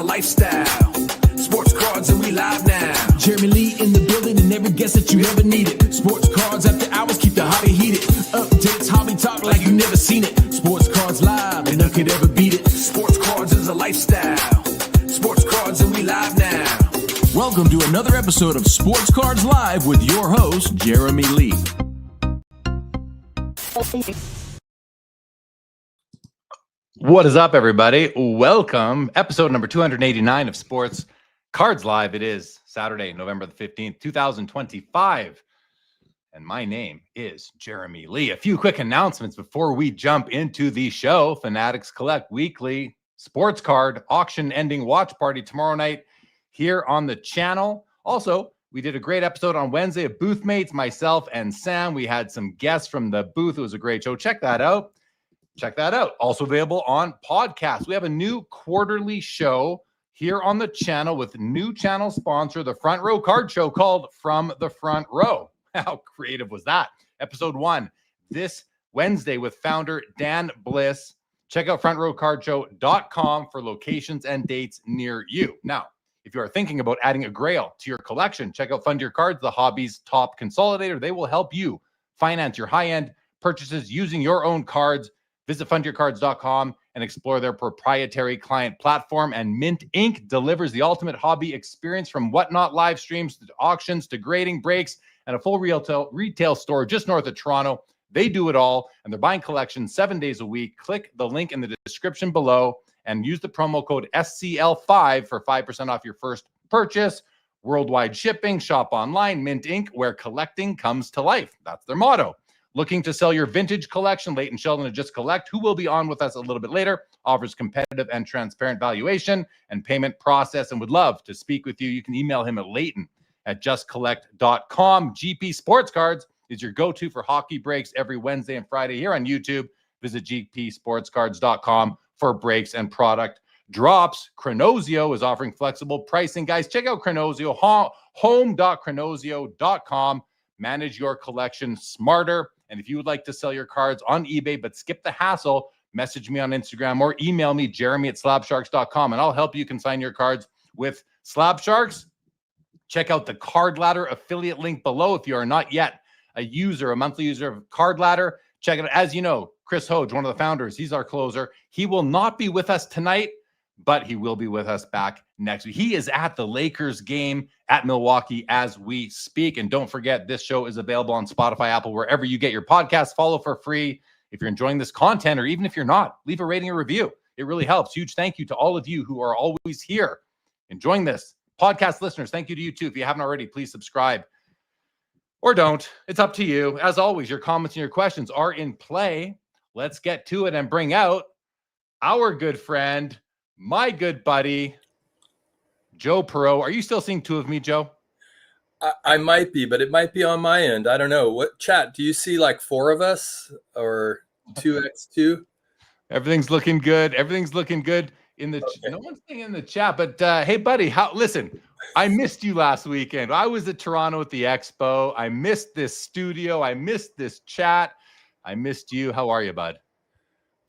a lifestyle. Sports cards and we live now. Jeremy Lee in the building and every guest that you ever needed. Sports cards after hours keep the hobby heated. Updates, hobby talk like you never seen it. Sports cards live and none could ever beat it. Sports cards is a lifestyle. Sports cards and we live now. Welcome to another episode of Sports Cards Live with your host, Jeremy Lee. What is up, everybody? Welcome. Episode number 289 of Sports Cards Live. It is Saturday, November the 15th, 2025. And my name is Jeremy Lee. A few quick announcements before we jump into the show. Fanatics Collect Weekly Sports Card Auction Ending Watch Party tomorrow night here on the channel. Also, we did a great episode on Wednesday of Booth Mates, myself and Sam. We had some guests from the booth. It was a great show. Check that out. Check that out. Also available on podcast. We have a new quarterly show here on the channel with new channel sponsor, the Front Row Card Show, called From the Front Row. How creative was that? Episode 1 this Wednesday with founder Dan Bliss. Check out frontrowcardshow.com for locations and dates near you. Now, if you are thinking about adding a grail to your collection, check out Fund Your Cards, the hobby's top consolidator. They will help you finance your high-end purchases using your own cards. Visit fundyourcards.com and explore their proprietary client platform. And Mint Inc. delivers the ultimate hobby experience, from whatnot live streams to auctions to grading breaks and a full retail store just north of Toronto. They do it all, and they're buying collections 7 days a week. Click the link in the description below and use the promo code SCL5 for 5% off your first purchase. Worldwide shipping, shop online, Mint Inc., where collecting comes to life. That's their motto. Looking to sell your vintage collection? Leighton Sheldon of Just Collect, who will be on with us a little bit later, offers competitive and transparent valuation and payment process and would love to speak with you. You can email him at leighton@justcollect.com. GP Sports Cards is your go-to for hockey breaks every Wednesday and Friday here on YouTube. Visit gpsportscards.com for breaks and product drops. Chronosio is offering flexible pricing. Guys, check out Chronosio, home.chronosio.com. Manage your collection smarter. And if you would like to sell your cards on eBay but skip the hassle, message me on Instagram or email me, jeremy@slabsharks.com, and I'll help you consign your cards with Slab Sharks. Check out the Card Ladder affiliate link below if you are not yet a monthly user of Card Ladder. Check it out. As you know, Chris Hodge, one of the founders, he's our closer. He will not be with us tonight, but he will be with us back next week. He is at the Lakers game at Milwaukee as we speak. And don't forget, this show is available on Spotify, Apple, wherever you get your podcasts. Follow for free. If you're enjoying this content, or even if you're not, leave a rating or review. It really helps. Huge thank you to all of you who are always here enjoying this. Podcast listeners, thank you to you too. If you haven't already, please subscribe. Or don't. It's up to you. As always, your comments and your questions are in play. Let's get to it and bring out our good friend, my good buddy, Joe Poirot. Are you still seeing two of me, Joe? I might be, but it might be on my end. I don't know. What chat? Do you see like 4 of us or 2x2? Everything's looking good. Everything's looking good in the. Okay. No one's saying in the chat, but hey, buddy, listen. I missed you last weekend. I was at Toronto at the Expo. I missed this studio. I missed this chat. I missed you. How are you, bud?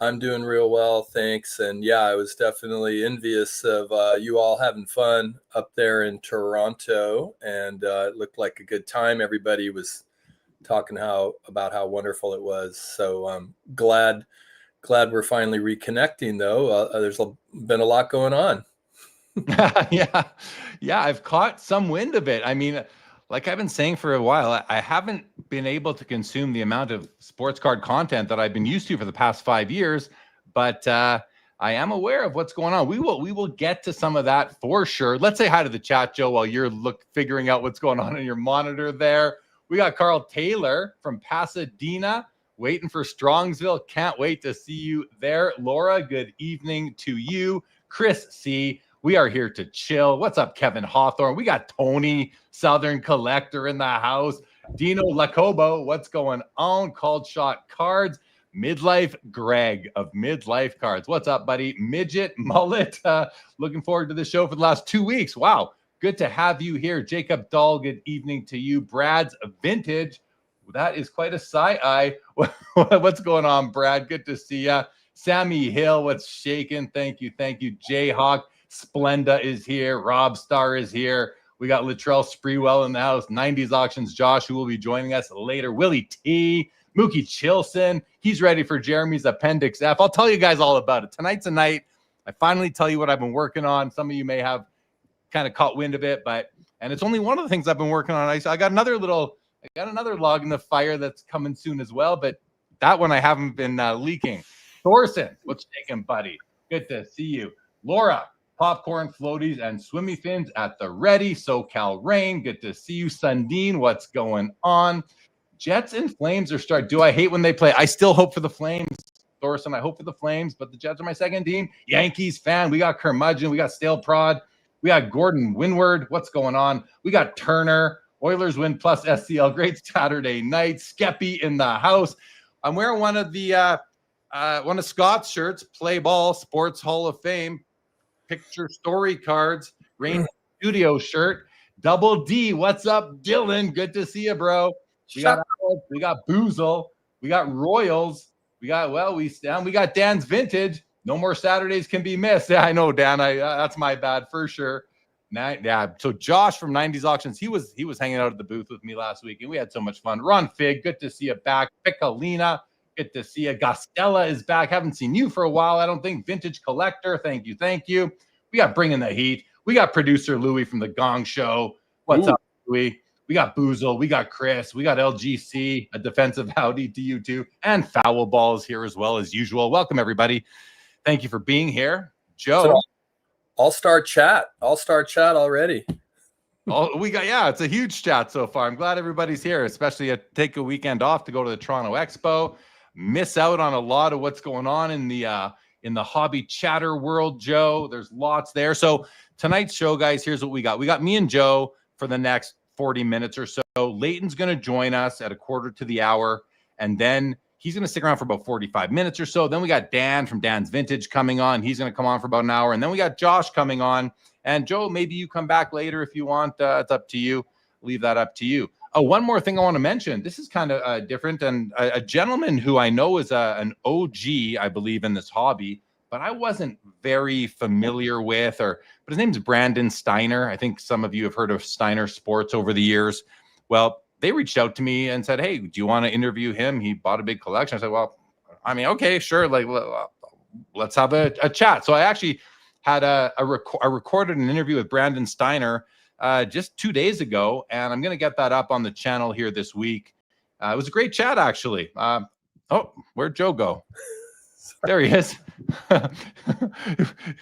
I'm doing real well, thanks. And yeah, I was definitely envious of you all having fun up there in Toronto, and it looked like a good time. Everybody was talking about how wonderful it was. So I'm glad we're finally reconnecting, though. There's been a lot going on. Yeah, I've caught some wind of it. I mean, like I've been saying for a while, I haven't been able to consume the amount of sports card content that I've been used to for the past 5 years, but I am aware of what's going on. We will get to some of that for sure. Let's say hi to the chat, Joe, while you're figuring out what's going on your monitor there. We got Carl Taylor from Pasadena waiting for Strongsville. Can't wait to see you there. Laura, good evening to you. Chris C., we are here to chill. What's up, Kevin Hawthorne? We got Tony, Southern Collector, in the house. Dino Lacobo, what's going on? Called Shot Cards. Midlife Greg of Midlife Cards. What's up, buddy? Midget Mullet. Looking forward to the show for the last 2 weeks. Wow. Good to have you here. Jacob Dahl, good evening to you. Brad's Vintage. That is quite a side-eye. What's going on, Brad? Good to see ya. Sammy Hill, what's shaking? Thank you. Jayhawk. Splenda is here. Rob Starr is here. We got Latrell Spreewell in the house. 90s Auctions Josh, who will be joining us later. Willie T. Mookie Chilson. He's ready for Jeremy's Appendix F. I'll tell you guys all about it. Tonight's a night. I finally tell you what I've been working on. Some of you may have kind of caught wind of it, and it's only one of the things I've been working on. I got another log in the fire that's coming soon as well, but that one I haven't been leaking. Thorson, what's shaking, buddy? Good to see you. Laura, popcorn, floaties, and swimmy fins at the ready. SoCal Rain, good to see you. Sundin, what's going on? Jets and Flames are starting. Do I hate when they play? I still hope for the Flames, Thorson. I hope for the Flames, but the Jets are my second team. Yankees fan. We got Curmudgeon. We got Stale Prod. We got Gordon Windward. What's going on? We got Turner. Oilers win plus SCL. Great Saturday night. Skeppy in the house. I'm wearing one of Scott's shirts. Play Ball Sports Hall of Fame. Picture story cards. Rain Studio shirt. Double D. What's up, Dylan? Good to see you, bro. We got Boozle. We got Royals. We got Dan's Vintage. No more Saturdays can be missed. Yeah, I know, Dan. That's my bad for sure. So Josh from 90s Auctions, he was hanging out at the booth with me last week, and we had so much fun. Ron Fig, good to see you back. Piccolina, good to see you. Gostella is back. Haven't seen you for a while, I don't think. Vintage Collector, thank you. We got Bringing the Heat. We got producer Louie from the Gong Show. What's up, Louie? We got Boozle. We got Chris. We got LGC. A defensive howdy to you too. And Foul Ball is here as well as usual. Welcome, everybody. Thank you for being here. Joe. So, All-star chat already. It's a huge chat so far. I'm glad everybody's here, especially take a weekend off to go to the Toronto Expo. Miss out on a lot of what's going on in the hobby chatter world, Joe. There's lots there. So tonight's show, guys, here's what we got. We got me and Joe for the next 40 minutes or so. Leighton's going to join us at 1:45, and then he's going to stick around for about 45 minutes or so. Then we got Dan from Dan's Vintage coming on. He's going to come on for about an hour. And then we got Josh coming on. And Joe, maybe you come back later if you want. It's up to you. Leave that up to you. Oh, one more thing I want to mention. This is kind of different. And a gentleman who I know is an OG, I believe, in this hobby, but I wasn't very familiar with, but his name's Brandon Steiner. I think some of you have heard of Steiner Sports over the years. Well, they reached out to me and said, hey, do you want to interview him? He bought a big collection. I said, well, I mean, okay, sure. Like, let's have a chat. So I actually had I recorded an interview with Brandon Steiner just 2 days ago, and I'm going to get that up on the channel here this week. It was a great chat, actually. Where'd Joe go? There he is.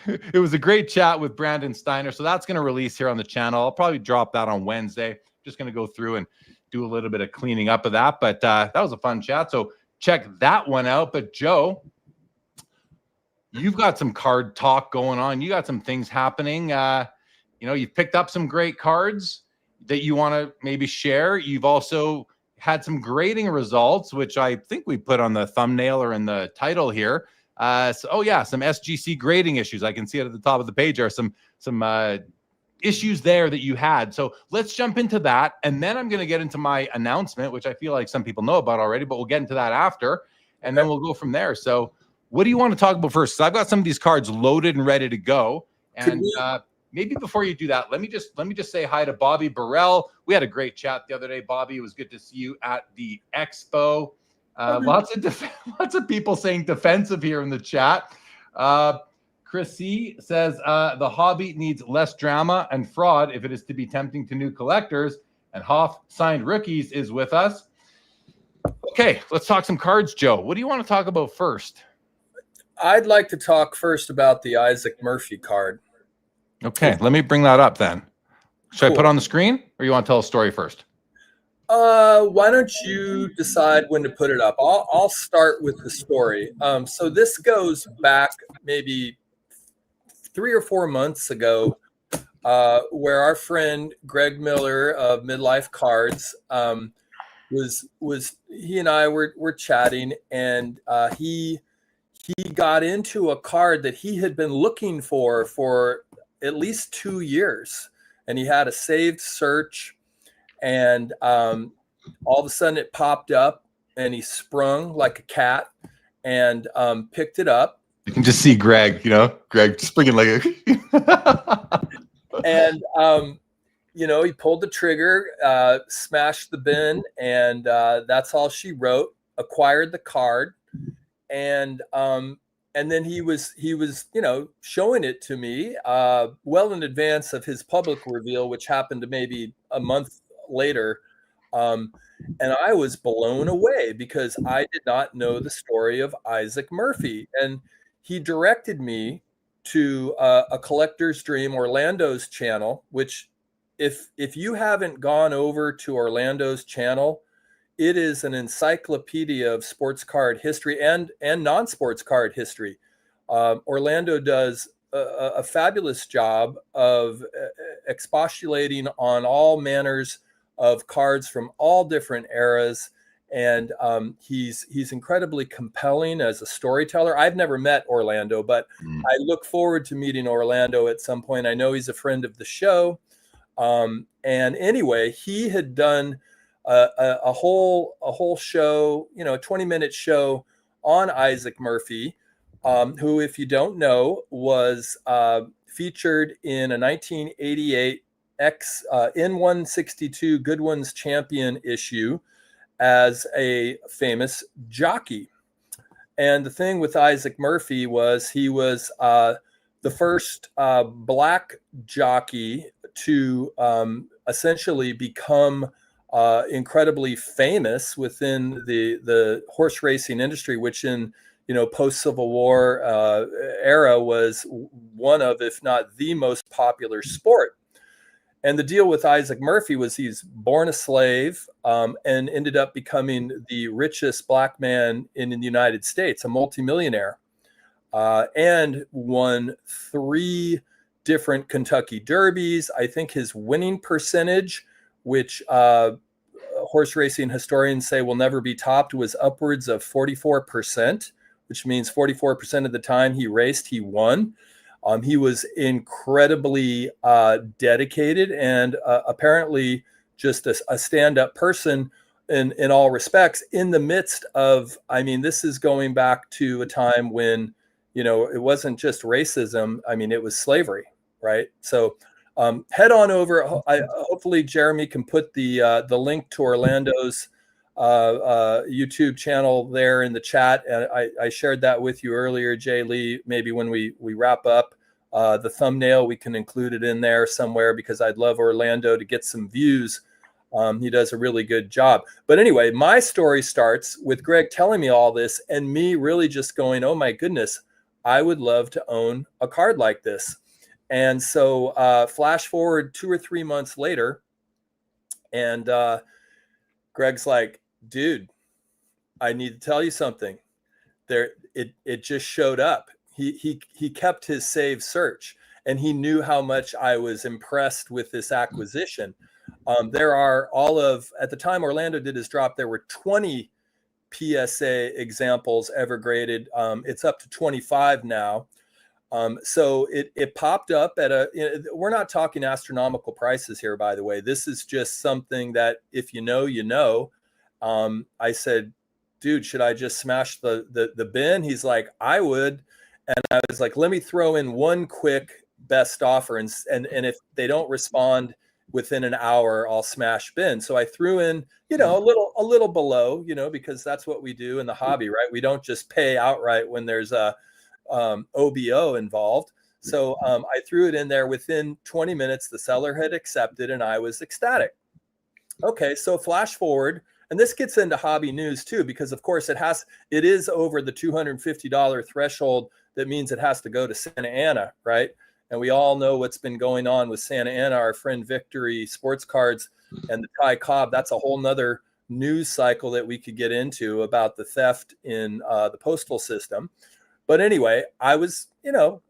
It was a great chat with Brandon Steiner. So that's going to release here on the channel. I'll probably drop that on Wednesday. Just going to go through and do a little bit of cleaning up of that. But that was a fun chat. So check that one out. But Joe, you've got some card talk going on. You got some things happening. You've picked up some great cards that you want to maybe share. You've also had some grading results, which I think we put on the thumbnail or in the title here. Some SGC grading issues. I can see it at the top of the page. There are some issues there that you had. So let's jump into that. And then I'm going to get into my announcement, which I feel like some people know about already, but we'll get into that after. And then we'll go from there. So what do you want to talk about first? 'Cause I've got some of these cards loaded and ready to go. And maybe before you do that, let me just say hi to Bobby Burrell. We had a great chat the other day, Bobby. It was good to see you at the expo. Lots of people saying defensive here in the chat. Chrissy says the hobby needs less drama and fraud if it is to be tempting to new collectors. And Hoff Signed Rookies is with us. Okay, let's talk some cards, Joe. What do you want to talk about first? I'd like to talk first about the Isaac Murphy card. Okay, let me bring that up then. Should I put it on the screen, or you want to tell a story first? Why don't you decide when to put it up? I'll start with the story. So this goes back maybe 3 or 4 months ago, where our friend Greg Miller of Midlife Cards he and I were chatting, and he got into a card that he had been looking for at least 2 years, and he had a saved search, and all of a sudden it popped up, and he sprung like a cat and picked it up, You can just see Greg, Greg springing like a. And, he pulled the trigger, smashed the bin, and that's all she wrote, acquired the card. And then he was showing it to me well in advance of his public reveal, which happened maybe a month later. And I was blown away because I did not know the story of Isaac Murphy. And he directed me to a Collector's Dream Orlando's channel, which if you haven't gone over to Orlando's channel, it is an encyclopedia of sports card history and non-sports card history. Orlando does a fabulous job of expostulating on all manners of cards from all different eras. And he's incredibly compelling as a storyteller. I've never met Orlando, but I look forward to meeting Orlando at some point. I know he's a friend of the show. And anyway, he had done a whole show, a 20-minute show on Isaac Murphy, who, if you don't know, was featured in a 1988 N162 Good Ones Champion issue as a famous jockey. And the thing with Isaac Murphy was he was the first black jockey to essentially become incredibly famous within the horse racing industry, which in post-Civil War era was one of, if not the most popular sport. And the deal with Isaac Murphy was he's born a slave and ended up becoming the richest black man in the United States, a multimillionaire, and won 3 different Kentucky Derbies. I think his winning percentage, which horse racing historians say will never be topped, was upwards of 44%, which means 44% of the time he raced, he won. He was incredibly dedicated and apparently just a stand-up person in all respects in the midst of, this is going back to a time when, it wasn't just racism. It was slavery, right? So head on over. Hopefully Jeremy can put the link to Orlando's YouTube channel there in the chat. And I shared that with you earlier, Jay Lee. Maybe when we wrap up the thumbnail, we can include it in there somewhere because I'd love Orlando to get some views. He does a really good job. But anyway, my story starts with Greg telling me all this and me really just going, oh my goodness, I would love to own a card like this. And so flash forward 2 or 3 months later, and Greg's like, dude, I need to tell you something. It just showed up. He kept his save search, and he knew how much I was impressed with this acquisition. There are at the time Orlando did his drop, there were 20 PSA examples ever graded. It's up to 25 now. So it popped up at we're not talking astronomical prices here, by the way. This is just something that if you know. I said, dude, should I just smash the bin? He's like, I would. And I was like, let me throw in one quick best offer. And if they don't respond within an hour, I'll smash bin. So I threw in, a little below, because that's what we do in the hobby, right? We don't just pay outright when there's a OBO involved. So I threw it in there. Within 20 minutes, the seller had accepted and I was ecstatic. Okay, so flash forward, and this gets into hobby news too, because of course it is over the $250 threshold. That means it has to go to Santa Ana, right? And we all know what's been going on with Santa Ana, our friend Victory Sports Cards and the Ty Cobb. That's a whole nother news cycle that we could get into about the theft in the postal system. But anyway, I was,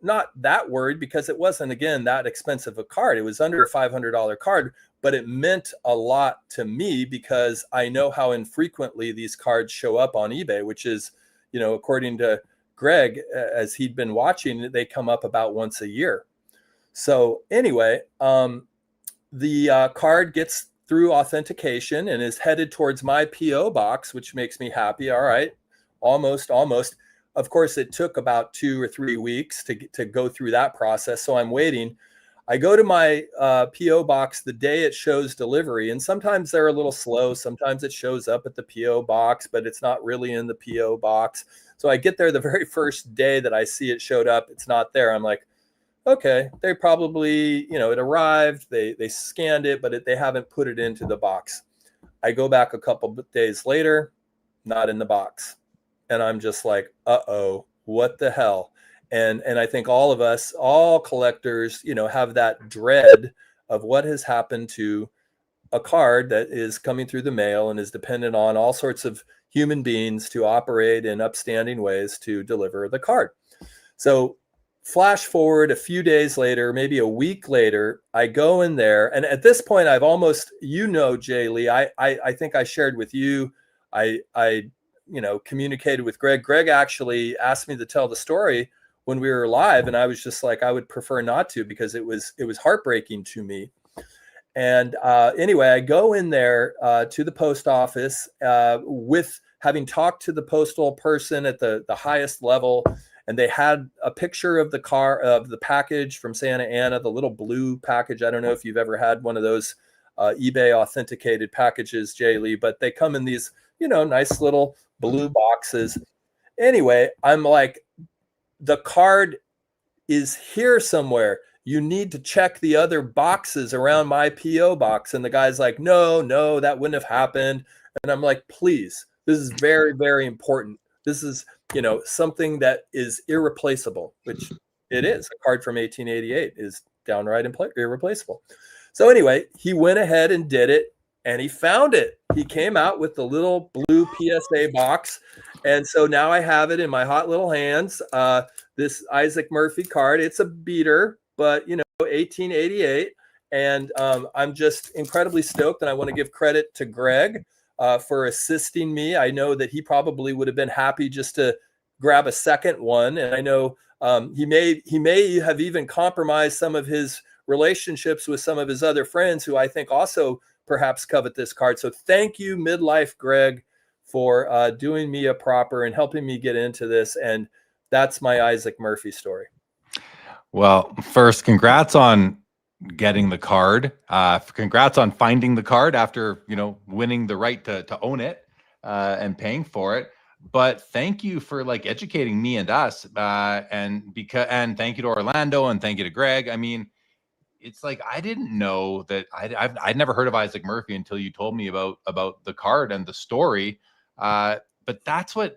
not that worried because it wasn't, again, that expensive a card. It was under a $500 card, but it meant a lot to me because I know how infrequently these cards show up on eBay, which is, according to Greg, as he'd been watching, they come up about once a year. So anyway, the card gets through authentication and is headed towards my PO box, which makes me happy. All right, almost. of course, it took about 2 or 3 weeks to go through that process. So I'm waiting. I go to my PO box the day it shows delivery, and sometimes they're a little slow. Sometimes it shows up at the PO box, but it's not really in the PO box. So I get there the very first day that I see it showed up. It's not there. I'm like, okay, they probably, it arrived. They scanned it, but they haven't put it into the box. I go back a couple of days later, not in the box, and I'm just like, uh-oh, what the hell? And I think all of us, all collectors, have that dread of what has happened to a card that is coming through the mail and is dependent on all sorts of human beings to operate in upstanding ways to deliver the card. So flash forward a few days later, maybe a week later, I go in there. And at this point, I've almost, Jay Lee, I think I shared with you, I communicated with Greg. Greg actually asked me to tell the story when we were live, and I was just like, I would prefer not to, because it was heartbreaking to me. And anyway, I go in there to the post office with having talked to the postal person at the highest level, and they had a picture of the package from Santa Ana, the little blue package. I don't know if you've ever had one of those eBay authenticated packages, Jay Lee, but they come in these, nice little blue boxes. Anyway, I'm like, the card is here somewhere. You need to check the other boxes around my PO box. And the guy's like, no, that wouldn't have happened. And I'm like, please, this is very, very important. This is, something that is irreplaceable, which it is. A card from 1888 is downright irreplaceable. So anyway, he went ahead and did it, and he found it. He came out with the little blue PSA box. And so now I have it in my hot little hands. This Isaac Murphy card, it's a beater, but 1888. And I'm just incredibly stoked. And I want to give credit to Greg for assisting me. I know that he probably would have been happy just to grab a second one. And I know he may have even compromised some of his relationships with some of his other friends who I think also perhaps covet this card. So thank you, Midlife Greg, for doing me a proper and helping me get into this. And that's my Isaac Murphy story. Well, first, congrats on getting the card. Congrats on finding the card after, winning the right to own it and paying for it. But thank you for educating me and us. And thank you to Orlando, and thank you to Greg. I mean, it's like, I didn't know that I'd never heard of Isaac Murphy until you told me about the card and the story. But that's what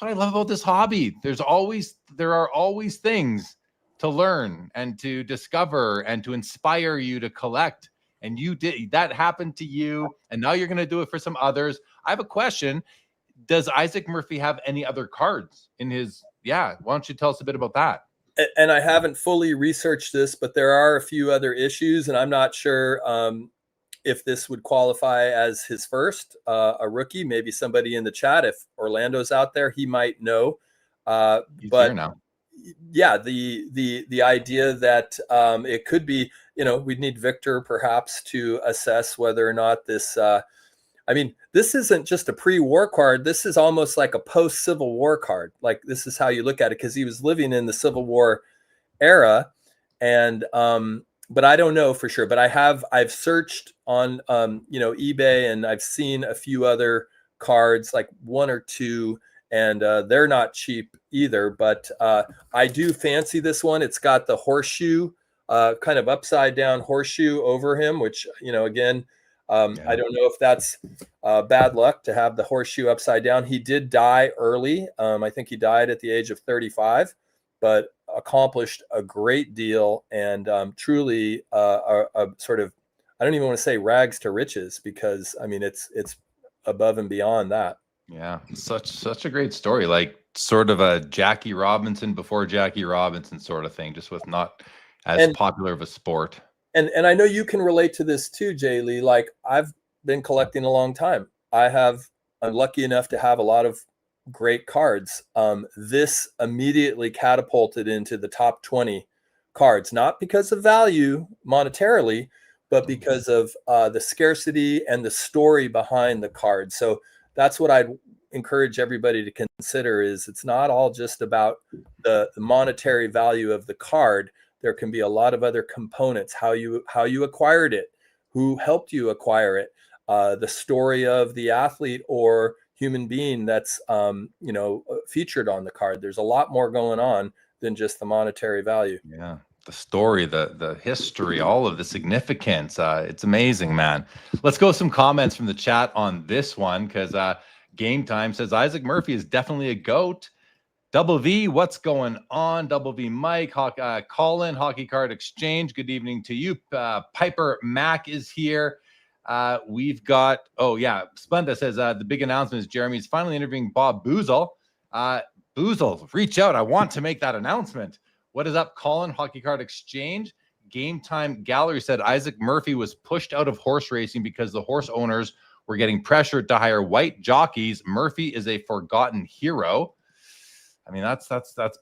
I love about this hobby. There are always things to learn and to discover and to inspire you to collect. And that happened to you, and now you're going to do it for some others. I have a question. Does Isaac Murphy have any other cards in his? Yeah. Why don't you tell us a bit about that? And I haven't fully researched this, but there are a few other issues, and I'm not sure if this would qualify as his first, a rookie. Maybe somebody in the chat, if Orlando's out there, he might know. He's but here now. Yeah, the idea that it could be, we'd need Victor perhaps to assess whether or not this. This isn't just a pre-war card. This is almost like a post-Civil War card. Like, this is how you look at it, because he was living in the Civil War era. And but I don't know for sure. But I've searched on eBay, and I've seen a few other cards, like one or two, and they're not cheap either. But I do fancy this one. It's got the horseshoe, kind of upside down horseshoe over him, which again. I don't know if that's bad luck to have the horseshoe upside down. He did die early. I think he died at the age of 35, but accomplished a great deal, and truly a sort of, I don't even want to say rags to riches, because it's above and beyond that. Yeah, such a great story, like sort of a Jackie Robinson before Jackie Robinson sort of thing, just with not as popular of a sport. And I know you can relate to this too, Jay Lee. Like, I've been collecting a long time. I'm lucky enough to have a lot of great cards. This immediately catapulted into the top 20 cards, not because of value monetarily, but because of the scarcity and the story behind the card. So that's what I'd encourage everybody to consider is it's not all just about the monetary value of the card. There can be a lot of other components, how you acquired it, who helped you acquire it, the story of the athlete or human being that's featured on the card. There's a lot more going on than just the monetary value. Yeah, the story, the history, all of the significance. It's amazing, man. Let's go some comments from the chat on this one, because Game Time says Isaac Murphy is definitely a GOAT. Double V, what's going on? Double V Mike, Colin, Hockey Card Exchange, good evening to you. Piper Mac is here. We've got, Splenda says the big announcement is Jeremy's finally interviewing Bob Boozle. Boozle, reach out. I want to make that announcement. What is up, Colin? Hockey Card Exchange. Game Time Gallery said Isaac Murphy was pushed out of horse racing because the horse owners were getting pressured to hire white jockeys. Murphy is a forgotten hero. I mean, that's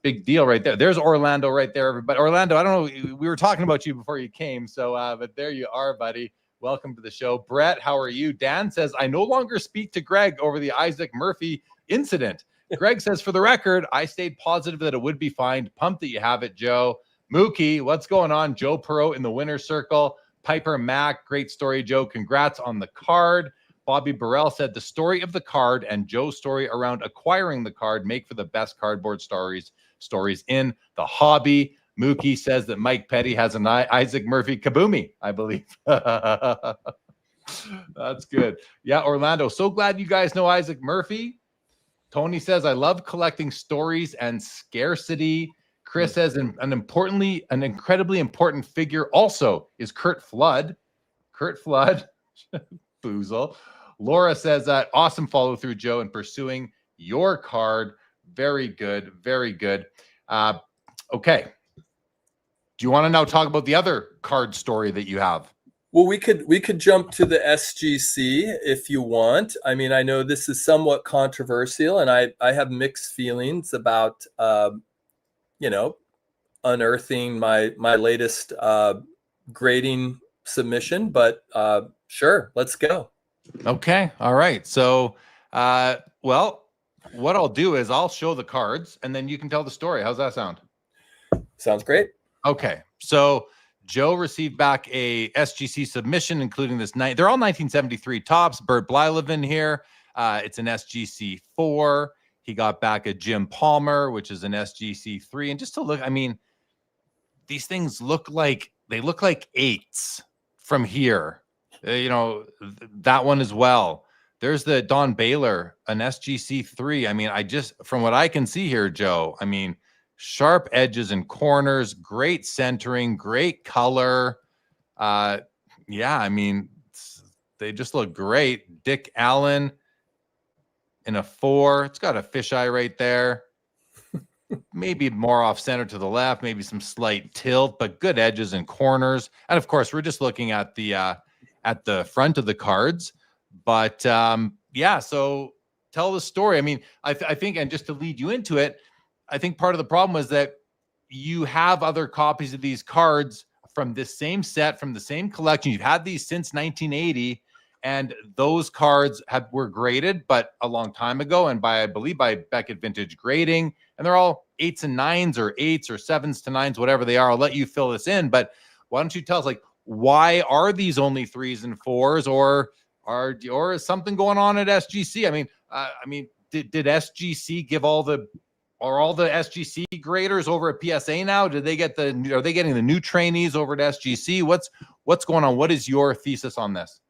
big deal right there. There's Orlando right there, everybody. Orlando, I don't know. We were talking about you before you came, so but there you are, buddy. Welcome to the show. Brett, how are you? Dan says, I no longer speak to Greg over the Isaac Murphy incident. Greg says, for the record, I stayed positive that it would be fine. Pumped that you have it, Joe. Mookie, what's going on? Joe Poirot in the winner's circle. Piper Mac, great story, Joe. Congrats on the card. Bobby Burrell said the story of the card and Joe's story around acquiring the card make for the best cardboard stories in the hobby. Mookie says that Mike Petty has an Isaac Murphy kaboomy, I believe. That's good. Yeah, Orlando, so glad you guys know Isaac Murphy. Tony says, I love collecting stories and scarcity. Chris says, an incredibly important figure also is Curt Flood. Curt Flood. Boozle. Laura says that awesome follow through, Joe, in pursuing your card. Very good. Very good. Okay. Do you want to now talk about the other card story that you have? Well, we could jump to the SGC if you want. I mean, I know this is somewhat controversial, and I have mixed feelings about unearthing my latest grading submission, but sure, let's go. Okay. All right. So, well, what I'll do is I'll show the cards and then you can tell the story. How's that sound? Sounds great. Okay. So Joe received back a SGC submission, including this night. They're all 1973 tops. Bert Blyleven here. It's an SGC 4. He got back a Jim Palmer, which is an SGC 3. And just to look, I mean, these things look like 8s from here. That one as well. There's the Don Baylor, an SGC 3. I mean, from what I can see here, Joe, I mean, sharp edges and corners, great centering, great color. I mean, they just look great. Dick Allen in a 4. It's got a fisheye right there. Maybe more off center to the left, maybe some slight tilt, but good edges and corners. And of course, we're just looking at the front of the cards. But so tell the story. I mean, I think, and just to lead you into it, I think part of the problem was that you have other copies of these cards from this same set, from the same collection. You've had these since 1980, and those cards were graded, but a long time ago, and I believe by Beckett Vintage Grading, and they're all 8s and 9s or 8s or 7s to 9s, whatever they are. I'll let you fill this in, but why don't you tell us, why are these only 3s and 4s, or is something going on at SGC? I mean, did SGC give all the SGC graders over at PSA now? Are they getting the new trainees over at SGC? What's going on? What is your thesis on this?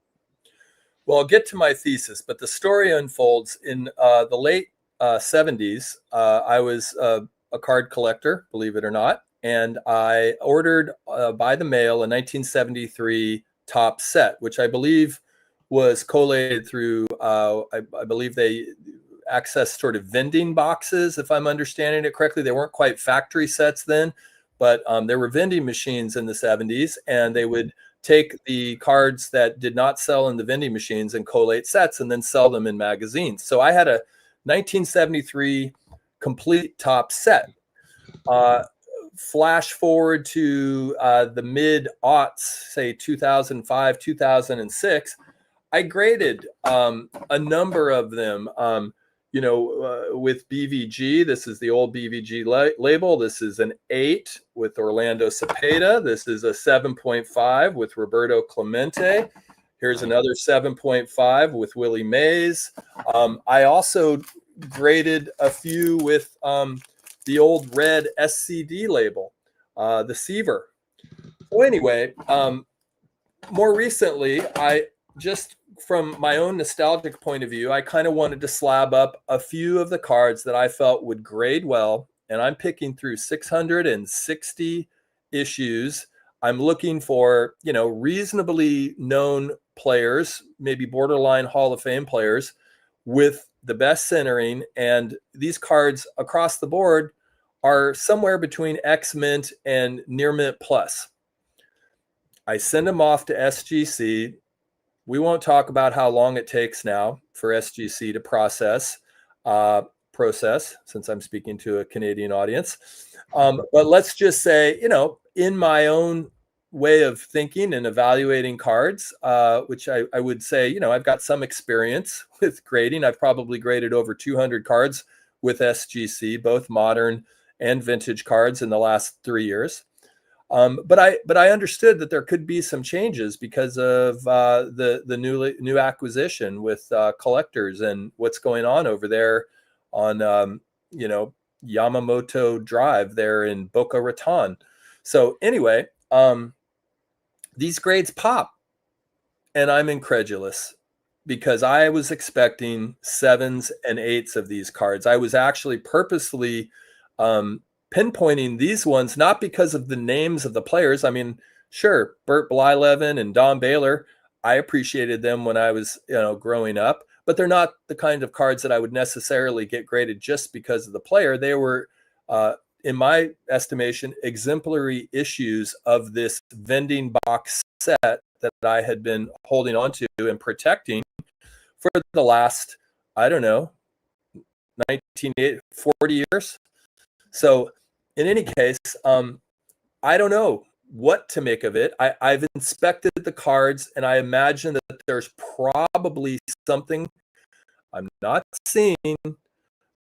Well, I'll get to my thesis, but the story unfolds in the late 70s. I was a card collector, believe it or not, and I ordered by the mail a 1973 top set, which I believe was collated through, I believe they accessed sort of vending boxes, if I'm understanding it correctly. They weren't quite factory sets then, but there were vending machines in the 70s, and they would take the cards that did not sell in the vending machines and collate sets and then sell them in magazines. So I had a 1973 complete top set. Flash forward to the mid-aughts, say 2005, 2006, I graded a number of them. with BVG, this is the old BVG label. This is an 8 with Orlando Cepeda. This is a 7.5 with Roberto Clemente. Here's another 7.5 with Willie Mays. I also graded a few with the old red SCD label, the Seaver. So anyway, more recently, from my own nostalgic point of view, I kind of wanted to slab up a few of the cards that I felt would grade well. And I'm picking through 660 issues. I'm looking for, reasonably known players, maybe borderline Hall of Fame players with the best centering. And these cards across the board are somewhere between X Mint and Near Mint Plus. I send them off to SGC. We won't talk about how long it takes now for SGC to process, since I'm speaking to a Canadian audience. But let's just say, in my own way of thinking and evaluating cards, which I would say, I've got some experience with grading. I've probably graded over 200 cards with SGC, both modern and vintage cards in the last 3 years. But I understood that there could be some changes because of the new acquisition with collectors and what's going on over there on Yamamoto Drive there in Boca Raton. So anyway, these grades pop, and I'm incredulous because I was expecting 7s and 8s of these cards. I was actually purposely pinpointing these ones, not because of the names of the players. I mean, sure, Bert Blyleven and Don Baylor, I appreciated them when I was, growing up, but they're not the kind of cards that I would necessarily get graded just because of the player. They were, in my estimation, exemplary issues of this vending box set that I had been holding on to and protecting for the last, 40 years. So in any case, I don't know what to make of it. I've inspected the cards, and I imagine that there's probably something I'm not seeing,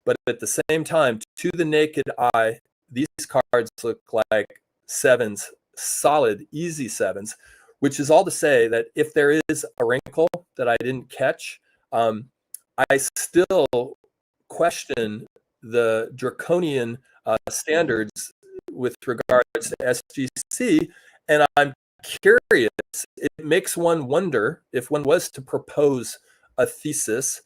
but at the same time, to the naked eye, these cards look like 7s, solid, easy 7s, which is all to say that if there is a wrinkle that I didn't catch, I still question the draconian standards with regards to SGC, and I'm curious. It makes one wonder, if one was to propose a thesis,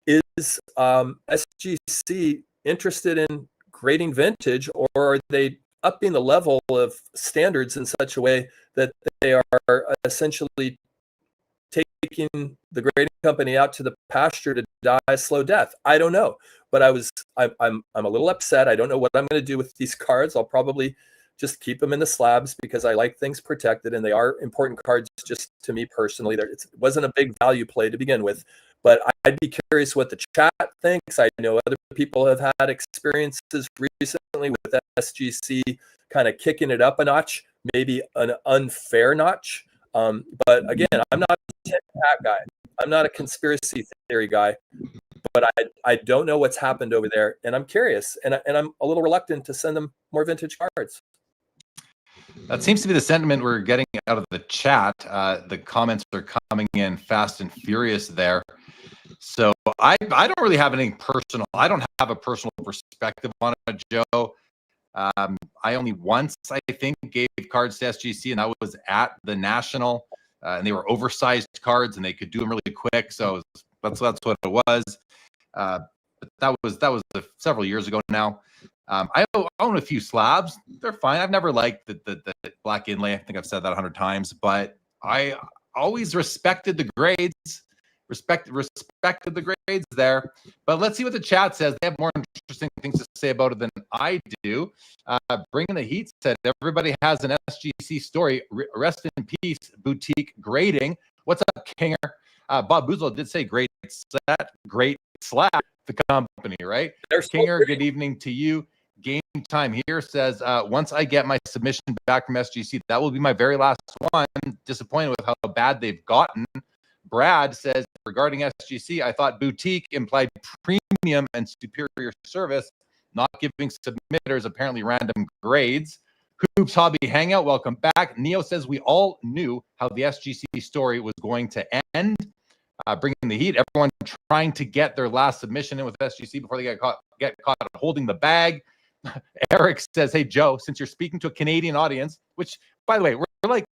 is SGC interested in grading vintage, or are they upping the level of standards in such a way that they are essentially taking the grading company out to the pasture to die a slow death? I don't know, but I'm a little upset. I don't know what I'm going to do with these cards. I'll probably just keep them in the slabs because I like things protected, and they are important cards just to me personally. It wasn't a big value play to begin with, but I'd be curious what the chat thinks. I know other people have had experiences recently with SGC kind of kicking it up a notch, maybe an unfair notch. But again, I'm not a tit-tat guy. I'm not a conspiracy theory guy, but I don't know what's happened over there, and I'm curious, and I'm a little reluctant to send them more vintage cards. That seems to be the sentiment we're getting out of the chat. The comments are coming in fast and furious there. So I don't really have anything personal. I don't have a personal perspective on it, Joe. I only once, I think, gave cards to SGC, and that was at the National, and they were oversized cards, and they could do them really quick. So that's what it was. But that was several years ago now. I own a few slabs. They're fine. I've never liked the black inlay. I think I've said that 100 times, but I always respected the grades. Respected the grades there. But let's see what the chat says. They have more interesting things to say about it than I do. Bringing the Heat said, everybody has an SGC story. Rest in peace, boutique grading. What's up, Kinger? Bob Boozle did say great set, great slap, the company, right? There's Kinger, good evening to you. Game Time here says, once I get my submission back from SGC, that will be my very last one. Disappointed with how bad they've gotten. Brad says, regarding SGC, I thought boutique implied premium and superior service, not giving submitters apparently random grades. Hoops Hobby Hangout, welcome back. Neo says, we all knew how the SGC story was going to end. Bringing the heat, everyone trying to get their last submission in with SGC before they get caught holding the bag. Eric says, hey, Joe, since you're speaking to a Canadian audience, which, by the way, we're like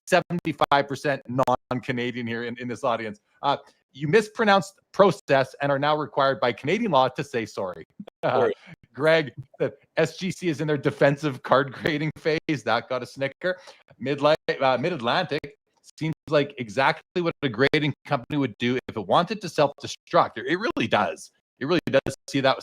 75% non-Canadian here in this audience. You mispronounced process and are now required by Canadian law to say sorry. Greg, the SGC is in their defensive card grading phase. That got a snicker. Mid-Atlantic seems like exactly what a grading company would do if it wanted to self-destruct. It really does. It really does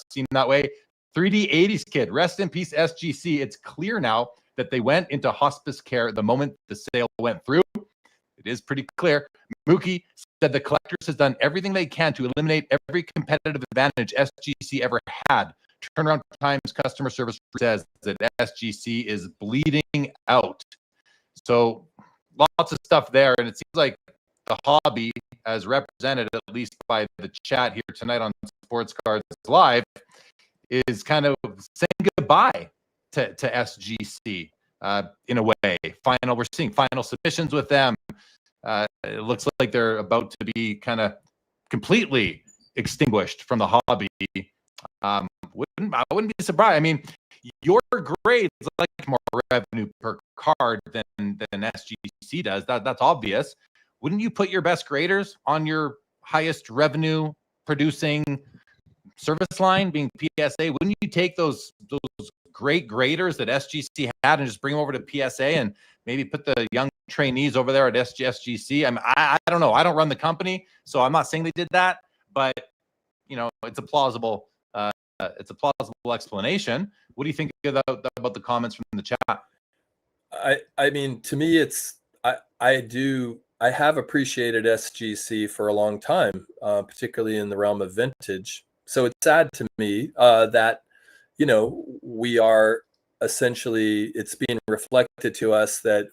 seem that way. 3D80s kid, rest in peace, SGC. It's clear now that they went into hospice care the moment the sale went through. It is pretty clear. Mookie said the collectors has done everything they can to eliminate every competitive advantage SGC ever had. Turnaround times, customer service says that SGC is bleeding out. So lots of stuff there. And it seems like the hobby, as represented at least by the chat here tonight on Sports Cards Live, is kind of saying goodbye to SGC in a way. We're seeing final submissions with them. It looks like they're about to be kind of completely extinguished from the hobby. I wouldn't be surprised. I mean, your grades like more revenue per card than SGC does. That's obvious. Wouldn't you put your best graders on your highest revenue producing service line, being PSA? Wouldn't you take those great graders that SGC had and just bring them over to PSA and maybe put the young trainees over there at SGC? I don't know. I don't run the company, so I'm not saying they did that, but it's a plausible explanation. What do you think about the comments from the chat? I mean, to me, I have appreciated SGC for a long time, particularly in the realm of vintage. So it's sad to me that, we are essentially, it's being reflected to us that,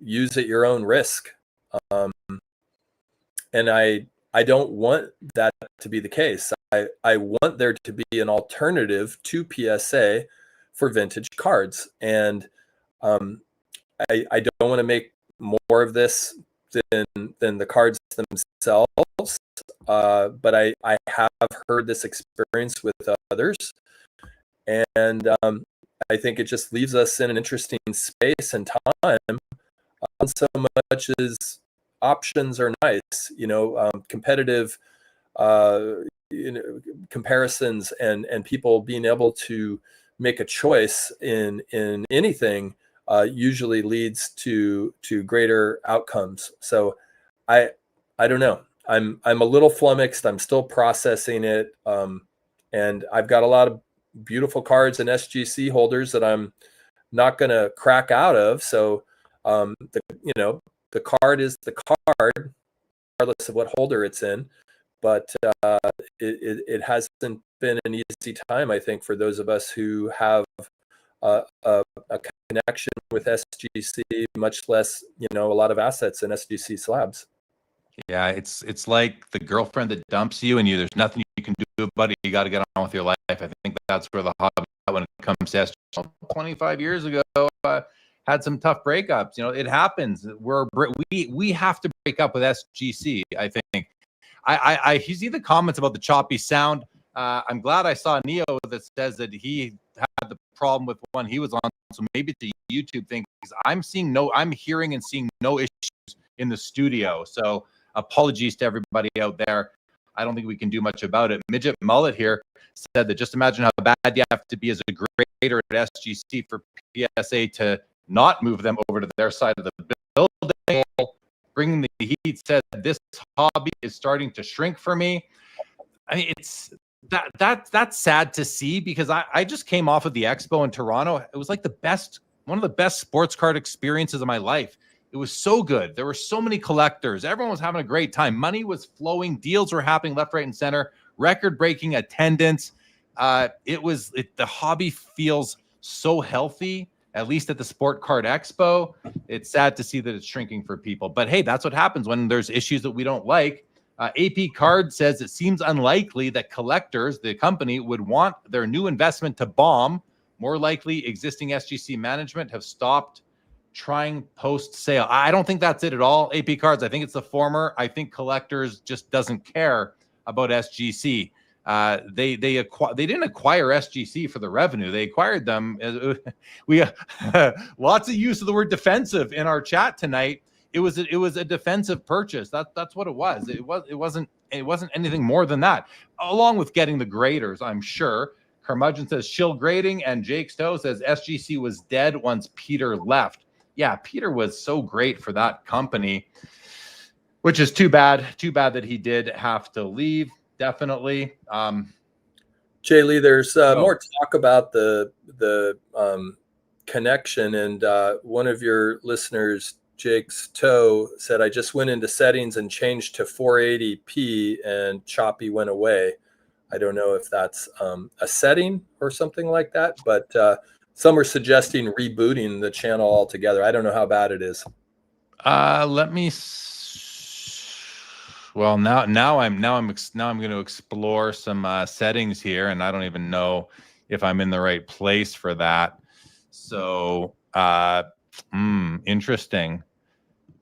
use at your own risk. And I don't want that to be the case. I want there to be an alternative to PSA for vintage cards. And I don't want to make more of this than the cards themselves. But I have heard this experience with others. And I think it just leaves us in an interesting space and time, so much as options are nice, competitive comparisons and people being able to make a choice in anything usually leads to greater outcomes. So I don't know. I'm a little flummoxed. I'm still processing it. And I've got a lot of beautiful cards and SGC holders that I'm not going to crack out of. So, the card is the card, regardless of what holder it's in. But it hasn't been an easy time, I think, for those of us who have a connection with SGC, much less, a lot of assets in SGC slabs. Yeah, it's like the girlfriend that dumps you and there's nothing you can do about it. You got to get on with your life. I think that's where the hobby, when it comes to SGC, 25 years ago, had some tough breakups. It happens. We have to break up with SGC, I think. I see the comments about the choppy sound. I'm glad I saw Neo that says that he had the problem with one he was on. So maybe it's a YouTube thing. I'm hearing and seeing no issues in the studio. So apologies to everybody out there. I don't think we can do much about it. Midget Mullet here said that just imagine how bad you have to be as a grader at SGC for PSA to not move them over to their side of the building. Bringing the heat said this hobby is starting to shrink for me. I mean, it's that's sad to see because I just came off of the expo in Toronto. It was like one of the best sports card experiences of my life. It was so good. There were so many collectors. Everyone was having a great time. Money was flowing. Deals were happening left, right, and center. Record-breaking attendance. The hobby feels so healthy. at least at the Sport Card Expo. It's sad to see that it's shrinking for people. But hey, that's what happens when there's issues that we don't like. AP Card says it seems unlikely that collectors, the company, would want their new investment to bomb. More likely, existing SGC management have stopped trying post-sale. I don't think that's it at all, AP Cards. I think it's the former. I think collectors just doesn't care about SGC. They didn't acquire SGC for the revenue. They acquired them. We lots of use of the word defensive in our chat tonight. It was a defensive purchase. That's what it was. It wasn't anything more than that. Along with getting the graders, I'm sure. Curmudgeon says Shill grading, and Jake Stowe says SGC was dead once Peter left. Yeah, Peter was so great for that company, which is too bad. Too bad that he did have to leave. Definitely. Jay Lee, there's more talk about the connection, and one of your listeners, Jake Stowe, said, I just went into settings and changed to 480p and choppy went away. I don't know if that's a setting or something like that, but some are suggesting rebooting the channel altogether. I don't know how bad it is. Let me. Well, now I'm going to explore some settings here, and I don't even know if I'm in the right place for that. So, interesting.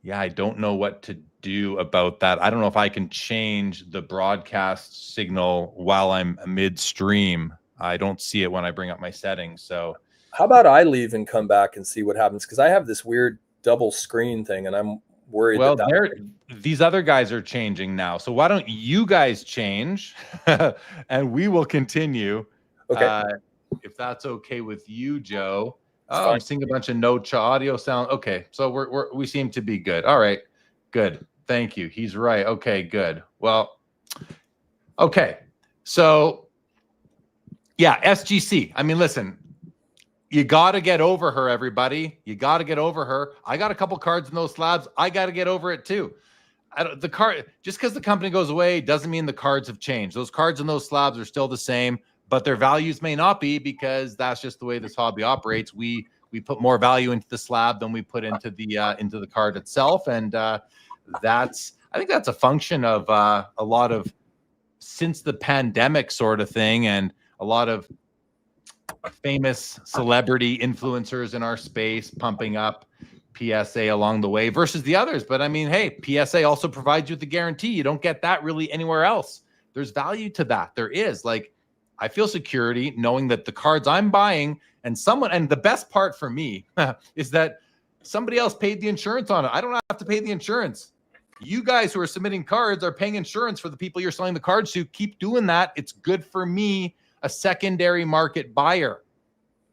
Yeah, I don't know what to do about that. I don't know if I can change the broadcast signal while I'm midstream. I don't see it when I bring up my settings. So how about I leave and come back and see what happens? Because I have this weird double screen thing, and I'm worried. Well, these other guys are changing now. So why don't you guys change and we will continue. Okay. If that's okay with you, Joe. Oh, I'm seeing a bunch of no audio sound. Okay, so we seem to be good. All right, good. Thank you. He's right. Okay, good. Well, okay. So, yeah, SGC. I mean, listen, you got to get over her, everybody. You got to get over her. I got a couple cards in those slabs. I got to get over it too. The card, just because the company goes away doesn't mean the cards have changed. Those cards in those slabs are still the same, but their values may not be, because that's just the way this hobby operates. We put more value into the slab than we put into the card itself, and I think that's a function of a lot of, since the pandemic sort of thing, and a lot of famous celebrity influencers in our space pumping up PSA along the way versus the others. But I mean, hey, PSA also provides you with the guarantee. You don't get that really anywhere else. There's value to that. There is. Like, I feel security knowing that the cards I'm buying, and the best part for me is that somebody else paid the insurance on it. I don't have to pay the insurance. You guys who are submitting cards are paying insurance for the people you're selling the cards to. Keep doing that. It's good for me, a secondary market buyer.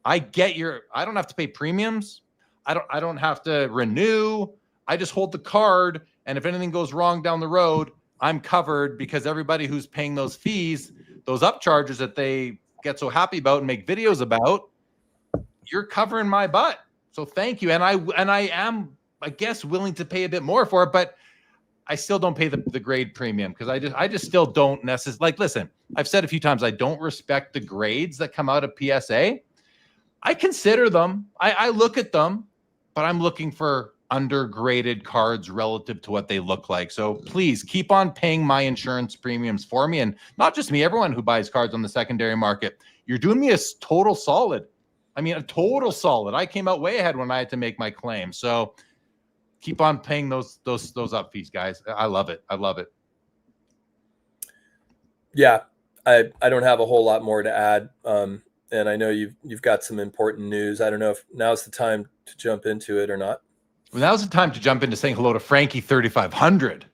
I don't have to pay premiums. I don't have to renew. I just hold the card, and if anything goes wrong down the road, I'm covered, because everybody who's paying those fees, those upcharges that they get so happy about and make videos about, you're covering my butt. So thank you. And I am, I guess, willing to pay a bit more for it, but I still don't pay the grade premium, because I just still don't necessarily, like, listen, I've said a few times, I don't respect the grades that come out of PSA. I consider them, I look at them, but I'm looking for undergraded cards relative to what they look like. So please keep on paying my insurance premiums for me, and not just me, everyone who buys cards on the secondary market. You're doing me a total solid. I mean, a total solid. I came out way ahead when I had to make my claim. So keep on paying those up fees, guys. I love it. I love it. Yeah, I don't have a whole lot more to add. And I know you've got some important news. I don't know if now's the time to jump into it or not. Well, now's the time to jump into saying hello to Frankie 3500.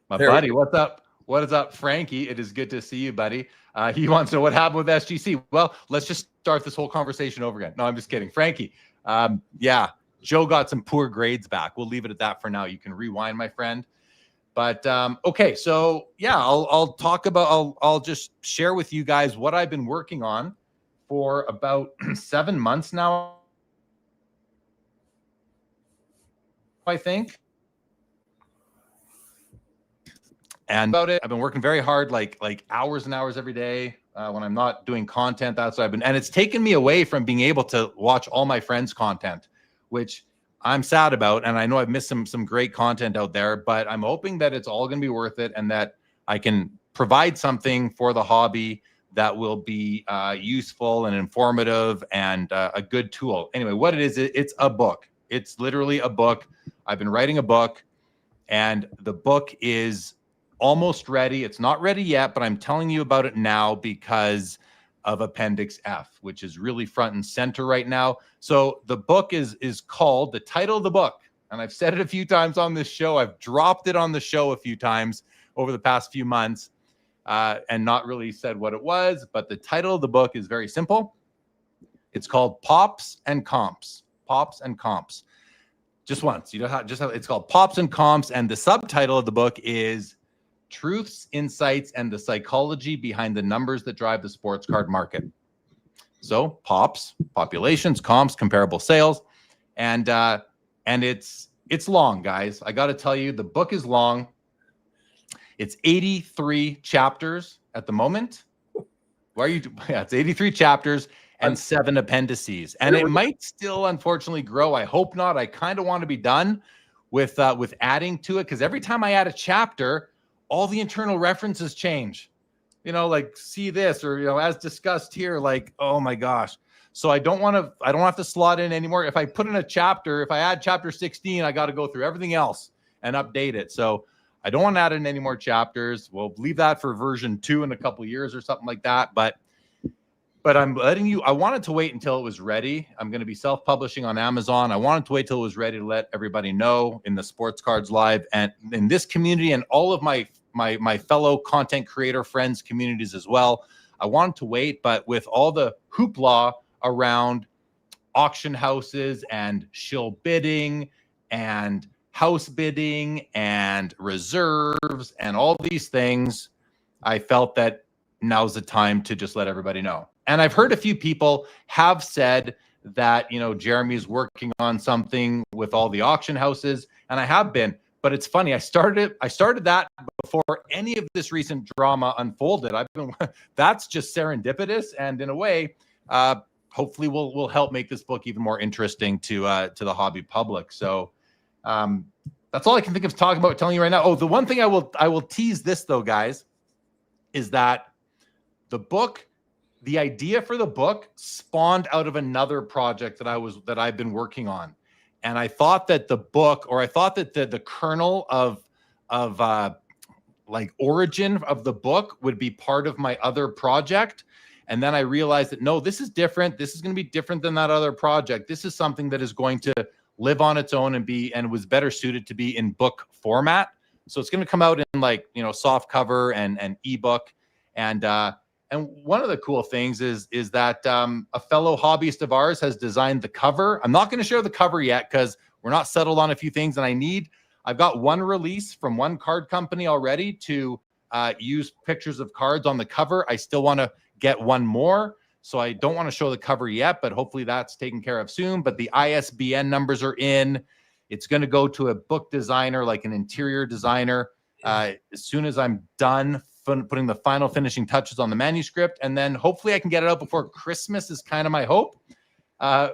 My buddy, what's up? What is up, Frankie? It is good to see you, buddy. He wants to know what happened with SGC. Well, let's just start this whole conversation over again. No, I'm just kidding. Frankie, yeah, Joe got some poor grades back. We'll leave it at that for now. You can rewind, my friend. But okay, so yeah, I'll just share with you guys what I've been working on for about 7 months now, I think. And about it, I've been working very hard, like hours and hours every day, when I'm not doing content. That's what I've been, and it's taken me away from being able to watch all my friends' content, which I'm sad about. And I know I've missed some great content out there, but I'm hoping that it's all going to be worth it and that I can provide something for the hobby that will be useful and informative and a good tool. Anyway, what it is, it's a book. It's literally a book. I've been writing a book, and the book is almost ready. It's not ready yet, but I'm telling you about it now because of Appendix F, which is really front and center right now. So the book is called, the title of the book, and I've said it a few times on this show. I've dropped it on the show a few times over the past few months and not really said what it was, but the title of the book is very simple. It's called Pops and Comps. Pops and Comps. Just once. You know how it's called Pops and Comps, and the subtitle of the book is Truths, Insights, and the Psychology Behind the Numbers That Drive the Sports Card Market. So pops, populations, comps, comparable sales, and it's long, guys. I got to tell you, the book is long. It's 83 chapters at the moment. Why are you? Yeah, it's 83 chapters and 7 appendices, and it might still, unfortunately, grow. I hope not. I kind of want to be done with adding to it, because every time I add a chapter, all the internal references change. You know, like see this, or as discussed here. Like, oh my gosh. So I don't have to slot in anymore. If I put in a chapter, if I add chapter 16, I got to go through everything else and update it. So I don't want to add in any more chapters. We'll leave that for version 2 in a couple of years or something like that. But I'm letting you, I wanted to wait until it was ready. I'm going to be self-publishing on Amazon. I wanted to wait till it was ready to let everybody know in the Sports Cards Live and in this community and all of my fellow content creator friends communities as well. I wanted to wait, but with all the hoopla around auction houses and shill bidding and house bidding and reserves and all these things, I felt that now's the time to just let everybody know. And I've heard a few people have said that, Jeremy's working on something with all the auction houses, and I have been. But it's funny, I started that before any of this recent drama unfolded. That's just serendipitous, and in a way, hopefully will help make this book even more interesting to the hobby public. So that's all I can think of talking about, telling you right now. Oh, the one thing I will tease this though, guys, is that the idea for the book spawned out of another project that I've been working on. And I thought that the book, or I thought that the kernel of like origin of the book would be part of my other project. And then I realized that, no, this is different. This is going to be different than that other project. This is something that is going to live on its own and was better suited to be in book format. So it's going to come out in soft cover and ebook. And one of the cool things is that a fellow hobbyist of ours has designed the cover. I'm not going to share the cover yet because we're not settled on a few things, and I've got one release from one card company already to use pictures of cards on the cover. I still want to get one more, so I don't want to show the cover yet, but hopefully that's taken care of soon. But the ISBN numbers are in. It's going to go to a book designer, like an interior designer, as soon as I'm done putting the final finishing touches on the manuscript, and then hopefully I can get it out before Christmas is kind of my hope.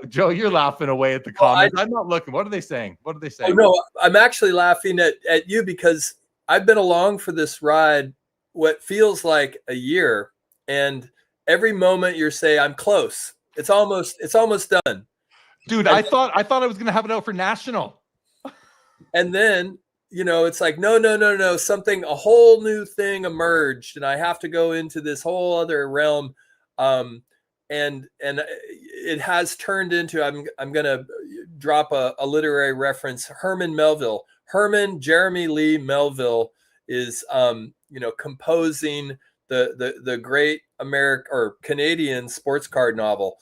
Joe, you're laughing away at the comments. I'm not looking. What are they saying? Oh, no, I'm actually laughing at you because I've been along for this ride what feels like a year, and every moment you're saying I'm close. It's almost done. Dude, I thought I was gonna have it out for national. And then it's like, no, a whole new thing emerged, and I have to go into this whole other realm. And it has turned into, I'm going to drop a literary reference. Herman Jeremy Lee Melville is, composing the great American or Canadian sports card novel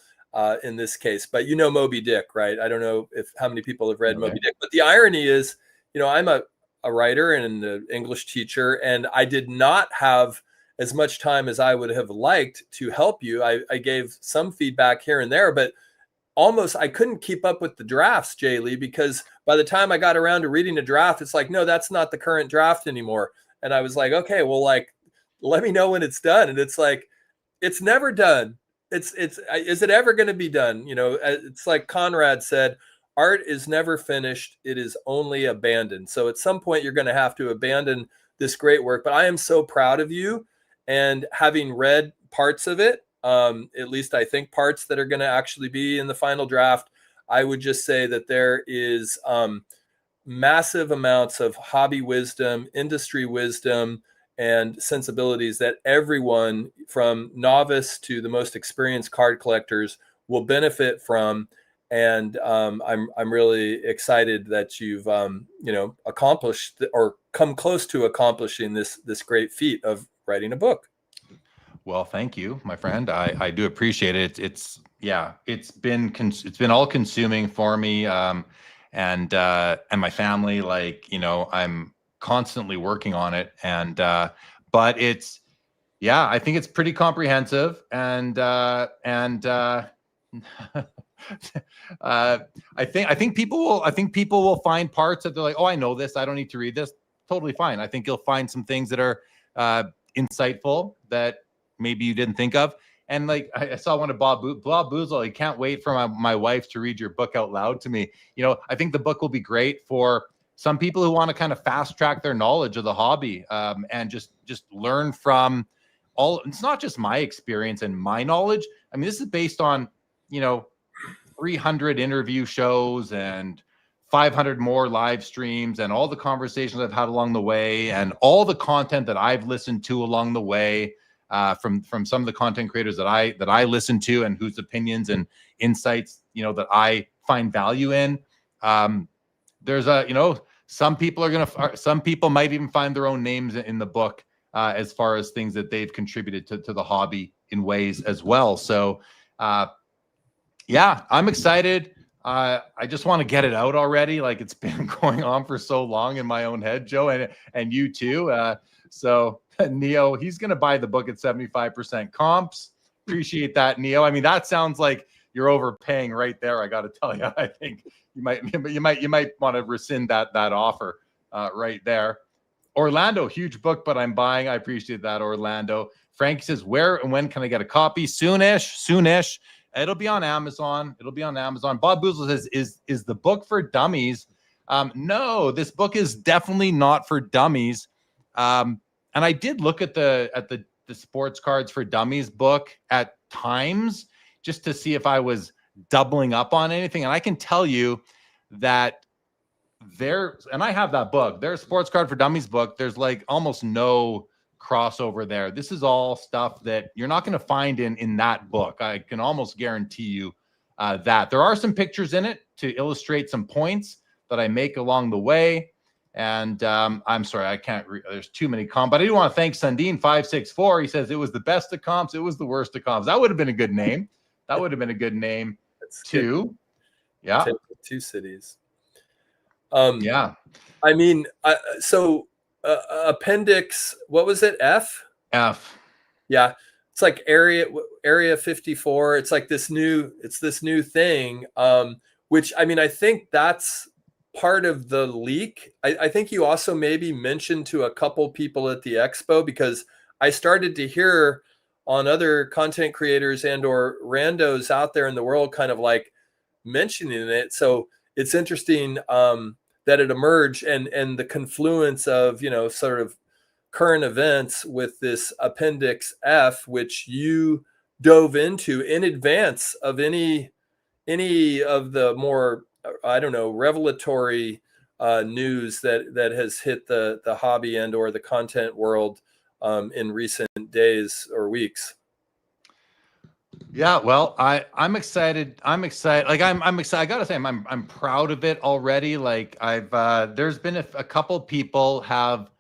in this case. But Moby Dick, right? I don't know how many people have read Moby Dick, but the irony is, I'm a writer and an English teacher, and I did not have as much time as I would have liked to help you. I gave some feedback here and there, but almost I couldn't keep up with the drafts, Jay Lee, because by the time I got around to reading a draft, it's like, no, that's not the current draft anymore. And I was like, okay, well, let me know when it's done. And it's like, it's never done. Is it ever going to be done? It's like Conrad said, art is never finished. It is only abandoned. So at some point you're going to have to abandon this great work, but I am so proud of you. And having read parts of it, at least I think parts that are going to actually be in the final draft, I would just say that there is massive amounts of hobby wisdom, industry wisdom, and sensibilities that everyone from novice to the most experienced card collectors will benefit from. And I'm really excited that you've accomplished or come close to accomplishing this great feat of writing a book. Well, thank you, my friend. I do appreciate it. It's been all consuming for me, and my family. Like, I'm constantly working on it, and but I think it's pretty comprehensive, and I think people will find parts that they're like, oh, I know this, I don't need to read this. Totally fine. I think you'll find some things that are insightful that maybe you didn't think of. And like I saw one of Bob Boozle, I can't wait for my wife to read your book out loud to me. I think the book will be great for some people who want to kind of fast track their knowledge of the hobby, and just learn from all. It's not just my experience and my knowledge. I mean, this is based on 300 interview shows and 500 more live streams and all the conversations I've had along the way and all the content that I've listened to along the way, from some of the content creators that I listen to and whose opinions and insights that I find value in. There's some people might even find their own names in the book, as far as things that they've contributed to the hobby in ways as well. So I'm excited. I just want to get it out already. Like, it's been going on for so long in my own head, Joe, and you too. So Neo, he's going to buy the book at 75% comps. Appreciate that, Neo. I mean, that sounds like you're overpaying right there. I got to tell you, I think you might want to rescind that offer right there. Orlando, huge book, but I'm buying. I appreciate that, Orlando. Frank says, where and when can I get a copy? Soonish. It'll be on Amazon. Bob Boozle says, is the book for dummies? No, this book is definitely not for dummies. And I did look at the Sports Cards for Dummies book at times just to see if I was doubling up on anything. And I can tell you that and I have that book, their Sports Card for Dummies book, there's like almost no crossover there. This is all stuff that you're not going to find in that book. I can almost guarantee you that. There are some pictures in it to illustrate some points that I make along the way. And I'm sorry, I can't read. There's too many comps. But I do want to thank Sundin 564. He says it was the best of comps. It was the worst of comps. That would have been a good name. That's too. Good. Yeah. Two cities. Yeah. I mean, so appendix, what was it? F. Yeah. It's like area 54. It's like this new thing. Which, I mean, I think that's part of the leak. I think you also maybe mentioned to a couple people at the expo, because I started to hear on other content creators and or randos out there in the world kind of like mentioning it. So it's interesting that it emerged and the confluence of, sort of current events with this Appendix F, which you dove into in advance of any of the more, I don't know, revelatory news that has hit the hobby and or the content world in recent days or weeks. Yeah, well, I'm excited. I'm excited. Like I'm excited. I gotta say, I'm proud of it already. Like there's been a couple people have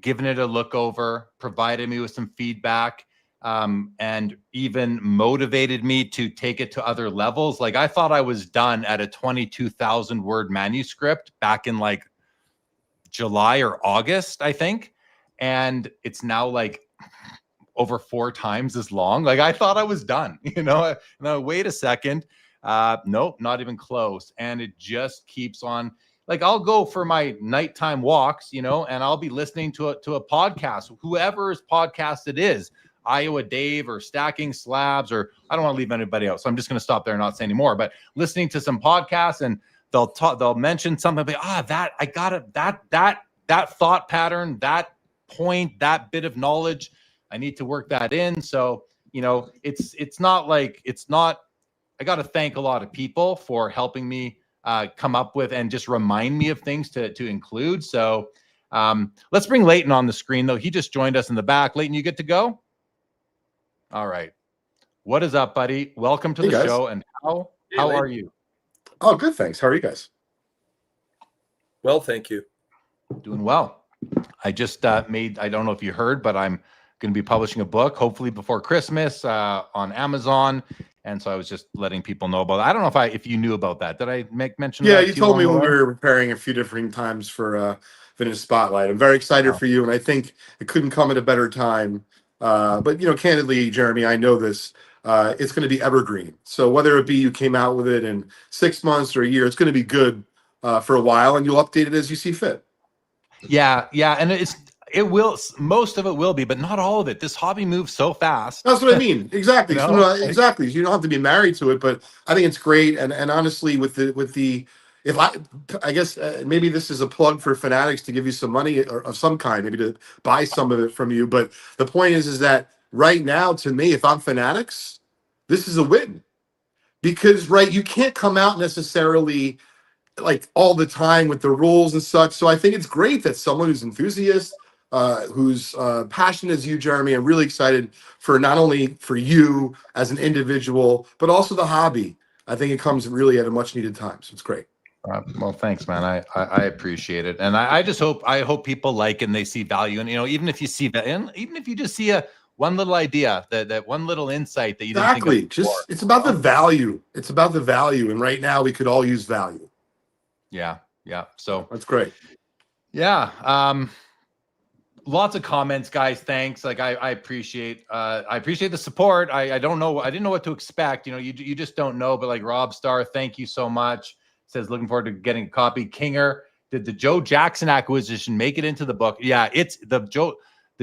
given it a look over, provided me with some feedback, and even motivated me to take it to other levels. Like I thought I was done at a 22,000 word manuscript back in like July or August, I think, and it's now like over 4 times as long. Like I thought I was done, No, wait a second. Nope, not even close. And it just keeps on. Like I'll go for my nighttime walks, and I'll be listening to a podcast, whoever's podcast it is. Iowa Dave or Stacking Slabs, or I don't want to leave anybody out. So I'm just going to stop there and not say anymore. But listening to some podcasts, and they'll mention something like, that I got it, that thought pattern, that point, that bit of knowledge, I need to work that in. So, it's not, I got to thank a lot of people for helping me come up with and just remind me of things to include. So let's bring Leighton on the screen, though. He just joined us in the back. Leighton, you good to go? All right. What is up, buddy? Welcome to the show. And how are you? Oh, good. Thanks. How are you guys? Well, thank you. Doing well. I just I don't know if you heard, but I'm going to be publishing a book, hopefully before Christmas, on Amazon. And so I was just letting people know about that. I don't know if you knew about that. Did I make mention of that? Yeah, you told me when we were preparing a few different times for Vintage Spotlight. I'm very excited for you, and I think it couldn't come at a better time. But, candidly, Jeremy, I know this. It's going to be evergreen. So whether it be you came out with it in 6 months or a year, it's going to be good for a while, and you'll update it as you see fit. Yeah. And it will, most of it will be, but not all of it. This hobby moves so fast. That's what I mean. Exactly. Exactly. You don't have to be married to it, but I think it's great. And honestly, I guess maybe this is a plug for Fanatics to give you some money or of some kind, maybe to buy some of it from you. But the point is that right now, to me, if I'm Fanatics, this is a win, because you can't come out necessarily like all the time with the rules and such. So I think it's great that someone who's enthusiast, who's passionate as you, Jeremy, I'm really excited for not only for you as an individual, but also the hobby. I think it comes really at a much needed time. So it's great. Well, thanks, man. I appreciate it. And I hope people like and they see value. And, even if you see that, and even if you just see one little idea, that one little insight that you didn't think of before. It's about the value. It's about the value. And right now we could all use value. Yeah. So that's great. Yeah. Lots of comments, guys. Thanks. Like I appreciate the support. I don't know. I didn't know what to expect. You just don't know. But like Rob Starr, thank you so much. Says looking forward to getting a copy. Kinger, did the Joe Jackson acquisition make it into the book? Yeah, it's the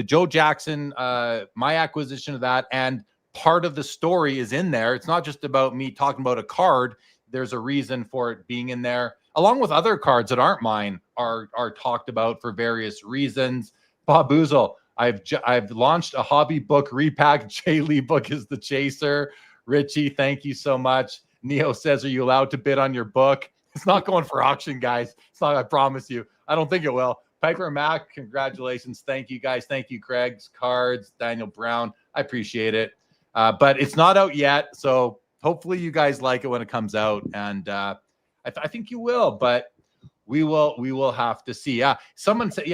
Joe Jackson, my acquisition of that, and part of the story is in there. It's not just about me talking about a card. There's a reason for it being in there, along with other cards that aren't mine are talked about for various reasons. Bob Boozle, I've launched a hobby book repack. Jay Lee book is the chaser. Richie, thank you so much. Neo says, are you allowed to bid on your book? It's not going for auction, guys. It's not, I promise you. I don't think it will. Piper Mac, congratulations. Thank you, guys. Thank you, Craig's Cards, Daniel Brown. I appreciate it. But it's not out yet, so hopefully you guys like it when it comes out. And I think you will, but we will have to see. Someone said,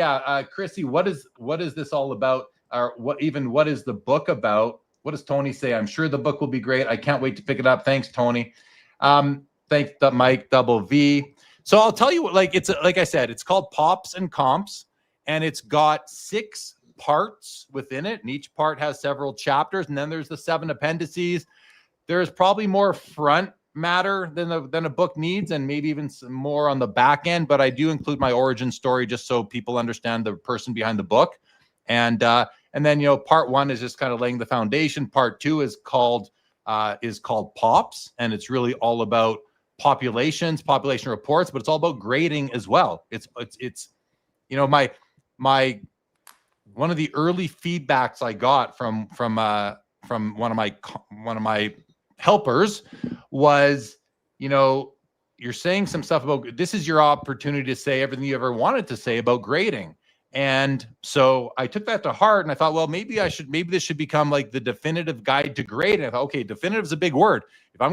Chrissy, what is this all about? Or what is the book about? What does Tony say? I'm sure the book will be great. I can't wait to pick it up. Thanks, Tony. Thanks, Mike Double V. So I'll tell you what, like I said, it's called Pops and Comps, and it's got 6 parts within it, and each part has several chapters, and then there's the 7 appendices. There's probably more front matter than a book needs, and maybe even some more on the back end, but I do include my origin story just so people understand the person behind the book. And then part 1 is just kind of laying the foundation. Part 2 is called Pops, and it's really all about population reports, but it's all about grading as well. It's my one of the early feedbacks I got from one of my helpers was, you're saying some stuff about, this is your opportunity to say everything you ever wanted to say about grading. And so I took that to heart, and I thought, well, maybe this should become like the definitive guide to grade. And I thought, okay, definitive is a big word. I'm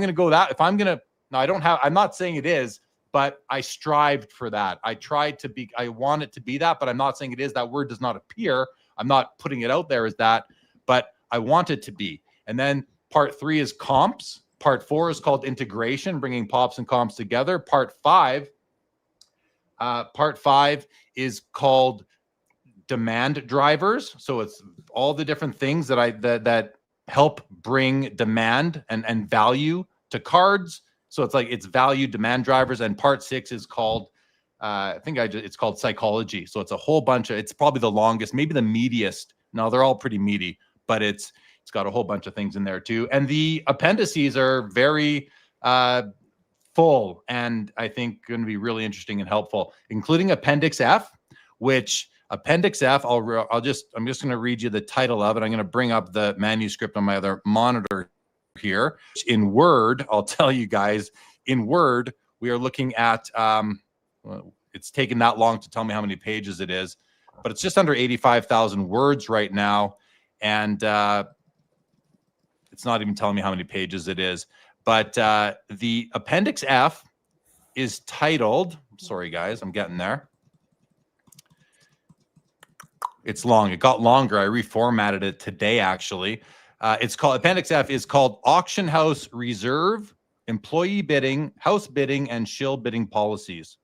not saying it is, but I strived for that. I want it to be that, but I'm not saying it is. That word does not appear. I'm not putting it out there as that, but I want it to be. And then part 3 is comps. Part 4 is called integration, bringing pops and comps together. Part 5 is called demand drivers. So it's all the different things that help bring demand and value to cards. So it's value, demand drivers. And part 6 is called, it's called psychology. So it's a whole bunch of, it's probably the longest, maybe the meatiest. No, they're all pretty meaty. but it's got a whole bunch of things in there too. And the appendices are very full, and I think going to be really interesting and helpful, including Appendix F, which Appendix F, I'm just going to read you the title of it. I'm going to bring up the manuscript on my other monitor here. In Word, I'll tell you guys, in Word, we are looking at, it's taken that long to tell me how many pages it is, but it's just under 85,000 words right now. And it's not even telling me how many pages it is. But the Appendix F is titled, sorry guys, I'm getting there. It's long. It got longer. I reformatted it today, actually. It's called, Appendix F is called Auction House Reserve, Employee Bidding, House Bidding, and Shill Bidding Policies.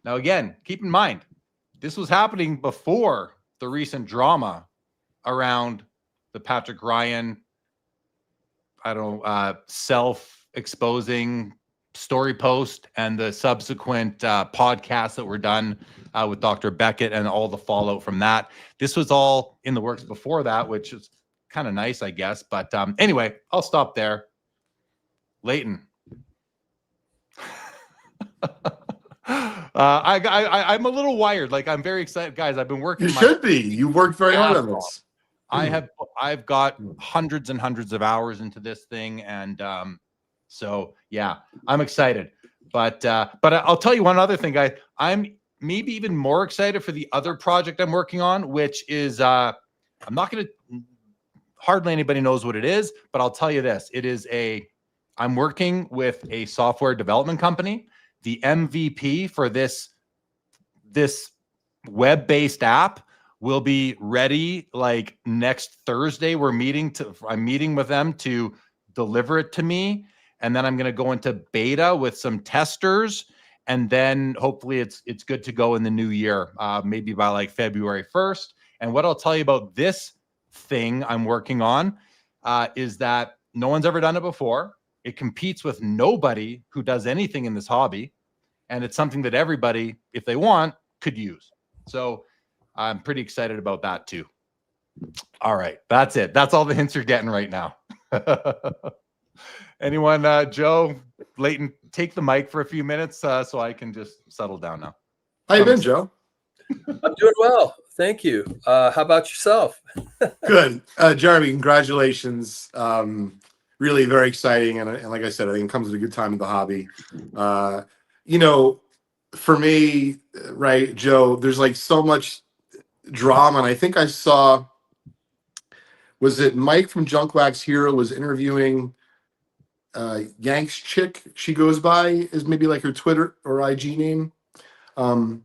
Now, again, keep in mind, this was happening before the recent drama around the Patrick Ryan, self-exposing story post and the subsequent podcasts that were done with Dr. Beckett and all the fallout from that. This was all in the works before that, which is kind of nice, I guess. But anyway, I'll stop there. Leighton. I'm a little wired. Like, I'm very excited, guys. I've been working. You should be. You worked very hard on this. I've got hundreds and hundreds of hours into this thing, and so yeah, I'm excited. But I'll tell you one other thing, guys. I'm maybe even more excited for the other project I'm working on, which is I'm not going to. Hardly anybody knows what it is, but I'll tell you this: I'm working with a software development company. The MVP for this web-based app will be ready like next Thursday. I'm meeting with them to deliver it to me, and then I'm going to go into beta with some testers, and then hopefully it's good to go in the new year, maybe by like February 1st. And what I'll tell you about this thing I'm working on is that no one's ever done it before. It competes with nobody who does anything in this hobby, and it's something that everybody, if they want, could use. So I'm pretty excited about that too. All right, that's it. That's all the hints you're getting right now. Anyone, Joe, Leighton, take the mic for a few minutes so I can just settle down now. How you been, Joe? I'm doing well. Thank you. How about yourself? Good. Jeremy, congratulations. Really very exciting. And like I said, I think it comes at a good time in the hobby. For me, right, Joe, there's like so much drama. And I think I saw, was it Mike from Junk Wax Hero was interviewing Yank's chick? She goes by is maybe like her Twitter or IG name. And,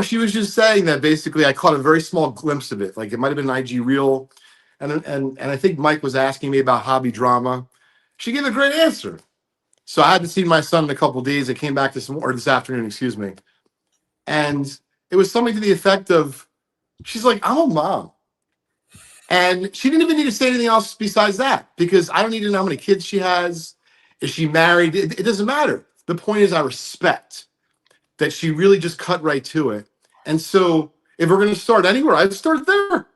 she was just saying that basically I caught a very small glimpse of it. Like it might've been an IG reel. And I think Mike was asking me about hobby drama. She gave a great answer. So I hadn't seen my son in a couple of days. I came back this afternoon, excuse me. And it was something to the effect of, she's like, I'm a mom. And she didn't even need to say anything else besides that, because I don't need to know how many kids she has. Is she married? It doesn't matter. The point is I respect that she really just cut right to it. And so if we're going to start anywhere, I'd start there.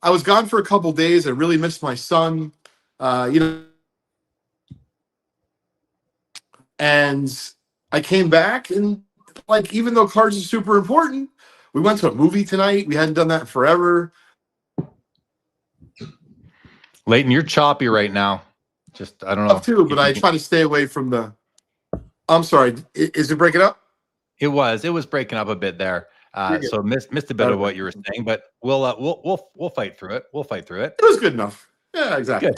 I was gone for a couple of days. I really missed my son, and I came back, and like, even though cards are super important, we went to a movie tonight. We hadn't done that in forever. Leighton, you're choppy right now. Just, I don't know. Too, but I try to stay away from the, I'm sorry. Is it breaking up? It was breaking up a bit there. So missed a bit of what you were saying, but we'll fight through it. We'll fight through it. It was good enough. Yeah, exactly.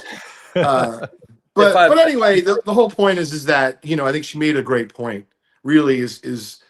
Good. But anyway, the whole point is that, I think she made a great point. Really is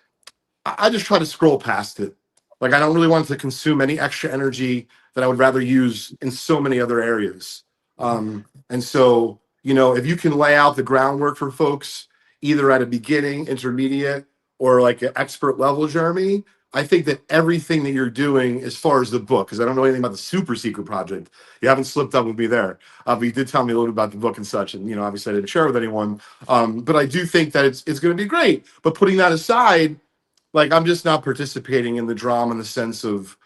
I just try to scroll past it. Like, I don't really want to consume any extra energy that I would rather use in so many other areas. And so, if you can lay out the groundwork for folks, either at a beginning, intermediate, or like an expert level, Jeremy, I think that everything that you're doing as far as the book, because I don't know anything about the super secret project. You haven't slipped up with me there. But you did tell me a little bit about the book and such. And, obviously I didn't share with anyone. But I do think that it's going to be great. But putting that aside, like, I'm just not participating in the drama in the sense of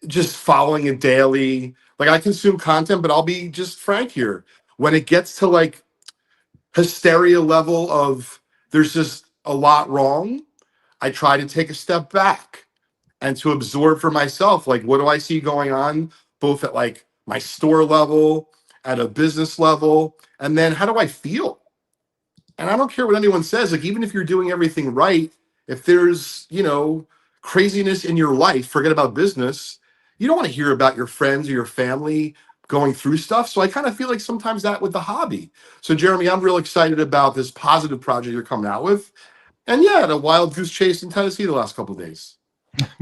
just following it daily. Like I consume content, but I'll be just frank here. When it gets to like hysteria level of there's just a lot wrong, I try to take a step back and to absorb for myself, like, what do I see going on, both at like my store level, at a business level, and then how do I feel? And I don't care what anyone says, like, even if you're doing everything right, if there's, craziness in your life, forget about business, you don't want to hear about your friends or your family going through stuff. So I kind of feel like sometimes that with the hobby. So Jeremy, I'm real excited about this positive project you're coming out with. And yeah, the wild goose chase in Tennessee the last couple of days.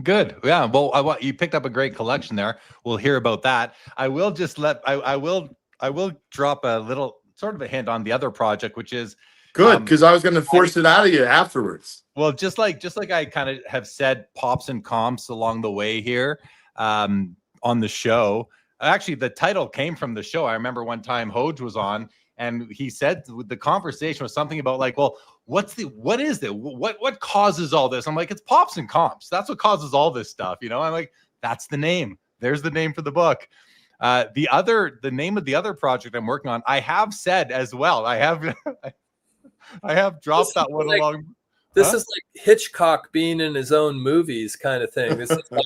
Good. Yeah. Well, you picked up a great collection there. We'll hear about that. I will just I will drop a little sort of a hint on the other project, which is good, because I was going to force it out of you afterwards. Well, just like I kind of have said pops and comps along the way here on the show. Actually, the title came from the show. I remember one time Hoge was on and he said the conversation was something about like, well, what is it? What causes all this? I'm like, it's pops and comps. That's what causes all this stuff. I'm like, that's the name. There's the name for the book. The name of the other project I'm working on, I have said as well. I have I have dropped that one along. This is like Hitchcock being in his own movies kind of thing. This is like,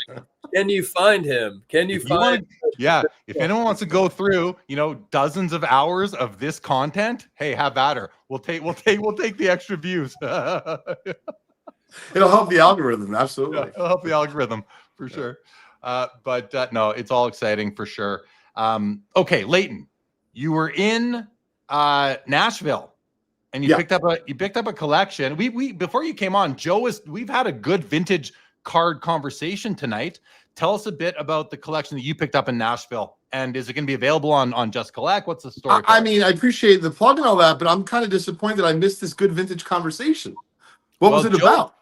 can you find him? Can you find? Yeah. If anyone wants to go through, dozens of hours of this content, hey, have at her. We'll take the extra views. It'll help the algorithm. Absolutely. Yeah, it'll help the algorithm for sure. But no, it's all exciting for sure. Okay, Leighton, you were in Nashville. And you picked up a collection. We before you came on, we've had a good vintage card conversation tonight. Tell us a bit about the collection that you picked up in Nashville. And is it going to be available on Just Collect? What's the story? I mean, I appreciate the plug and all that, but I'm kind of disappointed I missed this good vintage conversation. What was it about?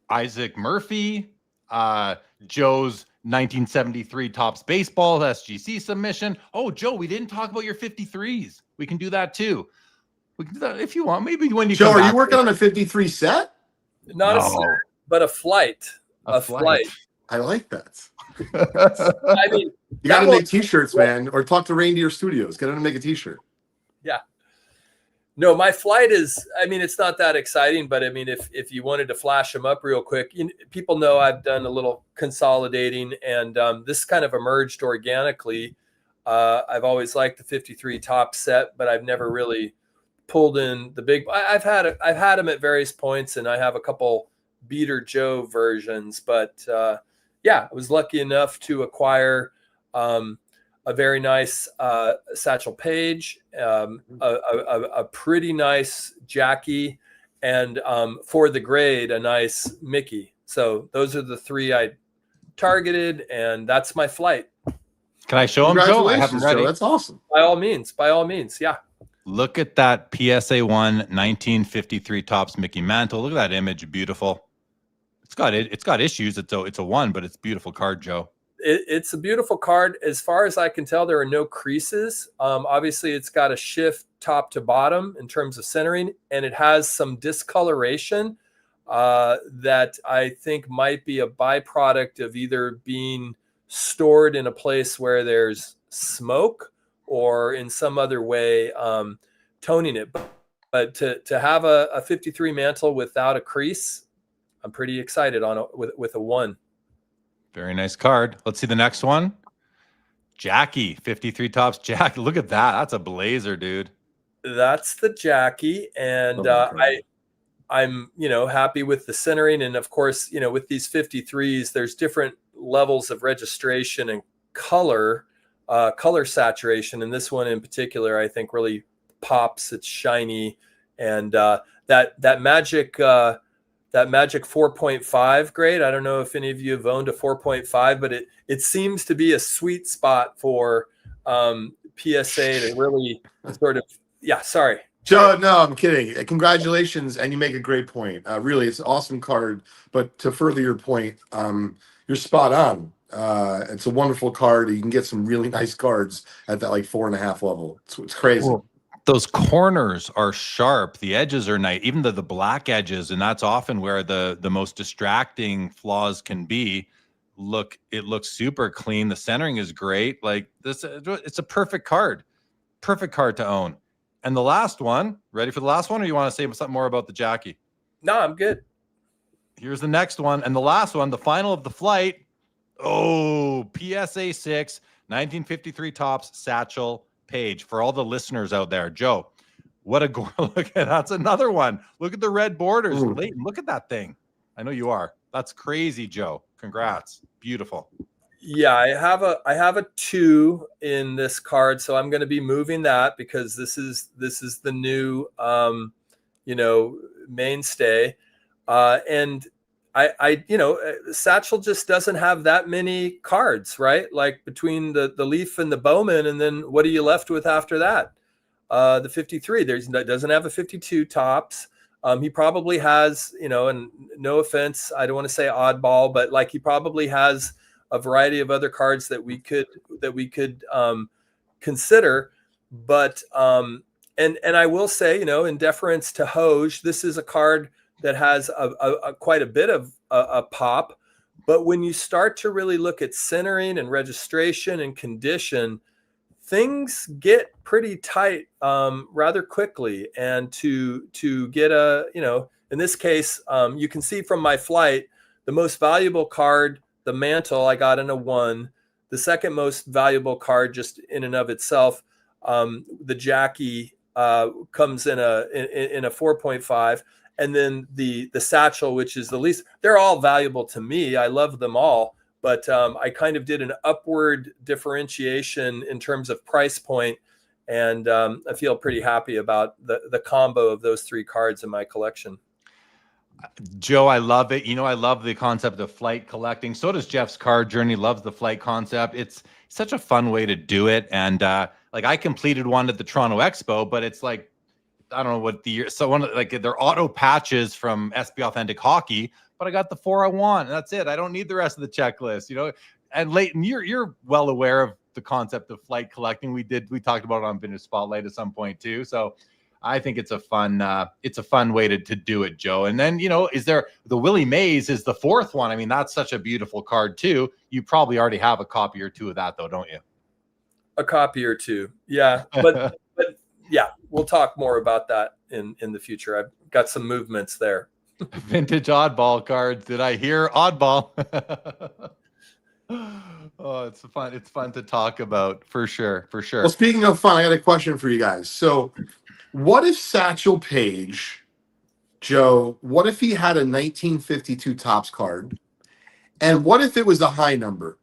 Isaac Murphy, Joe's 1973 Topps Baseball SGC submission. Oh, Joe, we didn't talk about your 53s. We can do that too. We can do that if you want. Maybe when you Joe, come are back you working on a 53 set? Not a set, but a flight. A flight. I like that. I mean, you got to make T-shirts, man, or talk to Reindeer Studios. Get them to make a T-shirt. Yeah. No, my flight is. I mean, it's not that exciting, but I mean, if you wanted to flash them up real quick, people know I've done a little consolidating, and this kind of emerged organically. I've always liked the 53 top set, but I've never really pulled in the big. I've had them at various points, and I have a couple Beater Joe versions. But I was lucky enough to acquire a very nice Satchel Paige, a pretty nice Jackie, and for the grade, a nice Mickey. So those are the three I targeted, and that's my flight. Can I show them, Joe? I have them ready. Joe, that's awesome. By all means, yeah. Look at that PSA 1 1953 Topps Mickey Mantle. Look at that image, beautiful. It's got issues. It's a 1, but it's a beautiful card, Joe. It's a beautiful card. As far as I can tell, there are no creases. Obviously, it's got a shift top to bottom in terms of centering, and it has some discoloration that I think might be a byproduct of either being stored in a place where there's smoke or in some other way toning it. But to have a 53 mantle without a crease, I'm pretty excited with a 1. Very nice card. Let's see the next one. Jackie, 53 Topps Jackie. Look at that. That's a blazer, dude. That's the Jackie. And I'm happy with the centering. And of course, with these 53s, there's different levels of registration and color saturation. And this one in particular, I think really pops. It's shiny. And that magic 4.5 grade. I don't know if any of you have owned a 4.5, but it seems to be a sweet spot for PSA to really sort of, sorry. Joe, no, I'm kidding. Congratulations, and you make a great point. Really, it's an awesome card. But to further your point, you're spot on. It's a wonderful card. You can get some really nice cards at that 4.5 level. It's crazy. Cool. Those corners are sharp. The edges are nice, even the black edges, and that's often where the most distracting flaws can be. looks super clean. The centering is great. Like this, it's a perfect card to own. And the last one, ready for the last one, or you want to say something more about the Jackie? No, I'm good. Here's the next one, and the last one, the final of the flight. Oh, PSA 6, 1953 tops, Satchel Paige. For all the listeners out there, Joe, what a look at that's another one. Look at the red borders. Leighton, look at that thing. I know you are. That's crazy, Joe. Congrats. Beautiful. Yeah, I have a 2 in this card, so I'm going to be moving that because this is the new mainstay, and I Satchel just doesn't have that many cards, right? Like between the Leaf and the Bowman, and then what are you left with after that? The 53. Doesn't have a 52 tops. He probably has, and no offense, I don't want to say oddball, but like he probably has a variety of other cards that we could consider. But and I will say, in deference to Hoge, this is a card that has a quite a bit of a pop. But when you start to really look at centering and registration and condition, things get pretty tight rather quickly. And to get in this case, you can see from my flight, the most valuable card, the Mantle, I got in a 1. The second most valuable card, just in and of itself, the Jackie, comes in a 4.5, and then the Satchel, which is the least. They're all valuable to me. I love them all, but I kind of did an upward differentiation in terms of price point, and I feel pretty happy about the combo of those 3 cards in my collection. Joe, I love it. I love the concept of flight collecting. So does Jeff's Card Journey. Loves the flight concept. It's such a fun way to do it. And like I completed one at the Toronto Expo, but it's like, I don't know what the year. So they're auto patches from SB Authentic Hockey, but I got the 4 I want. And that's it. I don't need the rest of the checklist, And Leighton, you're well aware of the concept of flight collecting. We talked about it on Vintage Spotlight at some point too. So I think it's a fun way to do it, Joe. And then, is there the Willie Mays is the 4th one. I mean, that's such a beautiful card too. You probably already have a copy or 2 of that though, don't you? A copy or 2. Yeah. But yeah, we'll talk more about that in the future. I've got some movements there. Vintage oddball cards. Did I hear oddball? Oh, it's fun to talk about for sure. Well, speaking of fun, I got a question for you guys. So what if Satchel Paige, Joe, what if he had a 1952 tops card? And what if it was a high number?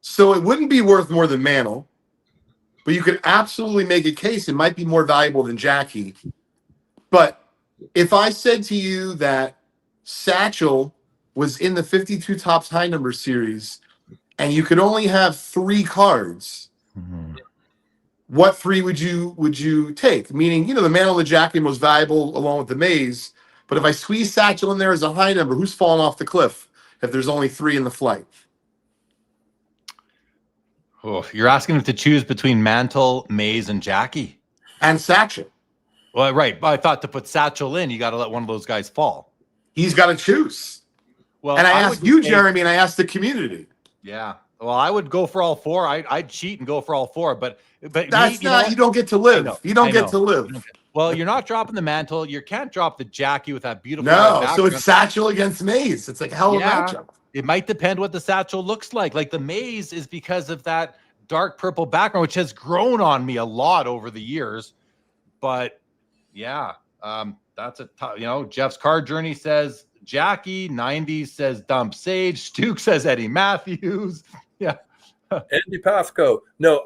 So it wouldn't be worth more than Mantle, but you could absolutely make a case it might be more valuable than Jackie. But if I said to you that Satchel was in the 52 tops high number series and you could only have 3 cards, what 3 would you take? Meaning, the Mantle, the Jackie, most valuable along with the Maze. But if I squeeze Satchel in there as a high number, who's falling off the cliff if there's only 3 in the flight? Oh, you're asking him to choose between Mantle, Maze, and Jackie. And Satchel. Well, right. But I thought to put Satchel in, you got to let one of those guys fall. He's got to choose. Well, and I asked you, Jeremy, and I asked the community. Yeah. Well, I would go for all 4. I'd cheat and go for all 4, but that's you don't get to live. You don't get to live. Well, you're not dropping the Mantle. You can't drop the Jackie with that beautiful. No, so it's Satchel against Maze. It's like a hell of a matchup. It might depend what the Satchel looks like. Like the Maze is because of that dark purple background, which has grown on me a lot over the years. But yeah, that's a tough. Jeff's Card Journey says Jackie. 90s says Dump Sage. Stuke says Eddie Matthews. Yeah, Andy Pafko. No,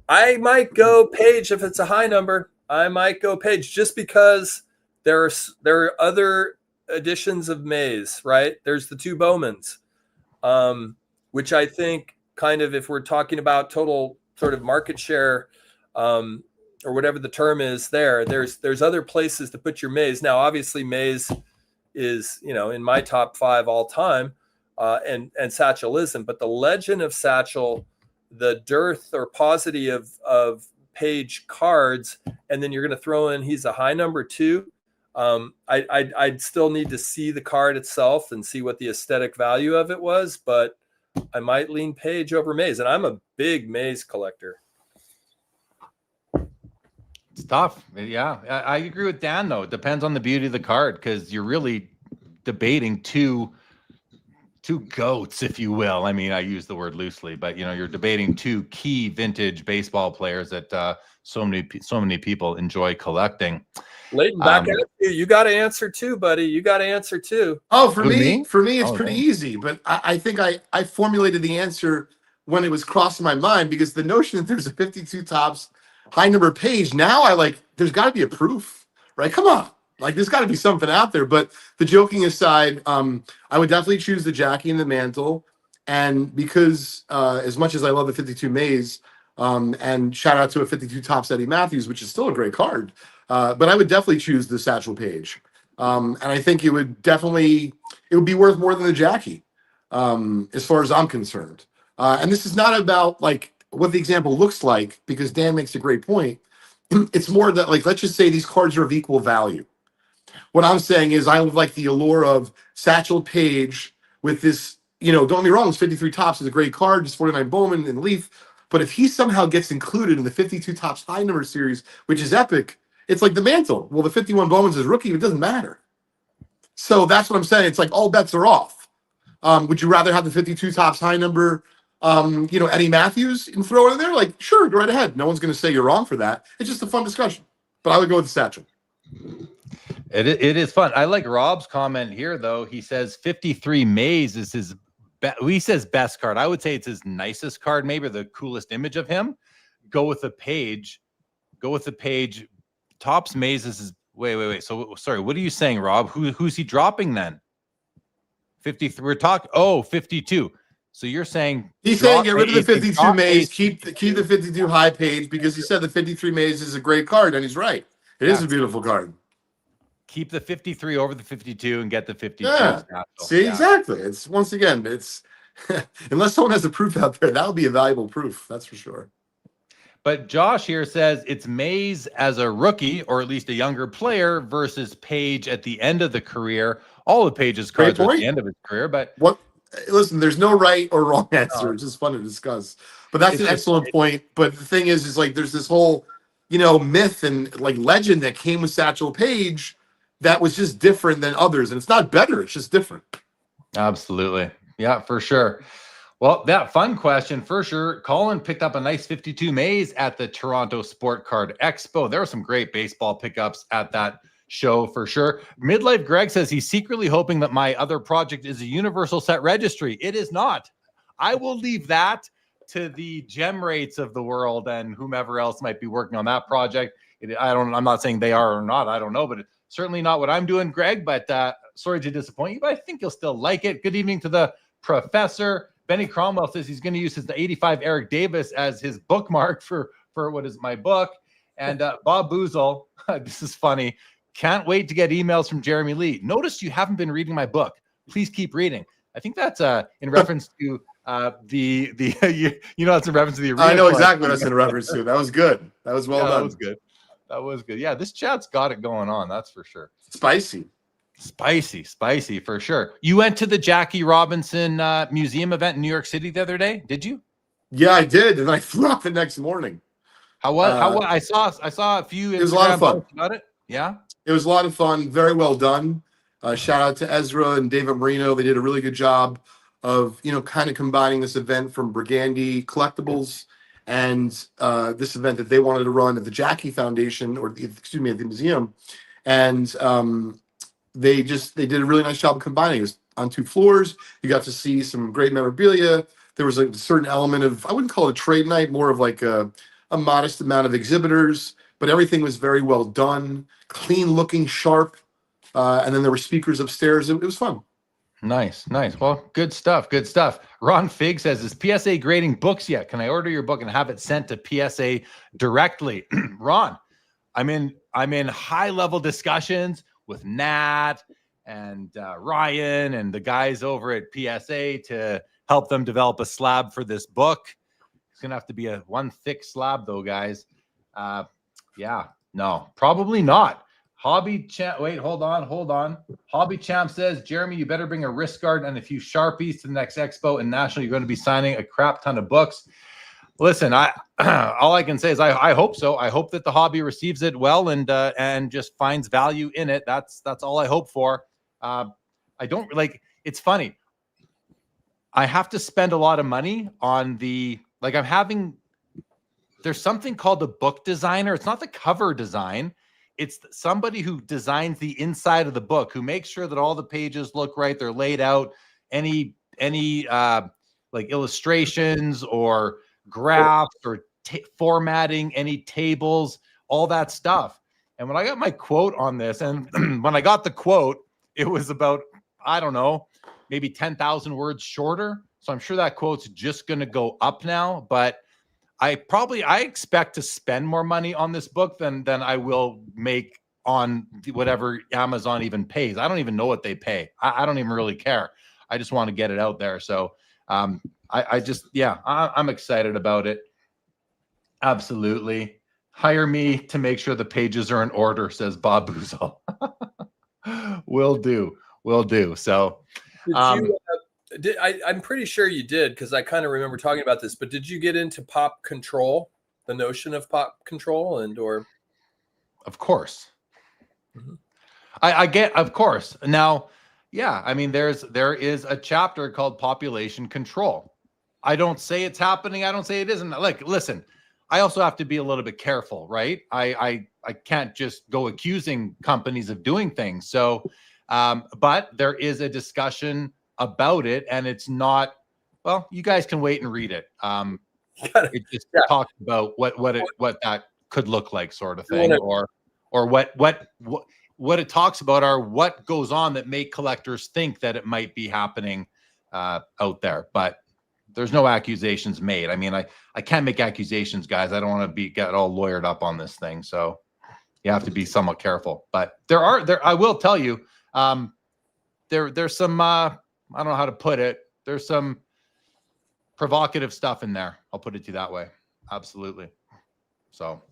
I might go Page if it's a high number. I might go Page just because there are other editions of Maze, right? There's the 2 Bowmans, which I think kind of, if we're talking about total sort of market share, or whatever the term is there's other places to put your Maze. Now, obviously Maze is, in my top 5 all time, and Satchel isn't, but the legend of Satchel, the dearth or paucity of Page cards, and then you're going to throw in he's a high number 2. I'd still need to see the card itself and see what the aesthetic value of it was, but I might lean Page over Mays, and I'm a big Mays collector. It's tough. Yeah, I agree with Dan, though. It depends on the beauty of the card, because you're really debating two goats, if you will. I mean, I use the word loosely, but you're debating two key vintage baseball players that so many people enjoy collecting. Leighton, back at you. You got to answer too, buddy. You got to answer too. Oh, for me, it's Oh, pretty okay. easy. But I think I formulated the answer when it was crossing my mind, because the notion that there's a 52 tops high number page, now there's got to be a proof, right? Come on. Like, there's got to be something out there. But the joking aside, I would definitely choose the Jackie and the Mantle. And because as much as I love the 52 Mays, and shout out to a 52 tops Eddie Matthews, which is still a great card, but I would definitely choose the Satchel Paige. And I think it would be worth more than the Jackie, as far as I'm concerned. And this is not about like what the example looks like, because Dan makes a great point. It's more that, like, let's just say these cards are of equal value. What I'm saying is I would like the allure of Satchel Paige with this, don't get me wrong, this 53 tops is a great card, just 49 Bowman and Leaf. But if he somehow gets included in the 52 tops high number series, which is epic, it's like the Mantle. Well, the 51 Bowman's his rookie, it doesn't matter. So that's what I'm saying. It's like all bets are off. Would you rather have the 52 tops high number, Eddie Matthews, and throw it in there? Like, sure, go right ahead. No one's going to say you're wrong for that. It's just a fun discussion. But I would go with the Satchel. It is fun. I like Rob's comment here, though. He says 53 Mays is his he says best card. I would say it's his nicest card, maybe the coolest image of him. Go with the Page. Tops Mays is his. Wait. So sorry, what are you saying, Rob? Who's he dropping then? 53. We're talking 52. So you're saying he's saying get rid of the 52 Mays, keep the 52 high Page, because he said the 53 Mays is a great card, and he's right. It is a beautiful card. Keep the 53 over the 52 and get the 52. Yeah. See, exactly. It's once again, it's unless someone has a proof out there, that would be a valuable proof. That's for sure. But Josh here says it's Mays as a rookie, or at least a younger player, versus Page at the end of the career. All of Page's cards are at the end of his career, but listen, there's no right or wrong answer. It's just fun to discuss. But that's an excellent point. But the thing is like there's this whole, myth and like legend that came with Satchel Paige that was just different than others. And it's not better, it's just different. Absolutely. Yeah, for sure. Well, that fun question for sure. Colin picked up a nice 52 Mays at the Toronto Sport Card Expo. There were some great baseball pickups at that show for sure. Midlife Greg says he's secretly hoping that my other project is a universal set registry. It is not. I will leave that to the gem rates of the world and whomever else might be working on that project. I'm not saying they are or not. I don't know, but it's certainly not what I'm doing, Greg. But sorry to disappoint you, but I think you'll still like it. Good evening to the professor. Benny Cromwell says he's going to use his 85 Eric Davis as his bookmark for what is my book. And Bob Boozle, this is funny. Can't wait to get emails from Jeremy Lee. Notice you haven't been reading my book. Please keep reading. I think that's in reference to that's in reference to the arena. I know exactly what that's in reference to. That was good. That was well done. That was good. Yeah, this chat's got it going on. That's for sure. Spicy for sure. You went to the Jackie Robinson museum event in New York City the other day, did you? Yeah, I did, and I flew out the next morning. How was? I saw a few. It was a lot of fun. About it. Yeah, it was a lot of fun. Very well done. Shout out to Ezra and David Marino. They did a really good job of kind of combining this event from Brigandy Collectibles and this event that they wanted to run at the Jackie Foundation, at the museum, and they did a really nice job of combining. It was on 2 floors. You got to see some great memorabilia. There was a certain element of, I wouldn't call it a trade night, more of like a modest amount of exhibitors, but everything was very well done, clean looking, sharp. And then there were speakers upstairs. It was fun. Nice. Well, good stuff. Ron Fig says, is PSA grading books yet? Can I order your book and have it sent to PSA directly? Ron, I'm in high level discussions with Nat and Ryan and the guys over at PSA to help them develop a slab for this book. It's going to have to be one thick slab though, guys. No, probably not. Hobby Champ. Wait, hold on. Hobby Champ says, Jeremy, you better bring a wrist guard and a few Sharpies to the next expo and national. You're going to be signing a crap ton of books. Listen, all I can say is I hope so. I hope that the hobby receives it well and just finds value in it. That's all I hope for. I don't like. It's funny. I have to spend a lot of money on there's something called a book designer. It's not the cover design. It's somebody who designs the inside of the book, who makes sure that all the pages look right. They're laid out. Any like illustrations or graphs or formatting, any tables, all that stuff. And when I got my quote on this, and when I got the quote, it was about, I don't know, maybe 10,000 words shorter. So I'm sure that quote's just going to go up now, but I expect to spend more money on this book than I will make on whatever Amazon even pays. I don't even know what they pay. I don't even really care. I just want to get it out there. So I'm excited about it. Absolutely. Hire me to make sure the pages are in order, says Bob Boozle. Will do. So I'm pretty sure you did, because I kind of remember talking about this, but did you get into pop control, the notion of pop control or? Of course. Mm-hmm. I get, of course. Now, yeah, I mean, there is a chapter called population control. I don't say it's happening. I don't say it isn't. Like, listen, I also have to be a little bit careful, right? I can't just go accusing companies of doing things. So, but there is a discussion about it, and it's not, well, you guys can wait and read it. It just talks about what that could look like, sort of thing, or what it talks about are what goes on that make collectors think that it might be happening out there. But there's no accusations made. I mean, I can't make accusations, guys. I don't want to get all lawyered up on this thing, so you have to be somewhat careful. But I will tell you, there's some I don't know how to put it. There's some provocative stuff in there. I'll put it to you that way. Absolutely. So,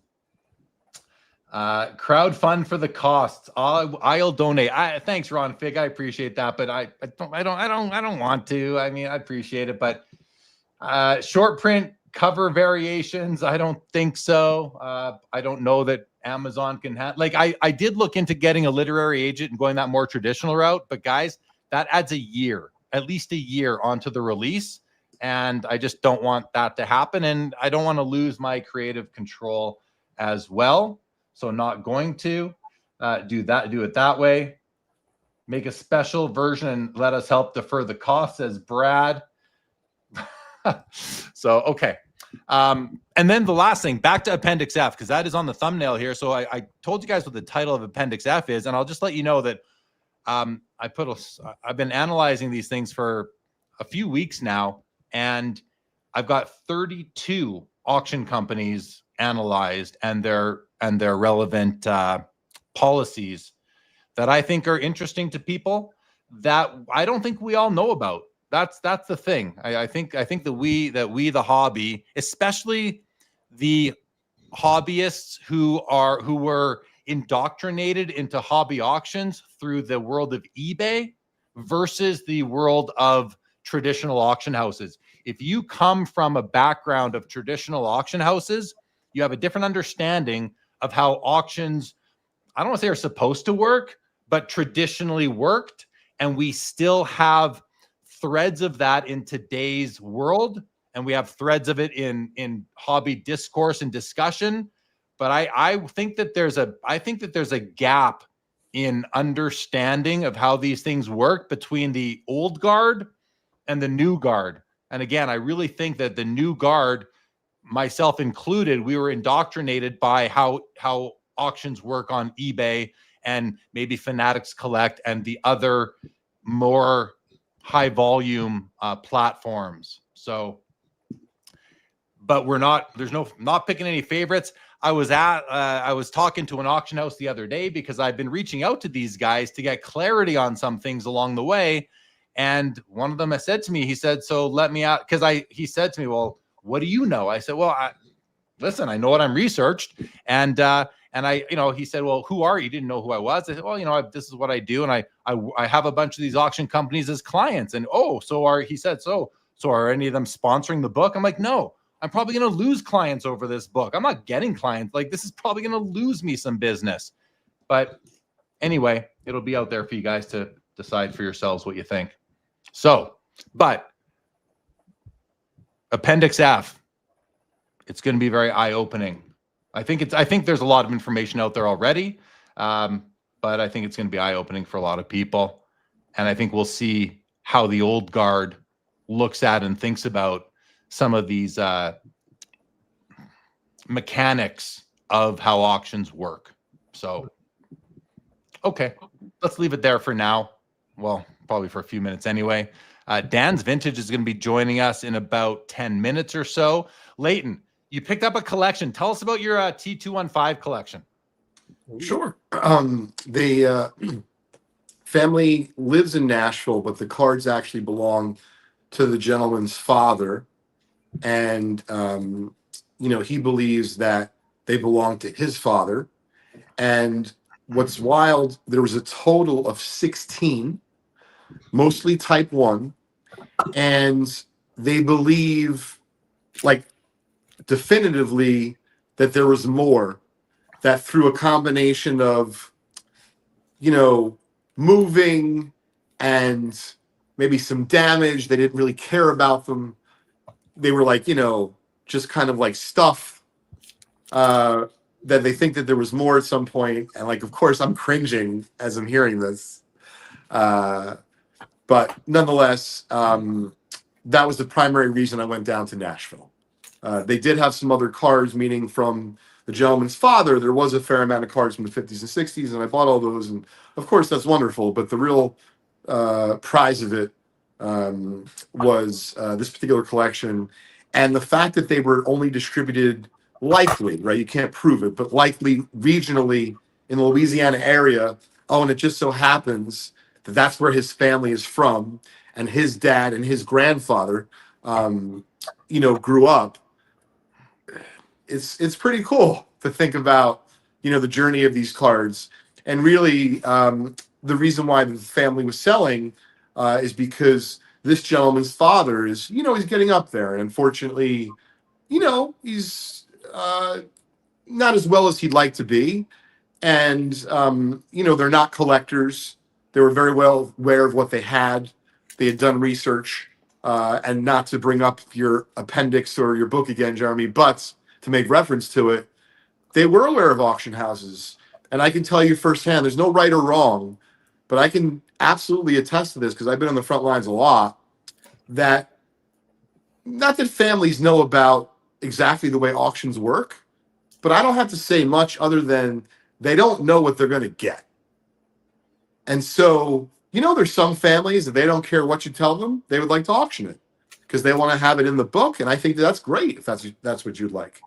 crowd fund for the costs. I'll donate. Thanks, Ron Fig. I appreciate that, but I don't want to. I mean, I appreciate it, but short print cover variations, I don't think so. I don't know that Amazon can have. Like, I did look into getting a literary agent and going that more traditional route, but guys, that adds at least a year onto the release. And I just don't want that to happen. And I don't want to lose my creative control as well. So not going to do it that way. Make a special version and let us help defer the cost, says Brad. So, okay. And then the last thing, back to Appendix F, because that is on the thumbnail here. So I told you guys what the title of Appendix F is, and I'll just let you know that I've been analyzing these things for a few weeks now, and I've got 32 auction companies analyzed and their relevant policies that I think are interesting to people that I don't think we all know about. That's the thing. I think that we the hobby, especially the hobbyists who were indoctrinated into hobby auctions through the world of eBay versus the world of traditional auction houses. If you come from a background of traditional auction houses, you have a different understanding of how auctions, I don't want to say are supposed to work, but traditionally worked. And we still have threads of that in today's world. And we have threads of it in hobby discourse and discussion. But I think that there's a gap in understanding of how these things work between the old guard and the new guard. And again, I really think that the new guard, myself included, we were indoctrinated by how auctions work on eBay and maybe Fanatics Collect and the other more high volume platforms. So, but not picking any favorites. I was talking to an auction house the other day because I've been reaching out to these guys to get clarity on some things along the way. And one of them has said to me, he said, so let me out. He said to me, well, what do you know? I said, well, listen, I know what I'm researched. And I, he said, well, who are you? He didn't know who I was. I said, well, this is what I do. And I have a bunch of these auction companies as clients. And, he said, so are any of them sponsoring the book? I'm like, no, I'm probably going to lose clients over this book. I'm not getting clients. Like, this is probably going to lose me some business. But anyway, it'll be out there for you guys to decide for yourselves what you think. So, but Appendix F, it's going to be very eye-opening. I think there's a lot of information out there already, but I think it's going to be eye-opening for a lot of people. And I think we'll see how the old guard looks at and thinks about some of these mechanics of how auctions work. So, okay, let's leave it there for now. Well, probably for a few minutes anyway. Dan's Vintage is going to be joining us in about 10 minutes or so. Leighton, you picked up a collection. Tell us about your T215 collection. Sure. The family lives in Nashville, but the cards actually belong to the gentleman's father. And, he believes that they belong to his father. And what's wild, there was a total of 16, mostly type 1. And they believe, definitively, that there was more, that through a combination of moving and maybe some damage, they didn't really care about them, they were just kind of stuff, that they think that there was more at some point. And of course I'm cringing as I'm hearing this, but nonetheless, that was the primary reason I went down to Nashville. They did have some other cards, meaning from the gentleman's father, there was a fair amount of cards from the 50s and 60s, and I bought all those. And of course, that's wonderful. But the real prize of it was this particular collection. And the fact that they were only distributed likely, right? You can't prove it, but likely regionally in the Louisiana area. Oh, and it just so happens that that's where his family is from. And his dad and his grandfather, grew up. It's pretty cool to think about, the journey of these cards. And really, the reason why the family was selling is because this gentleman's father is, he's getting up there. And unfortunately, he's not as well as he'd like to be. And, they're not collectors. They were very well aware of what they had. They had done research, and not to bring up your appendix or your book again, Jeremy, but to make reference to it, they were aware of auction houses. And I can tell you firsthand, there's no right or wrong, but I can absolutely attest to this because I've been on the front lines a lot, that not that families know about exactly the way auctions work, but I don't have to say much other than they don't know what they're going to get. And so, there's some families that they don't care what you tell them, they would like to auction it because they want to have it in the book. And I think that's great if that's what you'd like.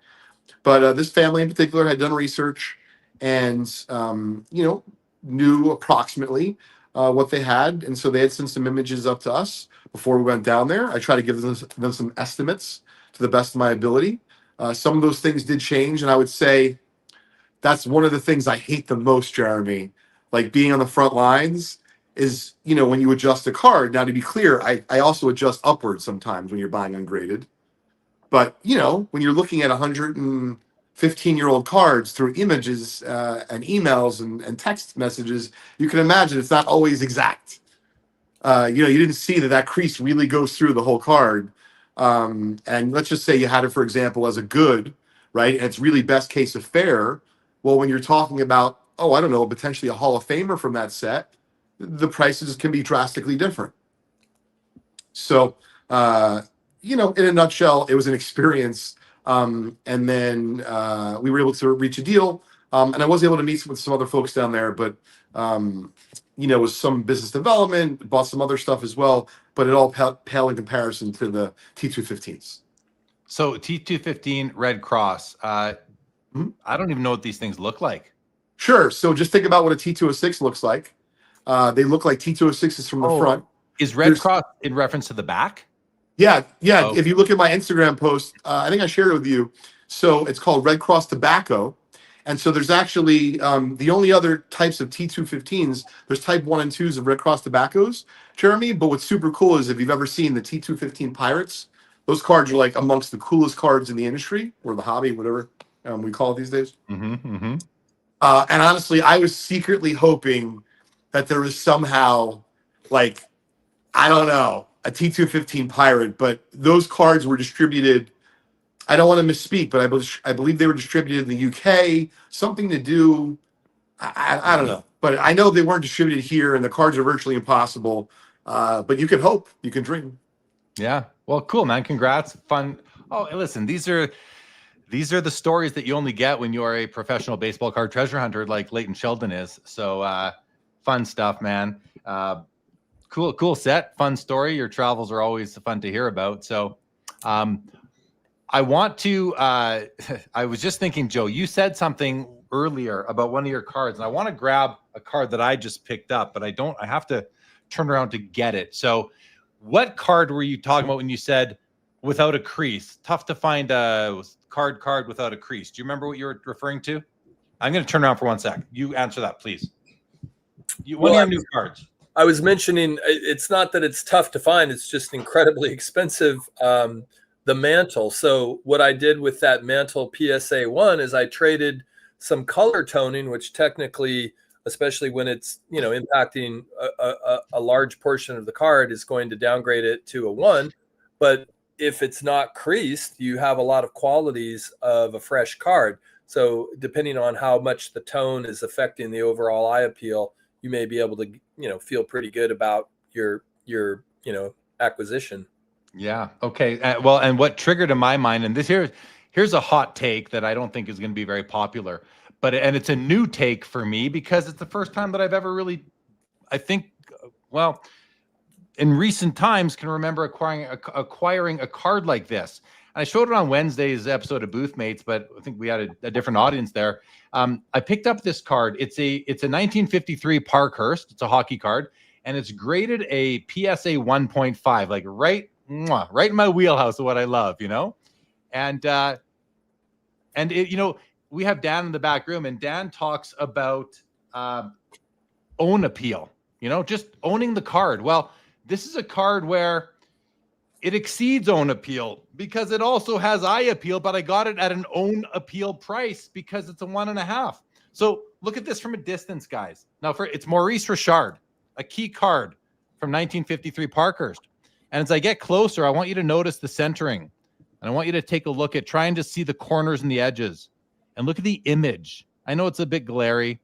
But this family in particular had done research and, knew approximately what they had. And so they had sent some images up to us before we went down there. I try to give them some estimates to the best of my ability. Some of those things did change. And I would say that's one of the things I hate the most, Jeremy, being on the front lines is, when you adjust a card. Now, to be clear, I also adjust upwards sometimes when you're buying ungraded. But, when you're looking at 115-year-old cards through images and emails and text messages, you can imagine it's not always exact. You didn't see that crease really goes through the whole card. And let's just say you had it, for example, as a good, right? And it's really best case of fair. Well, when you're talking about, potentially a Hall of Famer from that set, the prices can be drastically different. So, in a nutshell, it was an experience. And then we were able to reach a deal. And I was able to meet with some other folks down there, but, it was some business development, bought some other stuff as well, but it all pale in comparison to the T215s. So T215 Red Cross, I don't even know what these things look like. Sure. So just think about what a T206 looks like. They look like T206s from the front. Is Red Cross in reference to the back? Yeah. Oh. If you look at my Instagram post, I think I shared it with you. So it's called Red Cross Tobacco. And so there's actually the only other types of T215s, there's type 1 and 2s of Red Cross Tobaccos, Jeremy. But what's super cool is if you've ever seen the T215 Pirates, those cards are like amongst the coolest cards in the industry or the hobby, whatever we call it these days. And honestly, I was secretly hoping that there was somehow, like, I don't know, a T215 Pirate, but those cards were distributed. I don't want to misspeak, but I believe they were distributed in the UK. Something to do, I don't know, but I know they weren't distributed here, and the cards are virtually impossible. But you can hope, you can dream. Yeah. Well, cool, man. Congrats. Fun. Oh, listen, these are the stories that you only get when you are a professional baseball card treasure hunter like Leighton Sheldon is. So fun stuff, man. Cool set. Fun story. Your travels are always fun to hear about. So I want to, I was just thinking, Joe, you said something earlier about one of your cards, and I want to grab a card that I just picked up, but I have to turn around to get it. So what card were you talking about when you said without a crease? Tough to find a card without a crease. Do you remember what you were referring to? I'm going to turn around for 1 sec. You answer that, please. One of your new cards. I was mentioning it's not that it's tough to find. It's just incredibly expensive. The mantle. So what I did with that mantle PSA 1 is I traded some color toning, which technically, especially when it's, impacting a large portion of the card, is going to downgrade it to a 1. But if it's not creased, you have a lot of qualities of a fresh card. So depending on how much the tone is affecting the overall eye appeal, you may be able to, feel pretty good about your acquisition. Yeah. Okay. Well, and what triggered in my mind, and here's a hot take that I don't think is going to be very popular, and it's a new take for me because it's the first time that I've ever really, I think, well, in recent times can remember acquiring a card like this. And I showed it on Wednesday's episode of Booth Mates, but I think we had a different audience there. I picked up this card. It's a 1953 Parkhurst. It's a hockey card, and it's graded a PSA 1.5, like right in my wheelhouse of what I love, and it, we have Dan in the back room, and Dan talks about own appeal, just owning the card. Well, this is a card where it exceeds own appeal because it also has eye appeal, but I got it at an own appeal price because it's a 1.5. So look at this from a distance, guys. Now it's Maurice Richard, a key card from 1953 Parkhurst. And as I get closer, I want you to notice the centering. And I want you to take a look at trying to see the corners and the edges. And look at the image. I know it's a bit glary.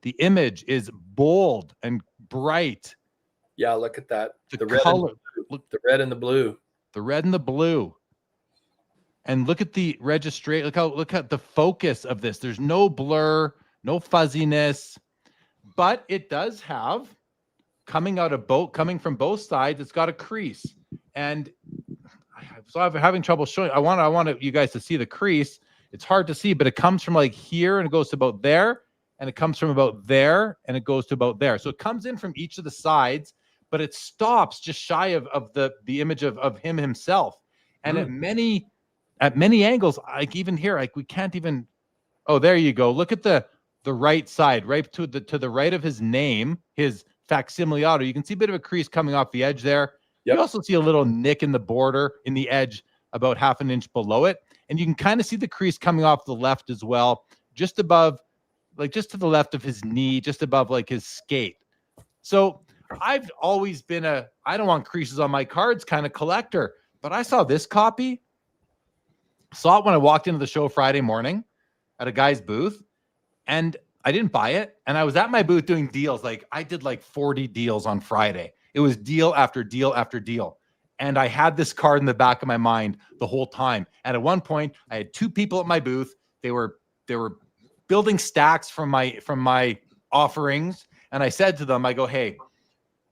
The image is bold and bright. Yeah, look at that. The color. The red and the blue. The red and the blue. And look at the registration. Look at the focus of this. There's no blur, no fuzziness. But it does have, coming from both sides, it's got a crease. And so I'm having trouble showing. I want you guys to see the crease. It's hard to see, but it comes from like here and it goes to about there, and it comes from about there and it goes to about there. So it comes in from each of the sides, but it stops just shy of the image of him himself. And at many angles, like even here, like we can't even. Oh, there you go. Look at the right side, right to the right of his name, his facsimile auto. You can see a bit of a crease coming off the edge there. Yep. You also see a little nick in the border in the edge about 1/2 inch below it. And you can kind of see the crease coming off the left as well, just above, like just to the left of his knee, just above like his skate. So I've always been I don't want creases on my cards kind of collector, but I saw this copy, saw it when I walked into the show Friday morning at a guy's booth, and I didn't buy it. And I was at my booth doing deals. Like I did like 40 deals on Friday. It was deal after deal after deal. And I had this card in the back of my mind the whole time. And at one point, I had 2 people at my booth. They were building stacks from my offerings. And I said to them, I go, hey,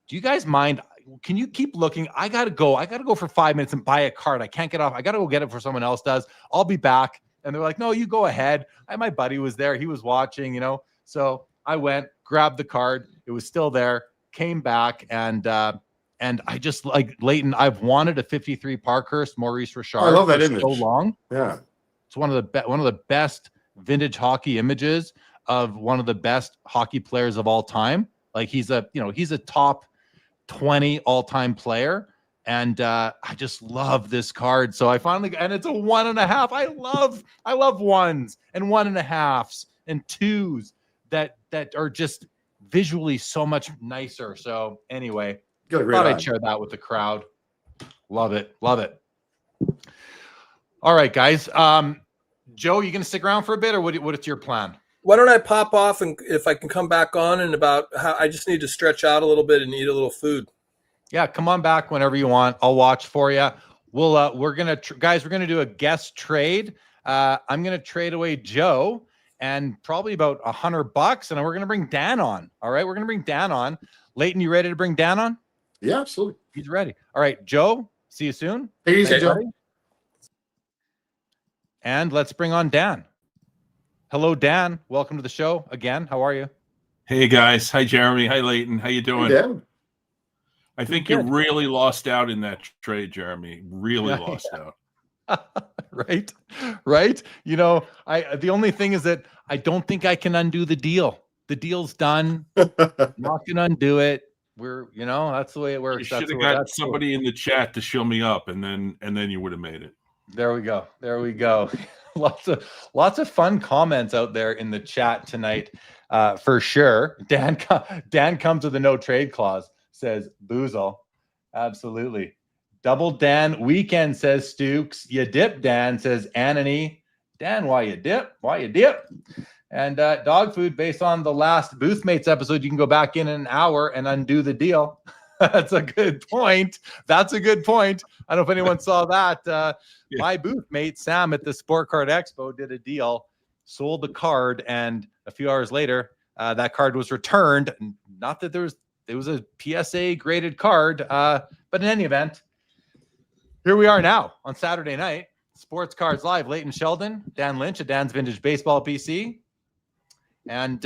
do you guys mind? Can you keep looking? I gotta go for 5 minutes and buy a card. I can't get off. I gotta go get it before someone else does. I'll be back. And they're like, no, you go ahead. My buddy was there. He was watching, So I went, grabbed the card. It was still there, came back, and I just like Leighton. I've wanted a 53 Parkhurst Maurice Richard. I love that image. So long. Yeah. It's one of the best vintage hockey images of one of the best hockey players of all time. Like he's a top 20 all-time player. And I just love this card. So I finally, and it's a 1.5. I love 1s and 1.5s and 2s that are just visually so much nicer. So anyway, thought I'd share that with the crowd. Love it. All right, guys. Joe, you gonna stick around for a bit, or what's your plan? Why don't I pop off, and if I can come back on in about I just need to stretch out a little bit and eat a little food. Yeah, come on back whenever you want. I'll watch for you. We're gonna guys, we're gonna do a guest trade. I'm gonna trade away Joe and probably about $100, and we're gonna bring Dan on. All right, we're gonna bring Dan on. Leighton, you ready to bring Dan on? Yeah, absolutely. He's ready. All right, Joe. See you soon. Hey, easy, Joe. And let's bring on Dan. Hello, Dan. Welcome to the show again. How are you? Hey guys. Hi, Jeremy. Hi, Leighton. How you doing? Hey, Dan. I think you really lost out in that trade, Jeremy. Really lost out. Right. You know, the only thing is that I don't think I can undo the deal. The deal's done. Not gonna undo it. That's the way it works. You should have got somebody in the chat to show me up, and then you would have made it. There we go. Lots of fun comments out there in the chat tonight, for sure. Dan comes with a no trade clause. Says Boozle. Absolutely. Double Dan weekend, says Stukes. You dip, Dan, says Anony. Dan, why you dip? And dog food, based on the last Boothmates episode, you can go back in an hour and undo the deal. That's a good point. I don't know if anyone saw that. My boothmate, Sam, at the Sport Card Expo did a deal, sold the card, and a few hours later, that card was returned. Not that it was a PSA graded card, but in any event, here we are now on Saturday night. Sports Cards Live, Leighton Sheldon, Dan Lynch at Dan's Vintage Baseball PC. And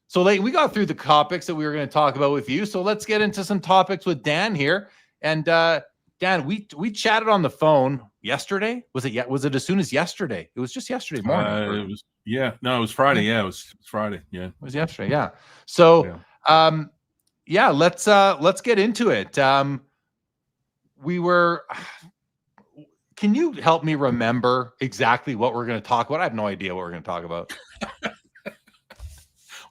so, Leighton, we got through the topics that we were going to talk about with you. So let's get into some topics with Dan here. And Dan, we chatted on the phone yesterday. Was it as soon as yesterday? It was just yesterday morning. It was Friday. Yeah, it was Friday. Yeah, it was yesterday. Yeah. So, let's get into it. Can you help me remember exactly what we're going to talk about? I have no idea what we're going to talk about.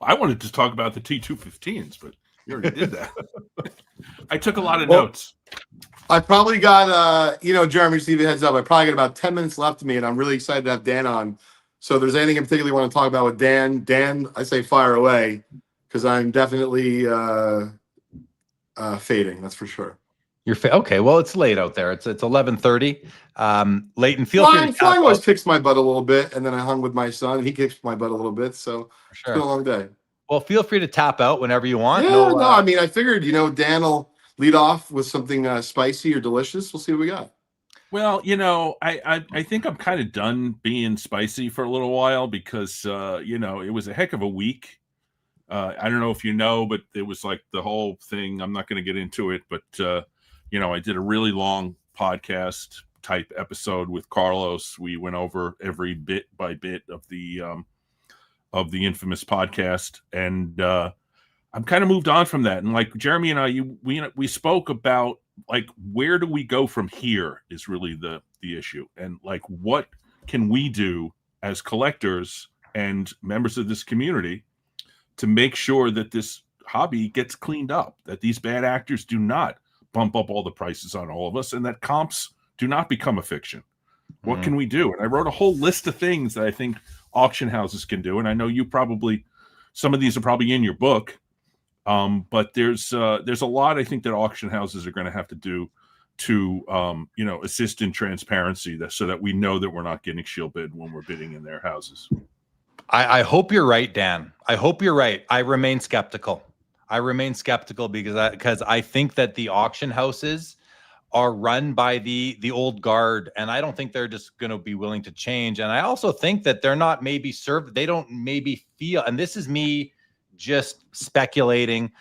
I wanted to talk about the T215s, but you already did that. I took a lot of notes. I probably got, Jeremy, just give you a heads up. I probably got about 10 minutes left to me, and I'm really excited to have Dan on. So if there's anything in particular you want to talk about with Dan, I say fire away, because I'm definitely fading. That's for sure. Okay. Well, it's late out there. It's 11:30. Leighton, feel free. Flying always kicks my butt a little bit, and then I hung with my son, and he kicks my butt a little bit. So It's been a long day. Well, feel free to tap out whenever you want. Yeah, I mean, I figured, Dan will lead off with something spicy or delicious. We'll see what we got. Well, I think I'm kind of done being spicy for a little while because, it was a heck of a week. I don't know if you know, but it was like the whole thing. I'm not going to get into it, but, I did a really long podcast type episode with Carlos. We went over every bit by bit of the infamous podcast, and I'm kind of moved on from that. And like Jeremy and I, we spoke about like where do we go from here is really the issue, and like what can we do as collectors and members of this community to make sure that this hobby gets cleaned up, that these bad actors do not bump up all the prices on all of us, and that comps do not become a fiction. What can we do? And I wrote a whole list of things that I think auction houses can do. And I know some of these are probably in your book, but there's a lot I think that auction houses are going to have to do to, assist in transparency so that we know that we're not getting shill bid when we're bidding in their houses. I hope you're right, Dan. I hope you're right. I remain skeptical because I think that the auction houses are run by the old guard, and I don't think they're just going to be willing to change. And I also think that they're not maybe they don't maybe feel, and this is me just speculating,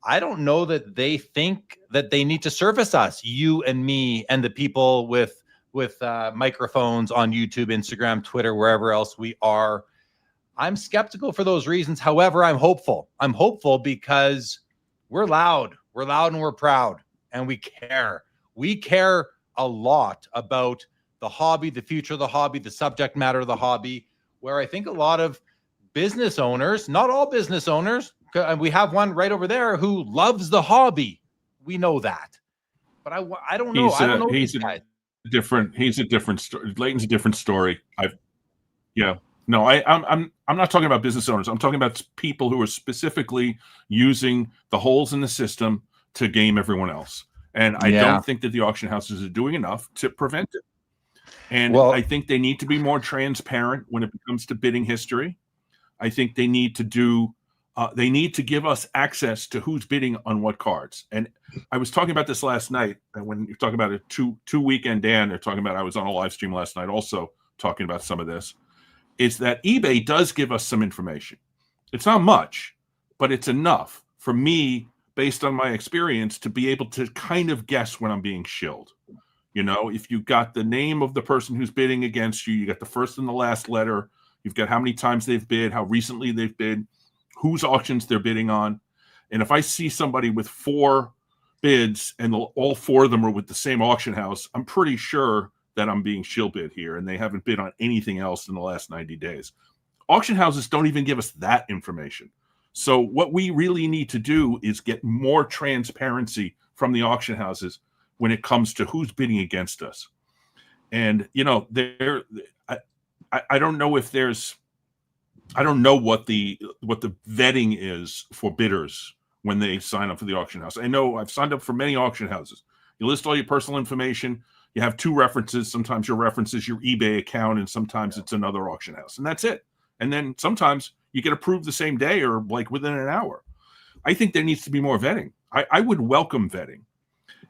I don't know that they think that they need to service us, you and me, and the people with microphones on YouTube, Instagram, Twitter, wherever else we are. I'm skeptical for those reasons. However, I'm hopeful. I'm hopeful because we're loud. We're loud and we're proud, and we care. We care a lot about the hobby, the future of the hobby, the subject matter of the hobby, where I think a lot of business owners, not all business owners, and we have one right over there who loves the hobby. We know that. But I don't know. I don't know he's a different story. Leighton's a different story. No, I'm not talking about business owners. I'm talking about people who are specifically using the holes in the system to game everyone else. And I don't think that the auction houses are doing enough to prevent it. And I think they need to be more transparent when it comes to bidding history. I think they need to give us access to who's bidding on what cards. And I was talking about this last night. And when you're talking about a two weekend, Dan, they're talking about, I was on a live stream last night also talking about some of this, is that eBay does give us some information. It's not much, but it's enough for me, based on my experience, to be able to kind of guess when I'm being shilled. You know, if you got the name of the person who's bidding against you, you got the first and the last letter, you've got how many times they've bid, how recently they've bid, whose auctions they're bidding on. And if I see somebody with 4 bids and all 4 of them are with the same auction house, I'm pretty sure that I'm being shill bid here, and they haven't bid on anything else in the last 90 days. Auction houses don't even give us that information. So what we really need to do is get more transparency from the auction houses when it comes to who's bidding against us. And, you know, I don't know if there's, I don't know what the vetting is for bidders when they sign up for the auction house. I know I've signed up for many auction houses. You list all your personal information. You have 2 references. Sometimes your reference is your eBay account, and sometimes it's another auction house, and that's it. And then sometimes you get approved the same day or like within an hour. I think there needs to be more vetting. I would welcome vetting.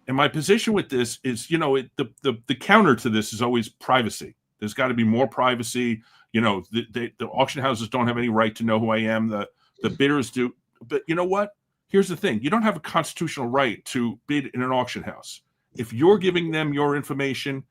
And my position with this is, you know, the counter to this is always privacy. There's got to be more privacy. You know, the auction houses don't have any right to know who I am. The bidders do. But you know what? Here's the thing. You don't have a constitutional right to bid in an auction house. If you're giving them your information,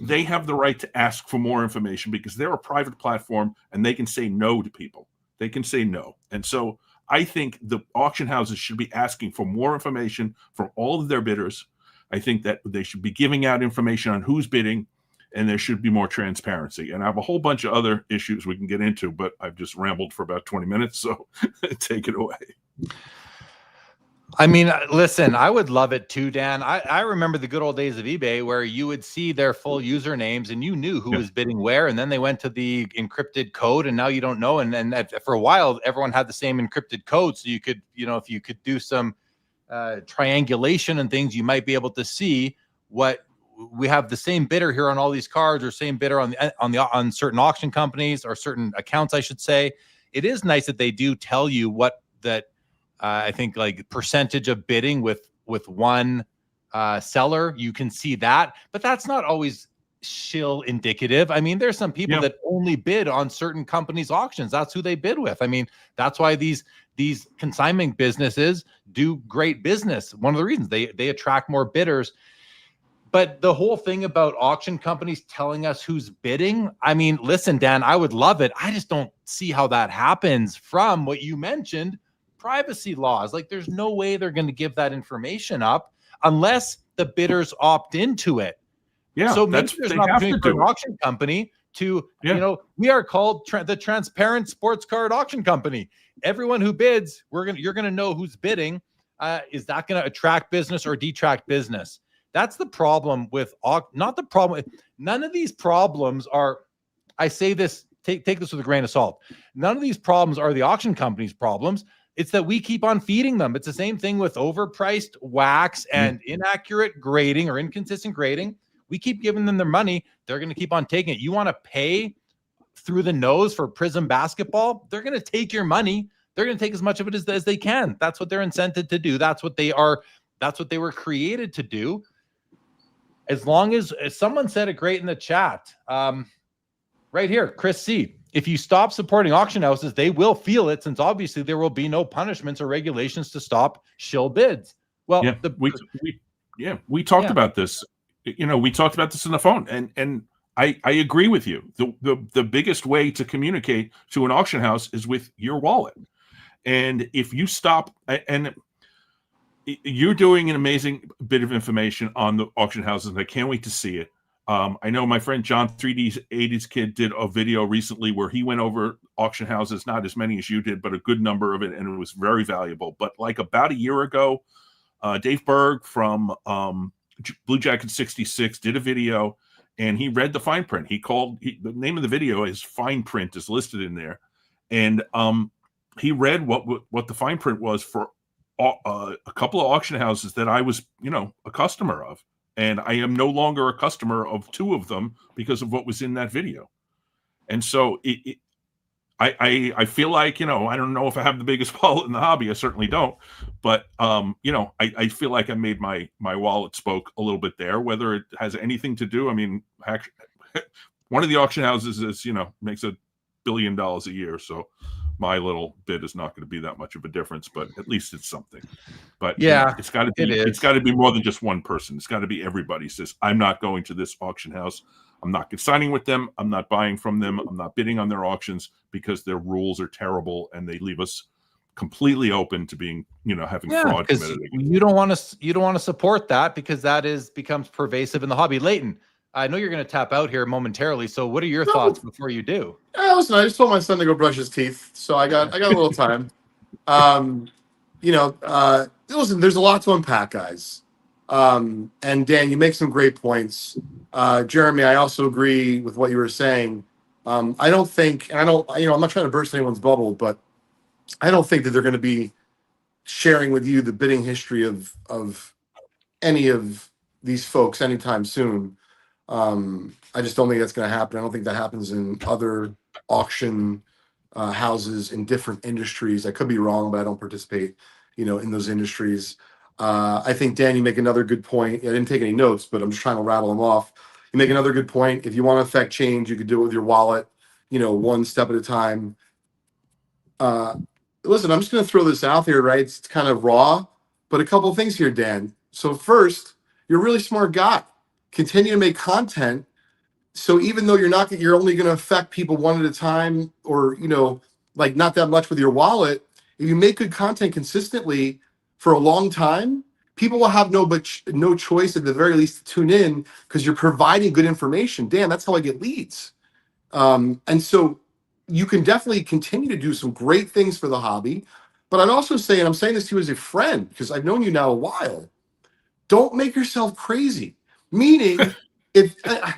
they have the right to ask for more information because they're a private platform and they can say no to people. They can say no. And so I think the auction houses should be asking for more information from all of their bidders. I think that they should be giving out information on who's bidding, and there should be more transparency. And I have a whole bunch of other issues we can get into, but I've just rambled for about 20 minutes, so take it away. I mean, listen, I would love it too, Dan. I remember the good old days of eBay where you would see their full usernames and you knew who was bidding where, and then they went to the encrypted code and now you don't know. And then for a while, everyone had the same encrypted code. So you could, you know, if you could do some triangulation and things, you might be able to see what we have the same bidder here on all these cards, or same bidder on certain auction companies or certain accounts, I should say. It is nice that they do tell you what that, I think, like percentage of bidding with one seller, you can see that, but that's not always shill indicative. I mean, there's some people that only bid on certain companies' auctions. That's who they bid with. I mean, that's why these consignment businesses do great business. One of the reasons they attract more bidders. But the whole thing about auction companies telling us who's bidding, I mean, listen, Dan, I would love it. I just don't see how that happens from what you mentioned. Privacy laws. Like, there's no way they're going to give that information up unless the bidders opt into it. Yeah. So maybe there's an opportunity for an auction company to, you know, we are called the transparent sports card auction company. Everyone who bids, you're going to know who's bidding. Is that going to attract business or detract business? That's the problem with not the problem. None of these problems are, I say this, take this with a grain of salt. None of these problems are the auction company's problems. It's that we keep on feeding them. It's the same thing with overpriced wax and inaccurate grading or inconsistent grading. We keep giving them their money. They're going to keep on taking it. You want to pay through the nose for Prism basketball? They're going to take your money. They're going to take as much of it as they can. That's what they're incented to do. That's what they are. That's what they were created to do. As long as someone said it great in the chat, right here, Chris C. If you stop supporting auction houses, they will feel it, since obviously there will be no punishments or regulations to stop shill bids. Well, we talked about this. we talked about this on the phone, and I agree with you. The biggest way to communicate to an auction house is with your wallet. And if you stop, and you're doing an amazing bit of information on the auction houses, and I can't wait to see it. I know my friend John 3D's 80s Kid did a video recently where he went over auction houses, not as many as you did, but a good number of it, and it was very valuable. But like about a year ago, Dave Berg from Blue Jacket 66 did a video, and he read the fine print. The name of the video is Fine Print is listed in there, and he read what the fine print was for a couple of auction houses that I was, a customer of. And I am no longer a customer of two of them because of what was in that video. And so I feel like, I don't know if I have the biggest wallet in the hobby. I certainly don't. But, I feel like I made my wallet spoke a little bit there, whether it has anything to do. I mean, actually, one of the auction houses is, makes $1 billion a year. So my little bit is not going to be that much of a difference, but at least it's something. But yeah, it's got to be more than just one person. It's got to be everybody says, I'm not going to this auction house. I'm not consigning with them. I'm not buying from them. I'm not bidding on their auctions because their rules are terrible and they leave us completely open to being, having fraud committed. You don't want to support that because that becomes pervasive in the hobby. Leighton, I know you're going to tap out here momentarily. So what are your thoughts before you do? Listen, I just told my son to go brush his teeth, so I got a little time. Listen, there's a lot to unpack, guys. And Dan, you make some great points. Jeremy, I also agree with what you were saying. I don't think, and I don't, I'm not trying to burst anyone's bubble, but I don't think that they're going to be sharing with you the bidding history of any of these folks anytime soon. I just don't think that's going to happen. I don't think that happens in other auction houses in different industries. I could be wrong, but I don't participate, in those industries. I think, Dan, you make another good point. I didn't take any notes, but I'm just trying to rattle them off. You make another good point. If you want to affect change, you could do it with your wallet, one step at a time. Listen, I'm just going to throw this out here, right? It's kind of raw, but a couple of things here, Dan. So first, you're a really smart guy. Continue to make content. So even though you're only going to affect people one at a time, or not that much with your wallet, if you make good content consistently for a long time, people will have no choice at the very least to tune in because you're providing good information. Dan, that's how I get leads. And so you can definitely continue to do some great things for the hobby. But I'd also say, and I'm saying this to you as a friend because I've known you now a while, don't make yourself crazy. Meaning, to the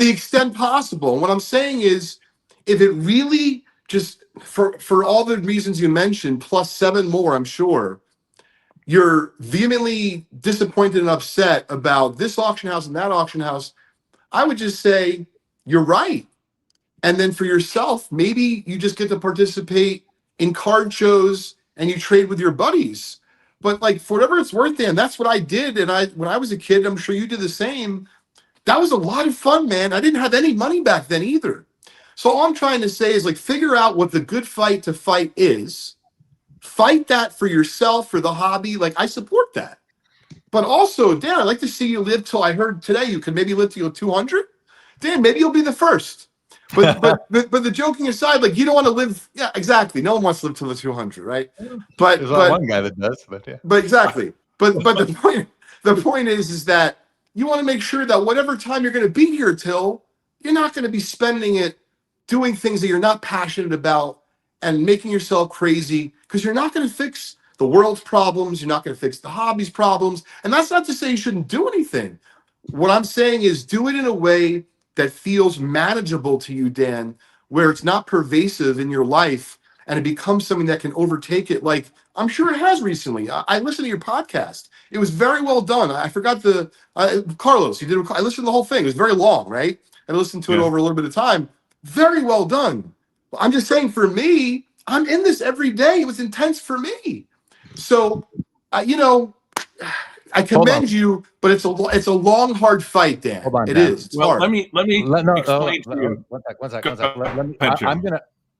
extent possible. And what I'm saying is, if it really just for all the reasons you mentioned, plus 7 more, I'm sure, you're vehemently disappointed and upset about this auction house and that auction house, I would just say you're right. And then for yourself, maybe you just get to participate in card shows and you trade with your buddies. But for whatever it's worth, Dan, that's what I did. And when I was a kid, I'm sure you did the same. That was a lot of fun, man. I didn't have any money back then either. So all I'm trying to say is figure out what the good fight to fight is. Fight that for yourself, for the hobby. I support that. But also, Dan, I'd like to see you live till, I heard today you could maybe live till 200. Dan, maybe you'll be the first. But the joking aside, you don't want to live. Yeah, exactly. No one wants to live till the 200, right? But there's one guy that does, but yeah. But exactly. But the point is that you want to make sure that whatever time you're going to be here till, you're not going to be spending it doing things that you're not passionate about and making yourself crazy, because you're not going to fix the world's problems. You're not going to fix the hobby's problems. And that's not to say you shouldn't do anything. What I'm saying is do it in a way that feels manageable to you, Dan, where it's not pervasive in your life and it becomes something that can overtake it. I'm sure it has recently. I listened to your podcast. It was very well done. I forgot Carlos, I listened to the whole thing. It was very long, right? I listened to it over a little bit of time. Very well done. I'm just saying, for me, I'm in this every day. It was intense for me. So, I commend you, but it's a long, hard fight, Dan. Hold on, it Dan. is. It's hard. Let me explain to you. One sec.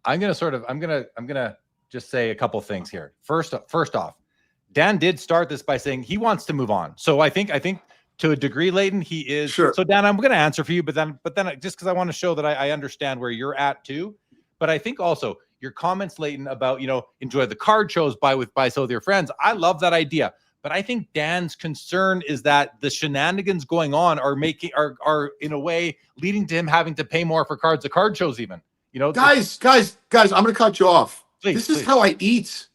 I'm gonna just say a couple things here. First off, Dan did start this by saying he wants to move on. So I think to a degree, Leighton, he is. Sure. So Dan, I'm going to answer for you, but then just because I want to show that I understand where you're at too. But I think also your comments, Leighton, about, enjoy the card shows, buy so with your friends. I love that idea. But I think Dan's concern is that the shenanigans going on are in a way leading to him having to pay more for cards at card shows even. Guys, I'm going to cut you off. This is how I eat.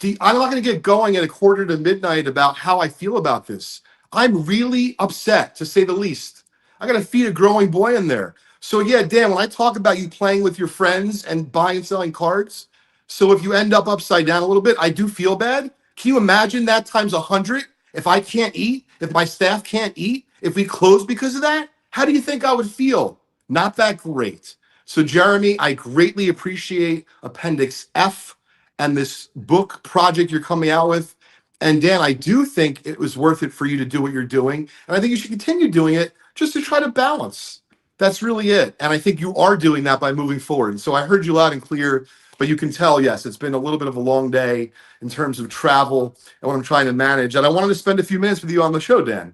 I'm not going to get going at 1:45 about how I feel about this. I'm really upset, to say the least. I got to feed a growing boy in there. So yeah, Dan, when I talk about you playing with your friends and buying and selling cards, so if you end up upside down a little bit, I do feel bad. Can you imagine that times 100? If I can't eat, if my staff can't eat, if we close because of that, how do you think I would feel? Not that great. So Jeremy, I greatly appreciate Appendix F and this book project you're coming out with. And Dan, I do think it was worth it for you to do what you're doing. And I think you should continue doing it just to try to balance. That's really it. And I think you are doing that by moving forward. And so I heard you loud and clear, but you can tell, yes, it's been a little bit of a long day in terms of travel and what I'm trying to manage. And I wanted to spend a few minutes with you on the show, Dan.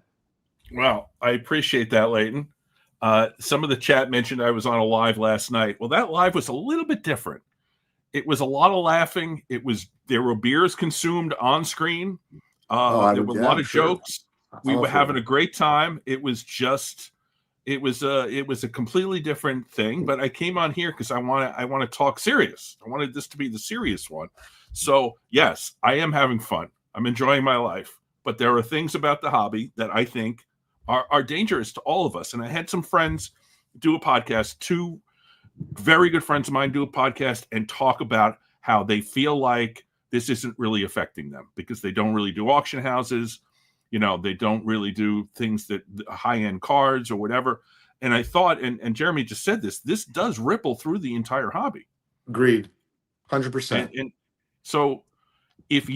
Well, I appreciate that, Leighton. Some of the chat mentioned I was on a live last night. Well, that live was a little bit different. It was a lot of laughing. There were beers consumed on screen. There were a lot of jokes. We were having a great time. It was a completely different thing. But I came on here because I want to talk serious. I wanted this to be the serious one. So yes, I am having fun. I'm enjoying my life. But there are things about the hobby that I think are dangerous to all of us. And I had some friends do a podcast, two very good friends of mine do a podcast and talk about how they feel like this isn't really affecting them because they don't really do auction houses. They don't really do things that high-end cards or whatever. And I thought, and Jeremy just said this does ripple through the entire hobby. Agreed. 100%. And so if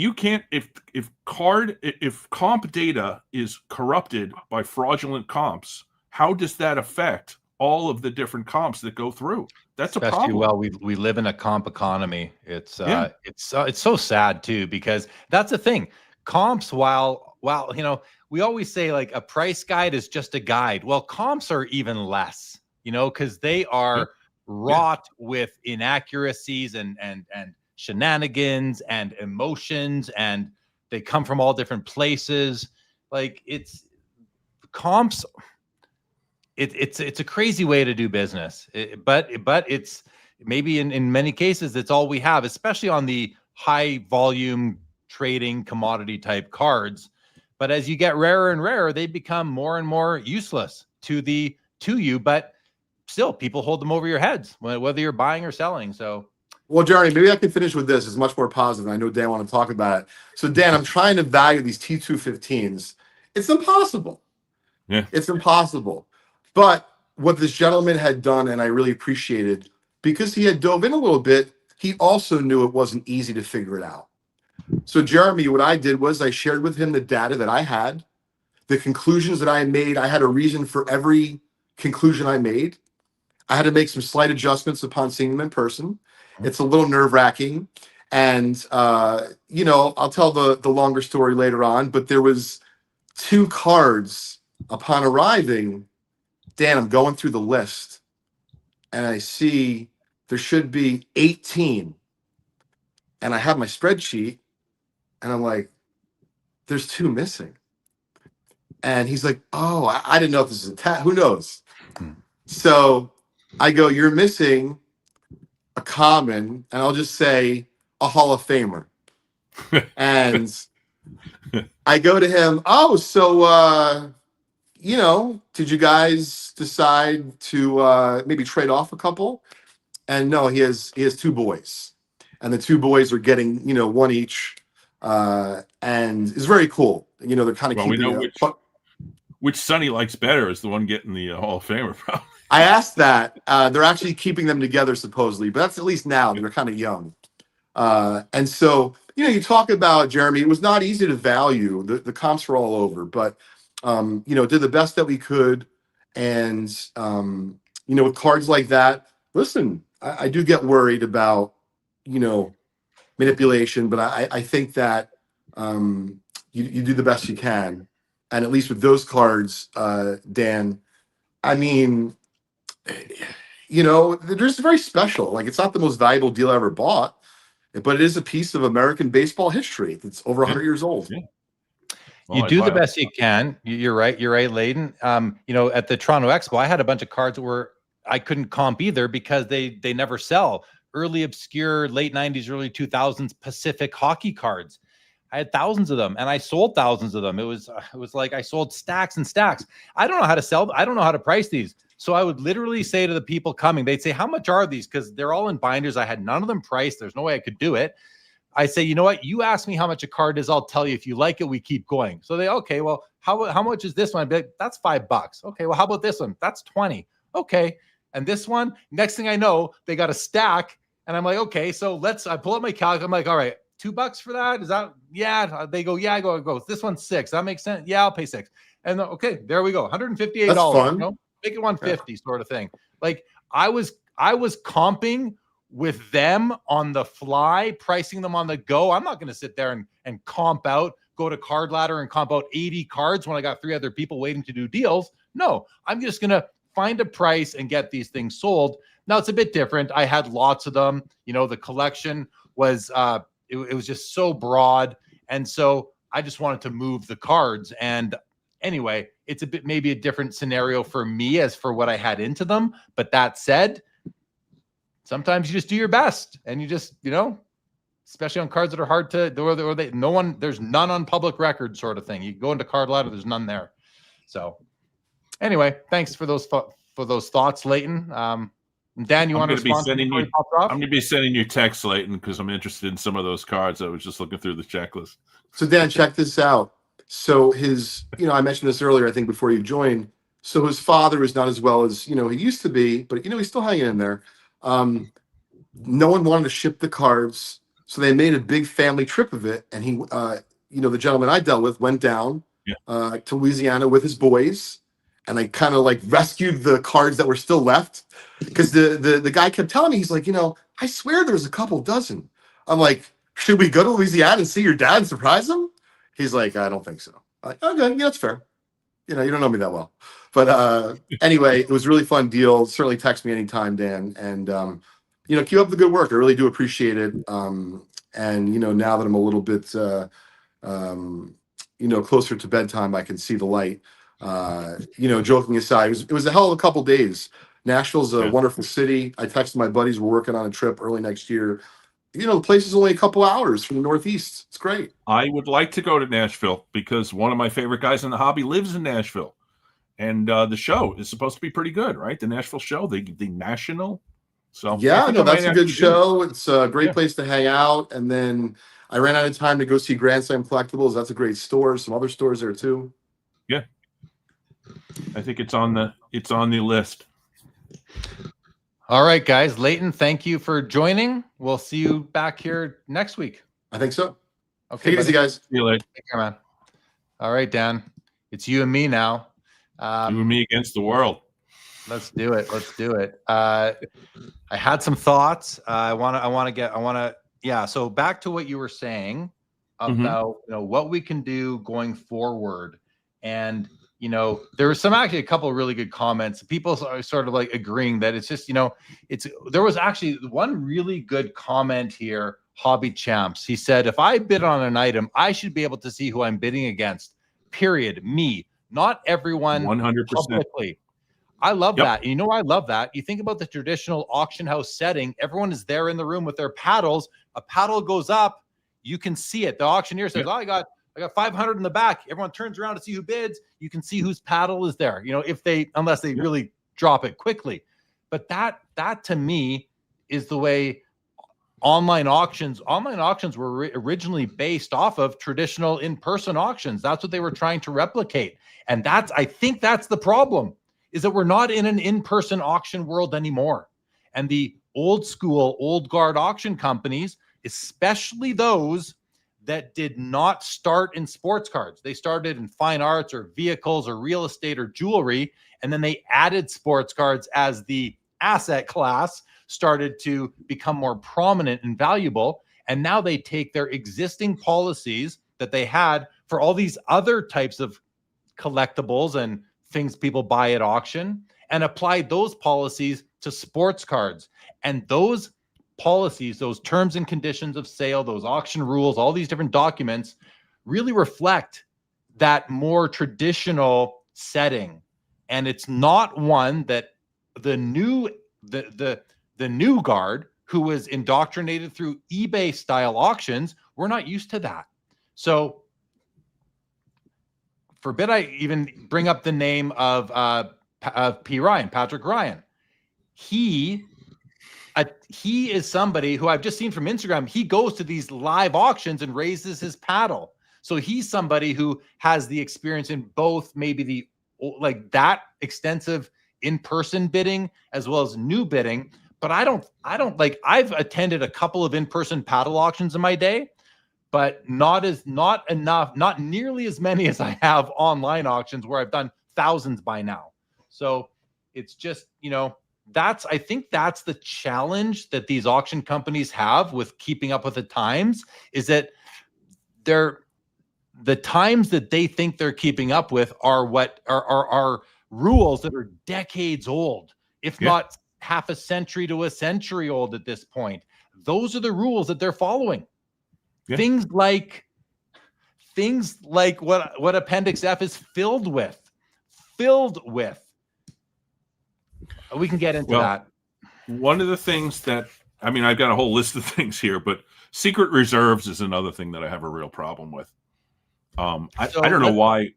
comp data is corrupted by fraudulent comps, how does that affect all of the different comps that go through? That's Especially, a problem. well, we live in a comp economy. It's so sad too, because that's the thing. Comps, while we always say like a price guide is just a guide. Well, comps are even less, because they are wrought with inaccuracies and shenanigans and emotions, and they come from all different places. Like comps. It's a crazy way to do business, but it's maybe in many cases it's all we have, especially on the high volume trading commodity type cards. But as you get rarer and rarer, they become more and more useless to you. But still, people hold them over your heads, whether you're buying or selling. So, well, Jeremy, maybe I can finish with this. It's much more positive. I know Dan want to talk about it. So, Dan, I'm trying to value these T215s. It's impossible. Yeah, it's impossible. But what this gentleman had done, and I really appreciated, because he had dove in a little bit, he also knew it wasn't easy to figure it out. So, Jeremy, what I did was I shared with him the data that I had, the conclusions that I made. I had a reason for every conclusion I made. I had to make some slight adjustments upon seeing them in person. It's a little nerve-wracking. And, I'll tell the longer story later on, but there was 2 cards upon arriving. Dan, I'm going through the list, and I see there should be 18. And I have my spreadsheet, and I'm like, there's 2 missing. And he's like, oh, I didn't know if this is a who knows? So I go, you're missing a common, and I'll just say a Hall of Famer. And I go to him, oh, so, did you guys decide to maybe trade off a couple? And no, he has 2 boys, and the 2 boys are getting, 1 each, and it's very cool. They're kind of we know which son he likes better is the one getting the Hall of Famer, probably. I asked that. They're actually keeping them together supposedly, but that's at least now. They're kind of young. And so, you talk about, Jeremy, it was not easy to value. The comps were all over, but, did the best that we could. And, with cards like that, listen, I do get worried about, manipulation, but I think that you do the best you can. And at least with those cards, Dan, I mean, they're just very special. Like, it's not the most valuable deal I ever bought, but it is a piece of American baseball history that's over 100 years old. Yeah. You do the best you can. You're right. You're right, Leighton. At the Toronto Expo, I had a bunch of cards that I couldn't comp either because they never sell. Early obscure, late 90s, early 2000s Pacific hockey cards. I had thousands of them, and I sold thousands of them. It was like I sold stacks and stacks. I don't know how to sell. I don't know how to price these. So I would literally say to the people coming, they'd say, "How much are these?" Because they're all in binders. I had none of them priced. There's no way I could do it. I say, you know what? You ask me how much a card is. I'll tell you. If you like it, we keep going. So okay, well, how much is this one? I'd be like, that's $5. Okay, well, how about this one? That's 20. Okay. And this one, next thing I know, they got a stack. And I'm like, okay, so I pull up my calculator. I'm like, all right, $2 for that? Is that, yeah. They go, yeah, I go, this one's $6. That makes sense. Yeah, I'll pay $6. And okay, there we go. $158. That's fun. Make it 150 sort of thing. Like I was comping with them on the fly, pricing them on the go. I'm not going to sit there and comp out, go to Card Ladder and comp out 80 cards when I got 3 other people waiting to do deals. No, I'm just going to find a price and get these things sold. Now it's a bit different. I had lots of them. The collection was, it was just so broad. And so I just wanted to move the cards. And anyway, it's maybe a different scenario for me as for what I had into them. But that said, sometimes you just do your best, and you just, especially on cards that are hard to, there's none on public record sort of thing. You go into Card Ladder, there's none there. So anyway, thanks for those thoughts, Leighton. Dan, you want to respond? I'm going to be sending you texts, Leighton, because I'm interested in some of those cards. I was just looking through the checklist. So Dan, check this out. So I mentioned this earlier, I think before you joined. So his father is not as well as, he used to be, but, he's still hanging in there. No one wanted to ship the cards, so they made a big family trip of it. And he, the gentleman I dealt with went down to Louisiana with his boys, and I kind of like rescued the cards that were still left, because the guy kept telling me, he's like, I swear there's a couple dozen. I'm like, should we go to Louisiana and see your dad and surprise him? He's like, I don't think so. I'm like, okay, yeah, that's fair. You don't know me that well. But anyway, it was a really fun deal. Certainly text me anytime, Dan. And, keep up the good work. I really do appreciate it. And, now that I'm a little bit, closer to bedtime, I can see the light. Joking aside, it was a hell of a couple days. Nashville's a wonderful city. I texted my buddies. We're working on a trip early next year. The place is only a couple hours from the Northeast. It's great. I would like to go to Nashville because one of my favorite guys in the hobby lives in Nashville. And the show is supposed to be pretty good, right? The Nashville show, the National. So yeah, that's a good show. It's a great place to hang out. And then I ran out of time to go see Grand Slam Collectibles. That's a great store. Some other stores there too. Yeah, I think it's on the list. All right, guys. Leighton, thank you for joining. We'll see you back here next week. I think so. Okay, take it easy, guys. See you later. Take care, man. All right, Dan. It's you and me now. You and me against the world. Let's do it. I had some thoughts. So back to what you were saying about what we can do going forward. And there was actually a couple of really good comments. People are sort of like agreeing that it's just, there was actually one really good comment here, Hobby Champs. He said, if I bid on an item, I should be able to see who I'm bidding against. Period. Me, not everyone. 100%. Publicly. I love that. And I love that. You think about the traditional auction house setting. Everyone is there in the room with their paddles. A paddle goes up. You can see it. The auctioneer says, I got 500 in the back. Everyone turns around to see who bids. You can see whose paddle is there, unless they really drop it quickly. But that to me is the way online auctions were originally based off of traditional in-person auctions. That's what they were trying to replicate. And I think that's the problem, is that we're not in an in-person auction world anymore. And the old school, old guard auction companies, especially those that did not start in sports cards. They started in fine arts or vehicles or real estate or jewelry. And then they added sports cards as the asset class started to become more prominent and valuable. And now they take their existing policies that they had for all these other types of collectibles and things people buy at auction, and applied those policies to sports cards. And those policies, those terms and conditions of sale, those auction rules, all these different documents really reflect that more traditional setting. And it's not one that the new guard who was indoctrinated through eBay style auctions, we're not used to that. So forbid I even bring up the name of Patrick Ryan. He is somebody who I've just seen from Instagram. He goes to these live auctions and raises his paddle. So he's somebody who has the experience in both, maybe that extensive in-person bidding as well as new bidding. But I don't I've attended a couple of in-person paddle auctions in my day, but not nearly as many as I have online auctions where I've done thousands by now. So it's just, I think that's the challenge that these auction companies have with keeping up with the times, is that the times that they think they're keeping up with are what are rules that are decades old, if not half a century to a century old at this point. Those are the rules that they're following. Yeah. Things like what Appendix F is filled with. We can get into that. One of the things that, I've got a whole list of things here, but secret reserves is another thing that I have a real problem with. I don't know why.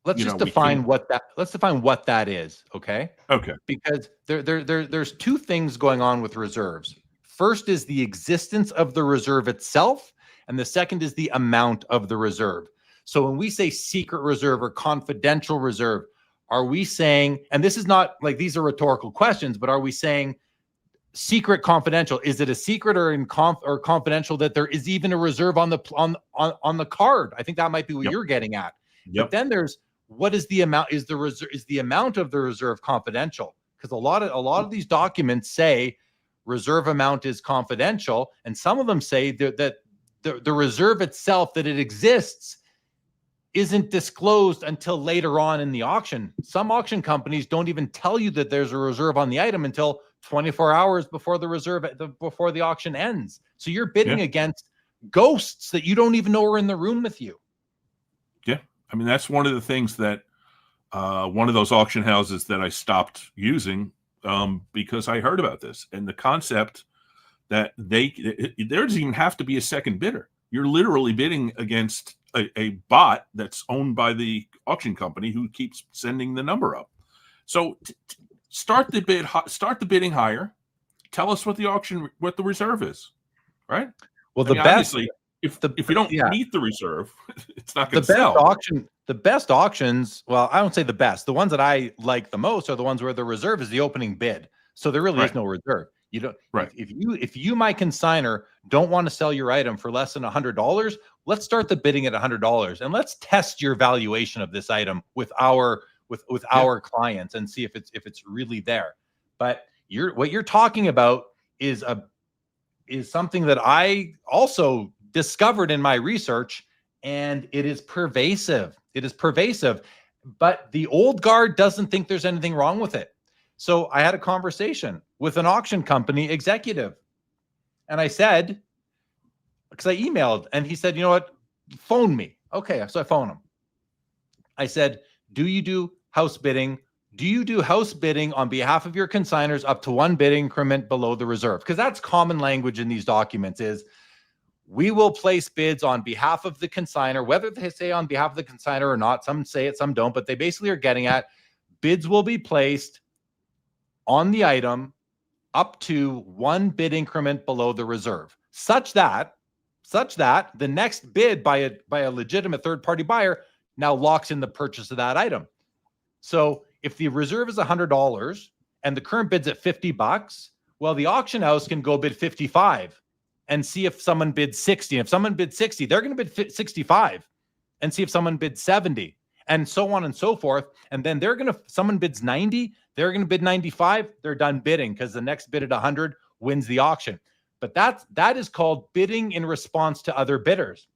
Let's just define what that is. Okay. Because there's two things going on with reserves. First is the existence of the reserve itself, and the second is the amount of the reserve. So when we say secret reserve or confidential reserve, are we saying, and this is not like these are rhetorical questions, but are we saying secret confidential? Is it a secret or confidential that there is even a reserve on the card? I think that might be what you're getting at. But then there's, what is the amount? Is the amount of the reserve confidential? Because a lot of these documents say reserve amount is confidential, and some of them say that the reserve itself, that it exists, isn't disclosed until later on in the auction. Some auction companies don't even tell you that there's a reserve on the item until 24 hours before before the auction ends. So you're bidding against ghosts that you don't even know are in the room with you. Yeah. That's one of the things that one of those auction houses that I stopped using because I heard about this, and the concept that there doesn't even have to be a second bidder. You're literally bidding against a bot that's owned by the auction company who keeps sending the number up. So start the bidding higher. Tell us what the reserve is, right? Well, obviously, if you don't meet the reserve, it's not going to sell. The best auctions, well, I don't say the best. The ones that I like the most are the ones where the reserve is the opening bid. So there really is no reserve. You don't. Right. If you, my consignor, don't want to sell your item for less than $100, let's start the bidding at $100, and let's test your valuation of this item with our clients and see if it's really there. But what you're talking about is something that I also discovered in my research, and it is pervasive. But the old guard doesn't think there's anything wrong with it. So I had a conversation with an auction company executive, and I said, because I emailed, and he said, you know what, phone me. Okay, so I phone him. I said, do you do house bidding? Do you do house bidding on behalf of your consignors up to one bid increment below the reserve? Because that's common language in these documents is, we will place bids on behalf of the consignor, whether they say on behalf of the consignor or not. Some say it, some don't, but they basically are getting at bids will be placed on the item up to one bid increment below the reserve, such that the next bid by a legitimate third-party buyer now locks in the purchase of that item. So if the reserve is $100 and the current bid's at $50, well, the auction house can go bid 55 and see if someone bids 60. And if someone bids 60, they're going to bid 65 and see if someone bids 70, and so on and so forth. And then someone bids 90, they're going to bid 95, they're done bidding because the next bid at 100 wins the auction. But that is called bidding in response to other bidders.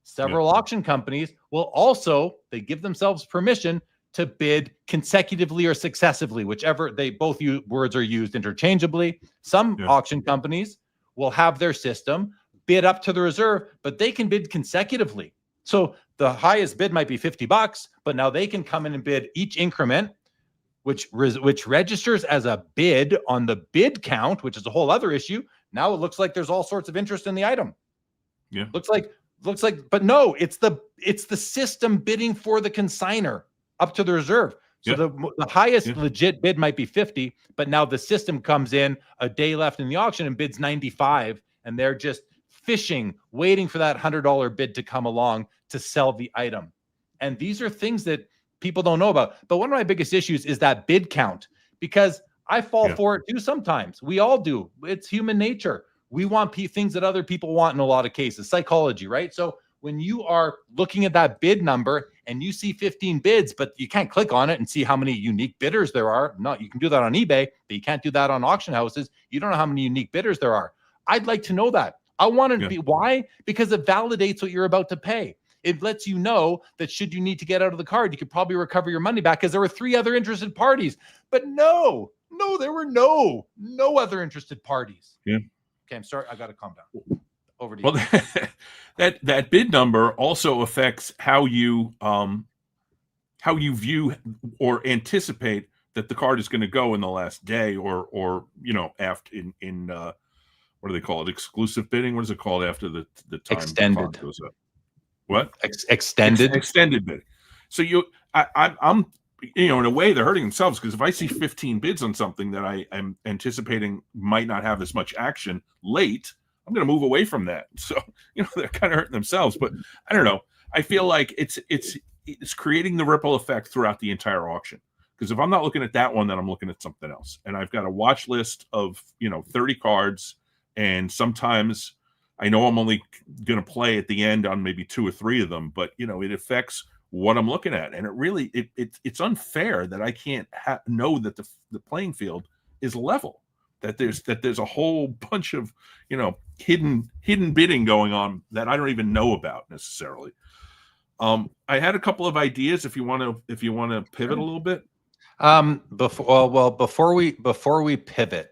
Several auction companies will also, they give themselves permission to bid consecutively or successively, whichever both words are used interchangeably. Some auction companies will have their system bid up to the reserve, but they can bid consecutively. So the highest bid might be $50, but now they can come in and bid each increment, which registers as a bid on the bid count, which is a whole other issue. Now it looks like there's all sorts of interest in the item. Yeah. Looks like, but no, it's the system bidding for the consignor up to the reserve. So the highest legit bid might be 50, but now the system comes in a day left in the auction and bids 95, and they're just fishing, waiting for that $100 bid to come along to sell the item. And these are things that people don't know about. But one of my biggest issues is that bid count, because I fall for it too sometimes. We all do. It's human nature. We want things that other people want in a lot of cases. Psychology, right? So when you are looking at that bid number and you see 15 bids, but you can't click on it and see how many unique bidders there are. No, you can do that on eBay, but you can't do that on auction houses. You don't know how many unique bidders there are. I'd like to know that. I want to be, why? Because it validates what you're about to pay. It lets you know that should you need to get out of the card, you could probably recover your money back because there were 3 other interested parties. But no, there were no other interested parties. Yeah. Okay, I'm sorry. I got to calm down. Over to you. Well, that bid number also affects how you view or anticipate that the card is going to go in the last day, or after in what do they call it? Exclusive bidding. What is it called after the time extended goes up? What? Extended bidding. So I'm in a way they're hurting themselves, because if I see 15 bids on something that I am anticipating might not have as much action late, I'm going to move away from that. So, they're kind of hurting themselves, but I don't know. I feel like it's creating the ripple effect throughout the entire auction. Because if I'm not looking at that one, then I'm looking at something else. And I've got a watch list of, 30 cards. And sometimes I know I'm only going to play at the end on maybe 2 or 3 of them, but it affects what I'm looking at. And it really, it's unfair that I can't know that the playing field is level. That there's a whole bunch of hidden bidding going on that I don't even know about necessarily. I had a couple of ideas if you want to pivot a little bit. Before we pivot,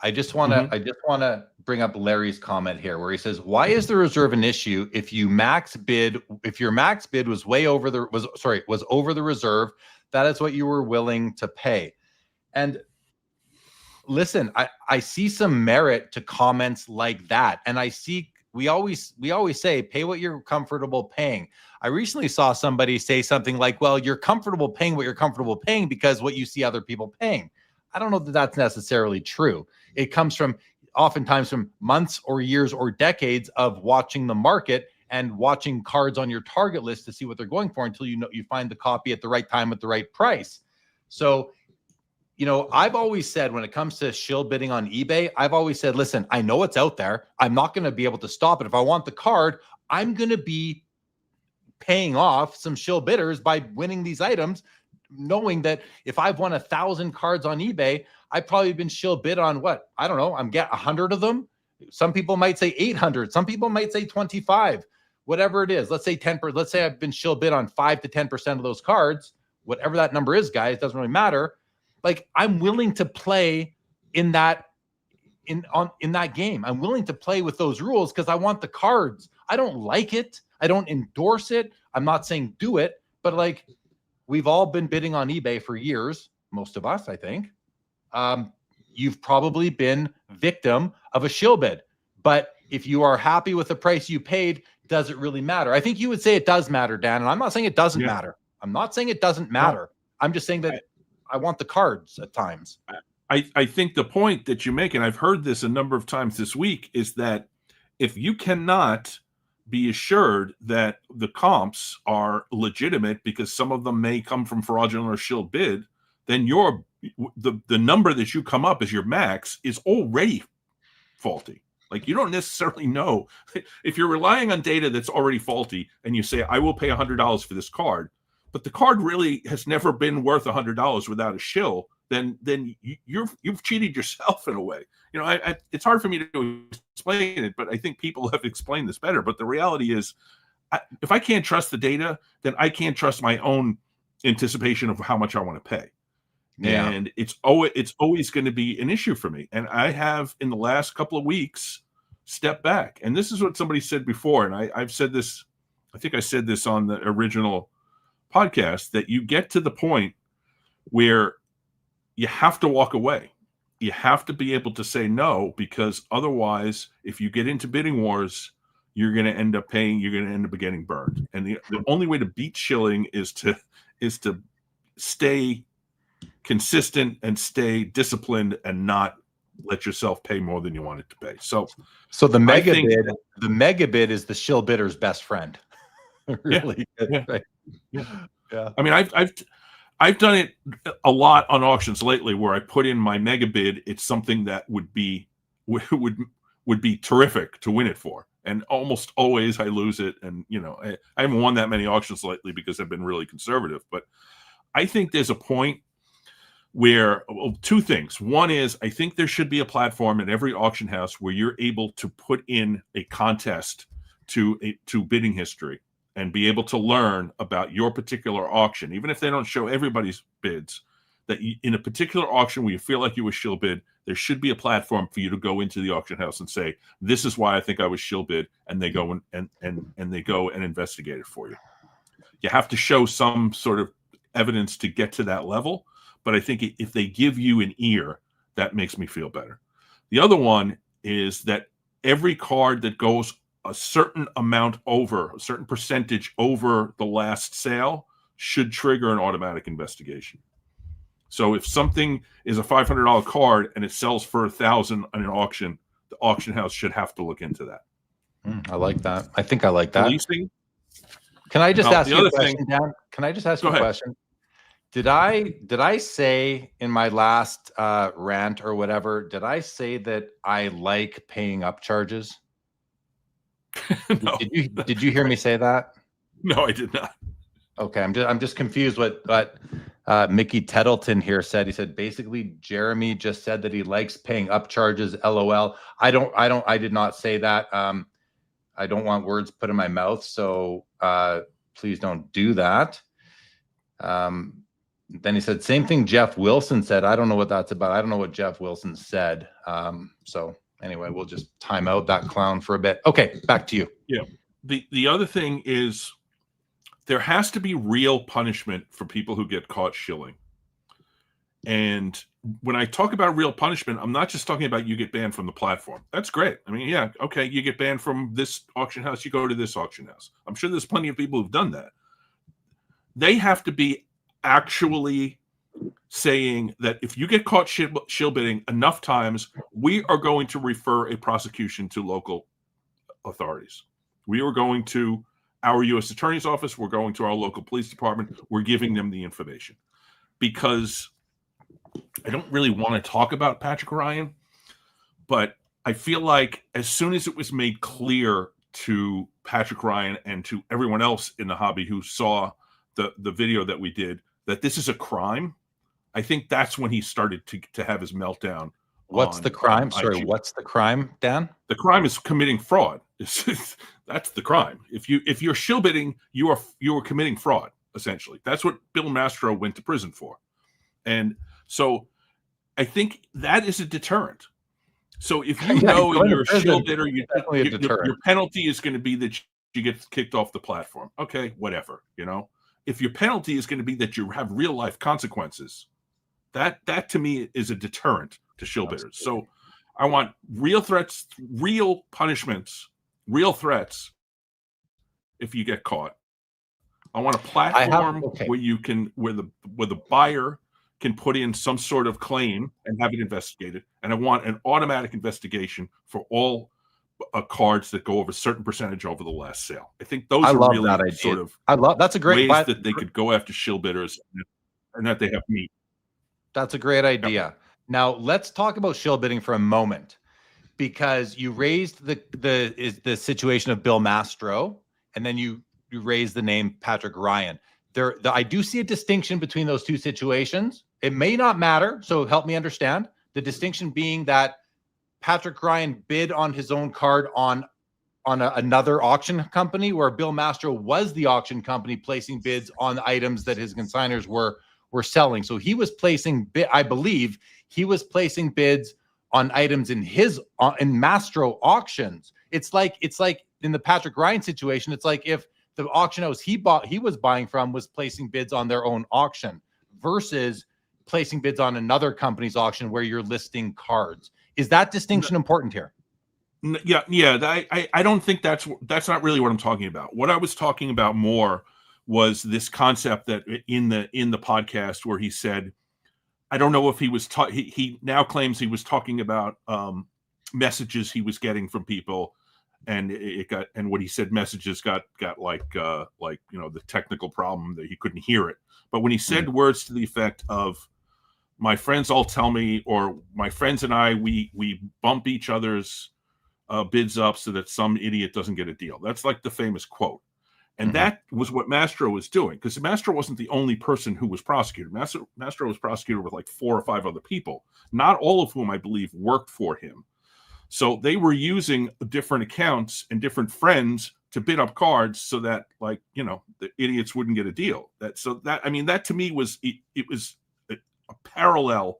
I just want to bring up Larry's comment here where he says, "Why is the reserve an issue if your max bid was over the reserve? That is what you were willing to pay." And listen, I see some merit to comments like that. And we always say, pay what you're comfortable paying. I recently saw somebody say something like, well, you're comfortable paying what you're comfortable paying because what you see other people paying. I don't know that that's necessarily true. It comes oftentimes from months or years or decades of watching the market and watching cards on your target list to see what they're going for until you find the copy at the right time at the right price. So, I've always said when it comes to shill bidding on eBay, I've always said, listen, I know it's out there. I'm not going to be able to stop it. If I want the card, I'm going to be paying off some shill bidders by winning these items, knowing that if I've won 1,000 cards on eBay, I've probably been shill bid on what? I don't know. I'm getting 100 of them. Some people might say 800. Some people might say 25, whatever it is. Let's say 10%. Let's say I've been shill bid on 5 to 10% of those cards, whatever that number is, guys, doesn't really matter. Like, I'm willing to play in that game. I'm willing to play with those rules because I want the cards. I don't like it. I don't endorse it. I'm not saying do it, but like, we've all been bidding on eBay for years. Most of us, I think. You've probably been victim of a shill bid, but if you are happy with the price you paid, does it really matter? I think you would say it does matter, Dan. And I'm not saying it doesn't matter. I'm not saying it doesn't matter. No. I'm just saying that I want the cards at times. I think the point that you make, and I've heard this a number of times this week, is that if you cannot be assured that the comps are legitimate because some of them may come from fraudulent or shill bid, then the number that you come up as your max is already faulty. Like, you don't necessarily know. If you're relying on data that's already faulty and you say, I will pay $100 for this card, but the card really has never been worth $100 without a shill, then you've cheated yourself in a way. It's hard for me to explain it, but I think people have explained this better. But the reality is, if I can't trust the data, then I can't trust my own anticipation of how much I want to pay. Yeah. And it's always going to be an issue for me. And I have, in the last couple of weeks, stepped back. And this is what somebody said before, and I've said this. I think I said this on the original podcast, that you get to the point where you have to walk away. You have to be able to say no, because otherwise, if you get into bidding wars, you're going to end up paying. You're going to end up getting burned. And the only way to beat shilling is to stay consistent and stay disciplined and not let yourself pay more than you want it to pay. So the mega bid is the shill bidder's best friend. Really? Yeah. Right. Yeah. I mean, I've done it a lot on auctions lately, where I put in my mega bid. It's something that would be terrific to win it for, and almost always I lose it. And I haven't won that many auctions lately because I've been really conservative. But I think there's a point where, well, two things. One is, I think there should be a platform at every auction house where you're able to put in a contest to bidding history and be able to learn about your particular auction, even if they don't show everybody's bids. That in a particular auction where you feel like you were shill bid, there should be a platform for you to go into the auction house and say, "This is why I think I was shill bid," and they go and they go and investigate it for you. You have to show some sort of evidence to get to that level, but I think if they give you an ear, that makes me feel better. The other one is that every card that goes a certain amount over, a certain percentage over the last sale, should trigger an automatic investigation. So if something is a $500 card and it sells for $1,000 on an auction, the auction house should have to look into that. I like that. I think I like that. Policing. Can I just ask you a question, thing, Dan? Can I just ask you a ahead. question? Did I say in my last rant or whatever, did I say that I like paying up charges? No. Did you hear me say that? No, I did not. Okay, I'm just confused what Mickey Tettleton here said. He said basically Jeremy just said that he likes paying up charges. LOL. I did not say that. I don't want words put in my mouth, so please don't do that. Then he said same thing Jeff Wilson said. I don't know what that's about. I don't know what Jeff Wilson said. So anyway, we'll just time out that clown for a bit. Okay, back to you. Yeah. The other thing is, there has to be real punishment for people who get caught shilling. And when I talk about real punishment, I'm not just talking about you get banned from the platform. That's great. I mean, yeah, okay, you get banned from this auction house, you go to this auction house. I'm sure there's plenty of people who've done that. They have to be actually saying that if you get caught shill bidding enough times, we are going to refer a prosecution to local authorities. We are going to our U.S. Attorney's Office. We're going to our local police department. We're giving them the information, because I don't really want to talk about Patrick Ryan, but I feel like as soon as it was made clear to Patrick Ryan and to everyone else in the hobby who saw the video that we did that this is a crime, I think that's when he started to have his meltdown. What's the crime? Sorry, what's the crime, Dan? The crime is committing fraud. That's the crime. If you're shill bidding, you are committing fraud, essentially. That's what Bill Mastro went to prison for. And so I think that is a deterrent. So if you know you're a shill bidder, your penalty is going to be that you get kicked off the platform. Okay, whatever. If your penalty is going to be that you have real life consequences, that to me is a deterrent to shill bidders. So I want real threats, real punishments, real threats if you get caught. I want a platform where the buyer can put in some sort of claim and have it investigated. And I want an automatic investigation for all cards that go over a certain percentage over the last sale. I think those are really that sort of that's a great ways that they could go after shill bidders and that they have meat. That's a great idea. Yep. Now let's talk about shill bidding for a moment, because you raised the situation of Bill Mastro, and then you raised the name Patrick Ryan. I do see a distinction between those two situations. It may not matter, so help me understand. The distinction being that Patrick Ryan bid on his own card on on another auction company, where Bill Mastro was the auction company placing bids on items that his consignors were selling. So he was placing I believe he was placing bids on items in his in Mastro auctions. It's like in the Patrick Ryan situation, it's like if the auction house he was buying from was placing bids on their own auction versus placing bids on another company's auction where you're listing cards. Is that distinction important here? Yeah. I don't think that's not really what I'm talking about. What I was talking about more was this concept that in the podcast where he said, I don't know if he was he now claims he was talking about messages he was getting from people, and what he said, messages got like the technical problem that he couldn't hear it. But when he said words to the effect of, my friends all tell me, or my friends and I, we bump each other's bids up so that some idiot doesn't get a deal. That's like the famous quote. And that was what Mastro was doing, because Mastro wasn't the only person who was prosecuted. Mastro was prosecuted with like 4 or 5 other people, not all of whom I believe worked for him. So they were using different accounts and different friends to bid up cards so that, like, the idiots wouldn't get a deal. That to me was it was a parallel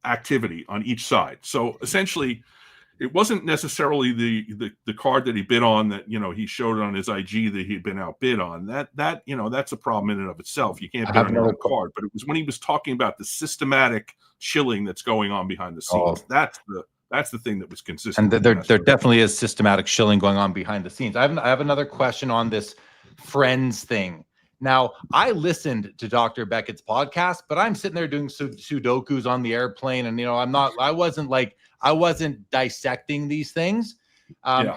activity on each side. So essentially, it wasn't necessarily the card that he bid on that, he showed on his IG that he'd been outbid on. That's a problem in and of itself. You can't bid on your own card. But it was when he was talking about the systematic shilling that's going on behind the scenes. That's the thing that was consistent. And there definitely is systematic shilling going on behind the scenes. I have another question on this friends thing. Now, I listened to Dr. Beckett's podcast, but I'm sitting there doing Sudokus on the airplane, and I wasn't dissecting these things.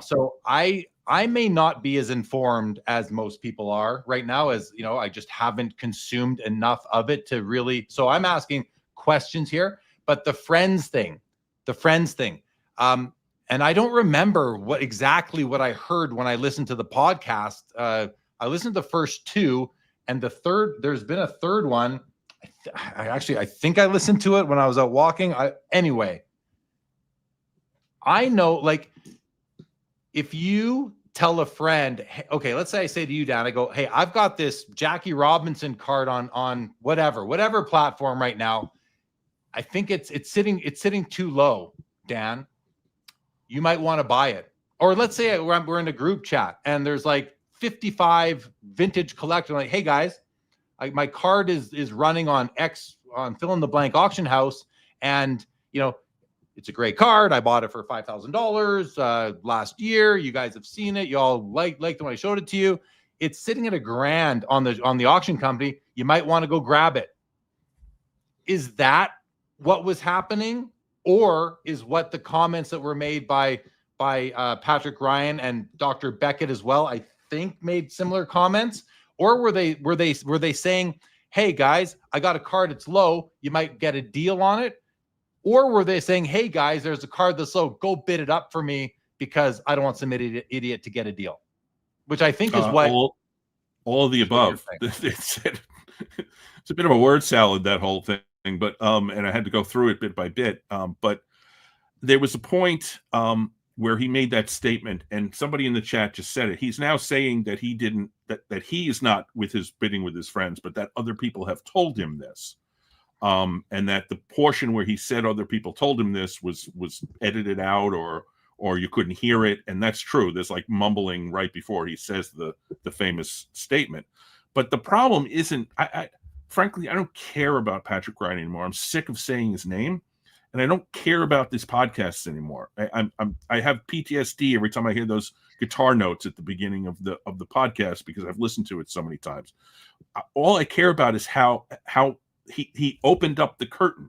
So I may not be as informed as most people are right now, as I just haven't consumed enough of it to really. So I'm asking questions here, but the friends thing, and I don't remember what I heard when I listened to the podcast. I listened to the first 2, and the third, there's been a third one. I think I listened to it when I was out walking. Anyway, I know, like, if you tell a friend, hey, okay, let's say I say to you, Dan, I go, hey, I've got this Jackie Robinson card on whatever platform right now. I think it's sitting too low, Dan. You might want to buy it. Or let's say we're in a group chat and there's like 55 vintage collector. Like, hey guys, my card is running on X on fill in the blank auction house, and it's a great card. I bought it for $5,000 last year. You guys have seen it. You all liked it when I showed it to you. It's sitting at $1,000 on the auction company. You might want to go grab it. Is that what was happening, or is what the comments that were made by Patrick Ryan and Dr. Beckett as well, I think, made similar comments? Or were they saying, hey guys, I got a card, it's low, you might get a deal on it? Or were they saying, hey guys, there's a card that's low, go bid it up for me because I don't want some idiot to get a deal? Which I think is what all of the above. It's a bit of a word salad, that whole thing. But and I had to go through it bit by bit. But there was a point where he made that statement, and somebody in the chat just said it. He's now saying that he didn't, that he is not with his bidding with his friends, but that other people have told him this. And that the portion where he said other people told him this was edited out, or you couldn't hear it. And that's true. There's like mumbling right before he says the famous statement. But the problem isn't, frankly, I don't care about Patrick Ryan anymore. I'm sick of saying his name, and I don't care about this podcast anymore. I have PTSD every time I hear those guitar notes at the beginning of the podcast, because I've listened to it so many times. All I care about is how he opened up the curtain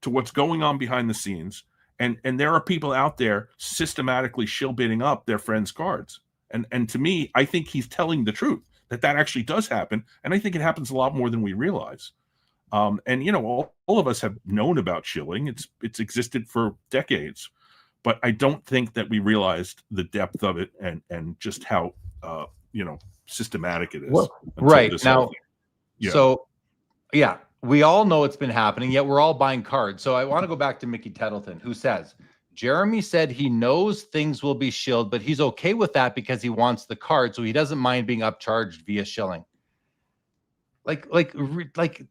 to what's going on behind the scenes, and there are people out there systematically shill bidding up their friends' cards. And to me, I think he's telling the truth, that actually does happen, and I think it happens a lot more than we realize. And all of us have known about shilling. It's existed for decades, but I don't think that we realized the depth of it and just how systematic it is. Well, right now, so yeah, we all know it's been happening, yet we're all buying cards. So I want to go back to Mickey Tettleton, who says, Jeremy said he knows things will be shilled, but he's okay with that because he wants the card, so he doesn't mind being upcharged via shilling. Like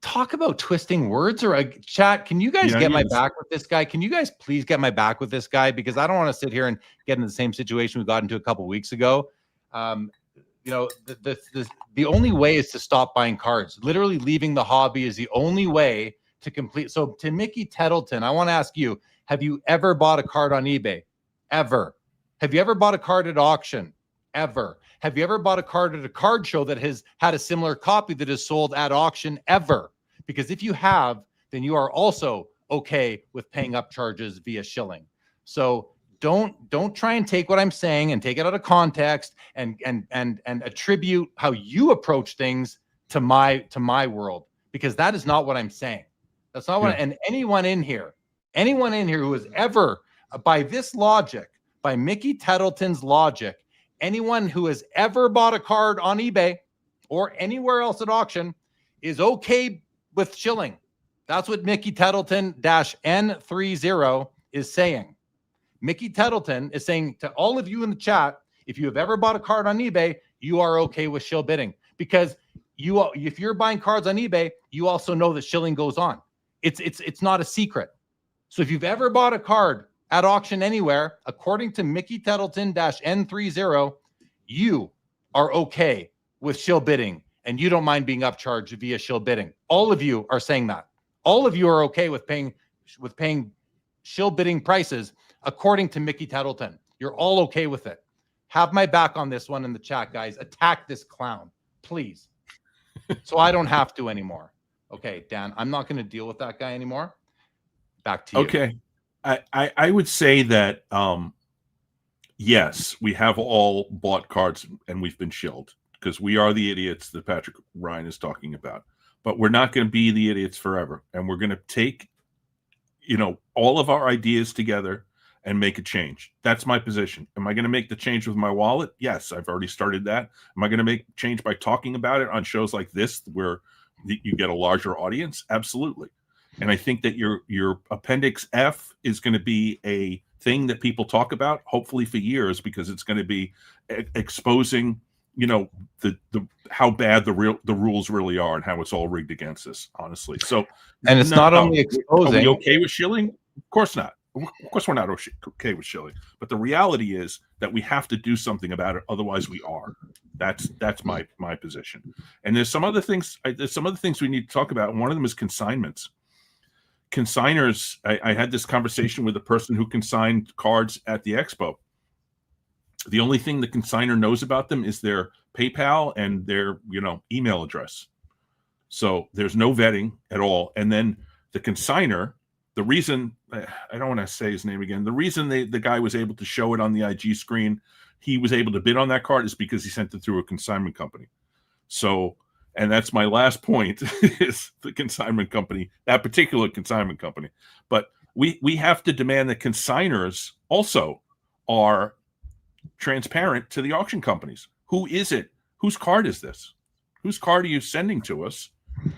talk about twisting words. Or chat, can you guys get my back with this guy? Can you guys please get my back with this guy? Because I don't want to sit here and get in the same situation we got into a couple weeks ago. The only way is to stop buying cards. Literally leaving the hobby is the only way to complete. So to Mickey Tettleton, I want to ask you, have you ever bought a card on eBay? Ever? Have you ever bought a card at auction? Ever? Have you ever bought a card at a card show that has had a similar copy that is sold at auction? Ever? Because if you have, then you are also okay with paying up charges via shilling. So don't try and take what I'm saying and take it out of context and attribute how you approach things to my world, because that is not what I'm saying. That's not what. And anyone in here who has ever, by this logic, by Mickey Tettleton's logic, anyone who has ever bought a card on eBay or anywhere else at auction is okay with shilling. That's what Mickey Tettleton-N30 is saying. Mickey Tettleton is saying to all of you in the chat, if you have ever bought a card on eBay, you are okay with shill bidding, because if you're buying cards on eBay, you also know that shilling goes on. It's not a secret. So if you've ever bought a card at auction anywhere, according to Mickey Tettleton-N30, you are okay with shill bidding and you don't mind being upcharged via shill bidding. All of you are saying that. All of you are okay with paying shill bidding prices according to Mickey Tettleton. You're all okay with it. Have my back on this one in the chat, guys. Attack this clown, please. So I don't have to anymore. Okay, Dan, I'm not going to deal with that guy anymore. Back to you. Okay. I would say that, yes, we have all bought cards and we've been shilled because we are the idiots that Patrick Ryan is talking about. But we're not going to be the idiots forever. And we're going to take, all of our ideas together and make a change. That's my position. Am I going to make the change with my wallet? Yes, I've already started that. Am I going to make change by talking about it on shows like this where you get a larger audience? Absolutely. And I think that your Appendix F is going to be a thing that people talk about, hopefully for years, because it's going to be exposing, the how bad the rules really are and how it's all rigged against us, honestly. So, and it's not only exposing. Are we okay with shilling? Of course not. Of course, we're not okay with shilling. But the reality is that we have to do something about it. Otherwise, we are. That's my position. And there's some other things. We need to talk about. And one of them is consignments. Consignors. I had this conversation with a person who consigned cards at the expo. The only thing the consignor knows about them is their PayPal and their email address. So there's no vetting at all. And then the consignor. The reason, I don't want to say his name again, the reason the guy was able to show it on the IG screen, he was able to bid on that card, is because he sent it through a consignment company. So, and that's my last point, is the consignment company, that particular consignment company. But we have to demand that consignors also are transparent to the auction companies. Who is it? Whose card is this? Whose card are you sending to us?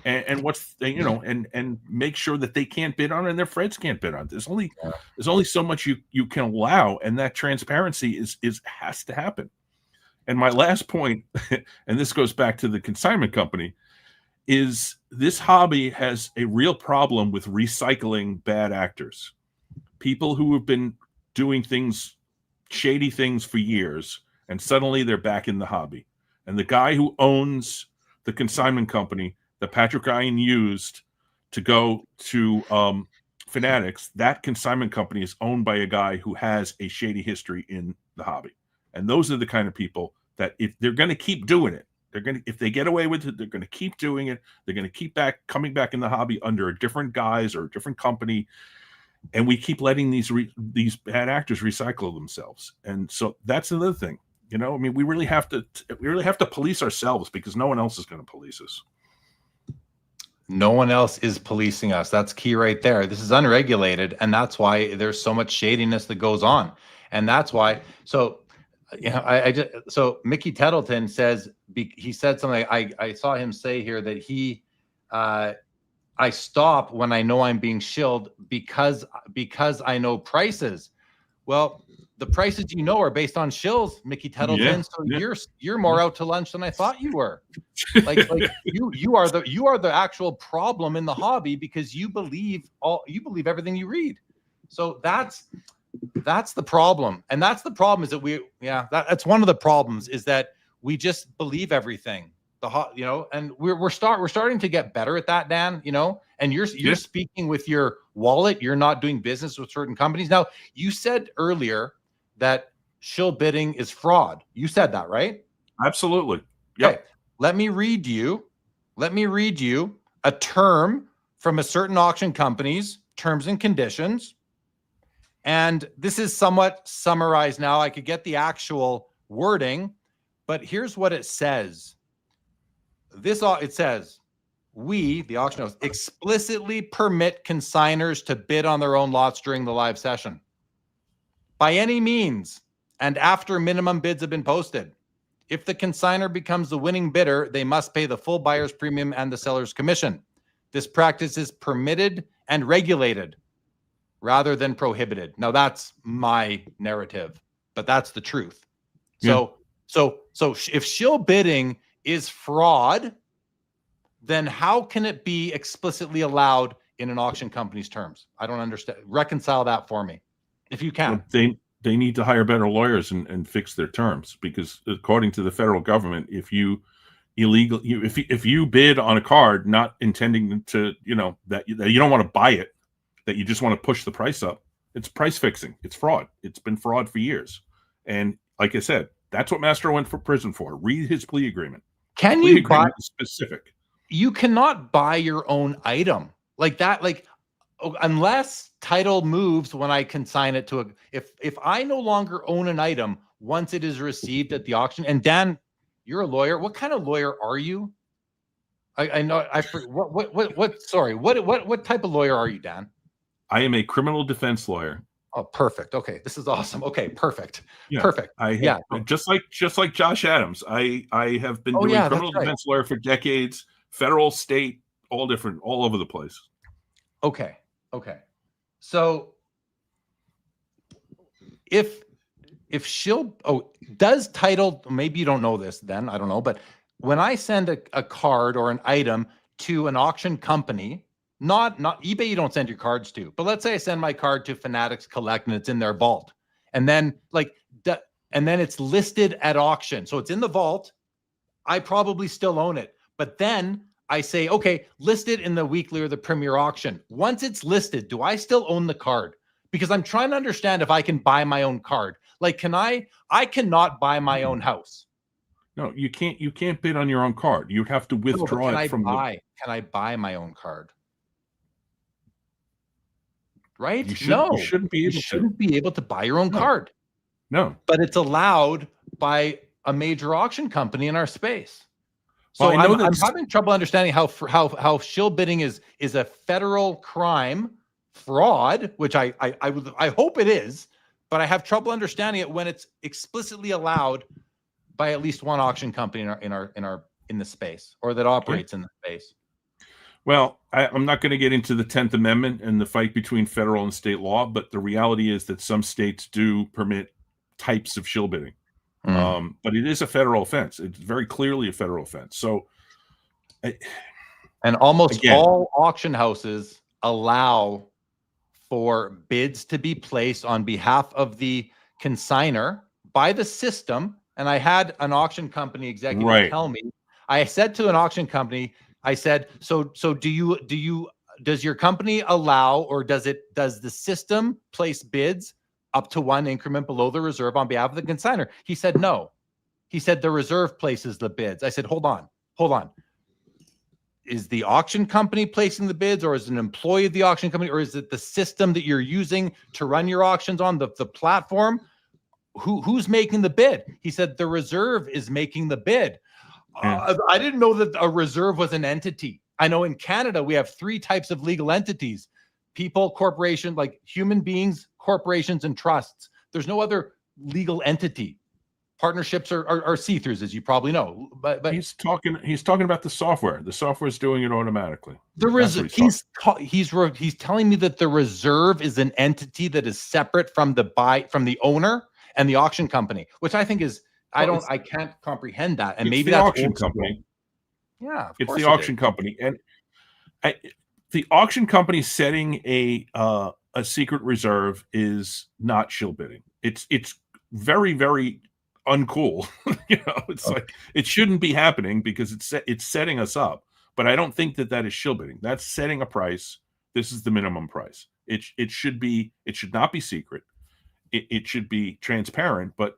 And what's and make sure that they can't bid on it and their friends can't bid on it. There's only so much you can allow, and that transparency has to happen. And my last point, and this goes back to the consignment company, is this hobby has a real problem with recycling bad actors, people who have been doing shady things for years, and suddenly they're back in the hobby. And the guy who owns the consignment company that Patrick Ryan used to go to Fanatics, that consignment company is owned by a guy who has a shady history in the hobby. And those are the kind of people that, if they're going to keep doing it, if they get away with it, they're going to keep doing it. They're going to keep coming back in the hobby under a different guise or a different company. And we keep letting these bad actors recycle themselves. And so that's another thing. We really have to police ourselves, because no one else is going to police us. No one else is policing us. That's key right there. This is unregulated, and that's why there's so much shadiness that goes on. And that's why. So, so Mickey Tettleton says, he said something. I saw him say here that I stop when I know I'm being shilled because I know prices. Well, the prices are based on Shill's, Mickey Tettleton. So you're more out to lunch than I thought you were. Like you are the actual problem in the hobby because you believe everything you read. So that's the problem, and that's the problem is that that's one of the problems is that we just believe everything. And we're starting to get better at that, Dan. And you're speaking with your wallet. You're not doing business with certain companies. Now, you said earlier that shill bidding is fraud. You said that, right? Absolutely. Yep. Okay. Let me read you a term from a certain auction company's terms and conditions. And this is somewhat summarized now. I could get the actual wording, but here's what it says. It says, we, the auction house, explicitly permit consignors to bid on their own lots during the live session by any means and after minimum bids have been posted. If the consignor becomes the winning bidder, they must pay the full buyer's premium and the seller's commission. This practice is permitted and regulated rather than prohibited. Now that's my narrative, but that's the truth. Yeah. So if shill bidding is fraud, then how can it be explicitly allowed in an auction company's terms? I don't understand. Reconcile that for me, if you can. They need to hire better lawyers and fix their terms, because according to the federal government, if you bid on a card not intending to, that you don't want to buy it, that you just want to push the price up, it's price fixing. It's fraud. It's been fraud for years. And like I said, that's what Mastro went for prison for. Read his plea agreement. Can you buy specific? You cannot buy your own item like that. Unless title moves when I consign it to if I no longer own an item once it is received at the auction. And Dan, you're a lawyer. What kind of lawyer are you? I know what type of lawyer are you, Dan? I am a criminal defense lawyer. Oh, perfect. Okay, this is awesome. Okay, perfect. Yeah, perfect. Just like Josh Adams. I have been doing criminal defense lawyer for decades, federal, state, all over the place. Okay. So if shill does title, maybe you don't know this then, I don't know, but when I send a card or an item to an auction company, not eBay, you don't send your cards to, but let's say I send my card to Fanatics Collect and it's in their vault, and then it's listed at auction, so it's in the vault. I probably still own it, but then I say, okay, list it in the weekly or the premier auction. Once it's listed, do I still own the card? Because I'm trying to understand if I can buy my own card. Like, I cannot buy my own house. No, you can't. You can't bid on your own card. You have to withdraw it from Can I buy my own card? Right? You shouldn't be able to buy your own card. No. But it's allowed by a major auction company in our space. So well, I'm having trouble understanding how shill bidding is a federal crime, fraud, which I hope it is, but I have trouble understanding it when it's explicitly allowed by at least one auction company in the space, or that operates in the space. Well, I'm not going to get into the 10th Amendment and the fight between federal and state law, but the reality is that some states do permit types of shill bidding. But it is a federal offense. It's very clearly a federal offense. So, and almost all auction houses allow for bids to be placed on behalf of the consignor by the system. And I had an auction company executive tell me, I said to an auction company, I said, so does your company allow, or does the system place bids up to one increment below the reserve on behalf of the consignor? He said, no. He said the reserve places the bids. I said, hold on. Is the auction company placing the bids, or is it an employee of the auction company, or is it the system that you're using to run your auctions on, the platform? Who's making the bid? He said the reserve is making the bid. I didn't know that a reserve was an entity. I know in Canada we have 3 types of legal entities: people, corporation, like human beings, corporations, and trusts. There's no other legal entity. partnerships are see-throughs, as you probably know. But he's talking about the software. The software is doing it automatically. He's telling me that the reserve is an entity that is separate from the owner and the auction company, which I think is I can't comprehend that. And maybe the that's auction company. Yeah, it's the auction company, and the auction company setting a secret reserve is not shill bidding. It's very, very uncool. It's like it shouldn't be happening because it's setting us up. But I don't think that is shill bidding. That's setting a price. This is the minimum price. It should not be secret. It should be transparent. But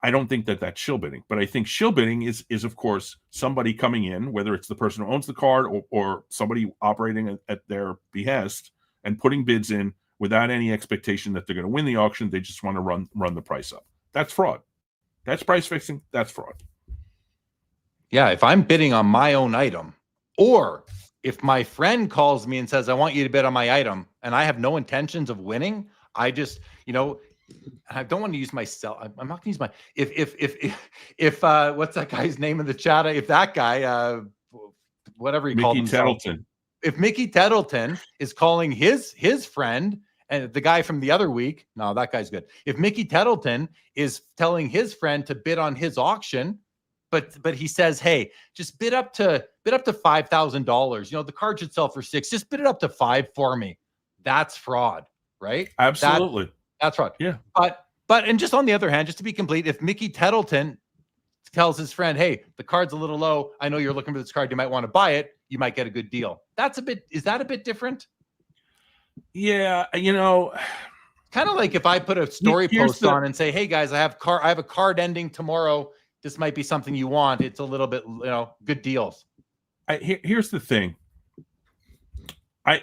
I don't think that's shill bidding. But I think shill bidding is of course somebody coming in, whether it's the person who owns the card or somebody operating at their behest and putting bids in without any expectation that they're going to win the auction. They just want to run the price up. That's fraud. That's price fixing. That's fraud. Yeah, if I'm bidding on my own item, or if my friend calls me and says, I want you to bid on my item, and I have no intentions of winning, I just, I don't want to use myself. I'm not going to use my, if what's that guy's name in the chat? If that guy, whatever he called himself. Tettleton. If Mickey Tettleton is calling his friend, and the guy from the other week, no, that guy's good. If Mickey Tettleton is telling his friend to bid on his auction, but he says, hey, just bid up to $5,000. The card should sell for $6,000. Just bid it up to $5,000 for me. That's fraud, right? Absolutely. That's fraud. Yeah. But and just on the other hand, just to be complete, if Mickey Tettleton tells his friend, hey, the card's a little low. I know you're looking for this card. You might want to buy it. You might get a good deal. Is that a bit different? Yeah, kind of like if I put a story post on and say, hey guys, I have a card ending tomorrow. This might be something you want. It's a little bit, good deals. Here's the thing.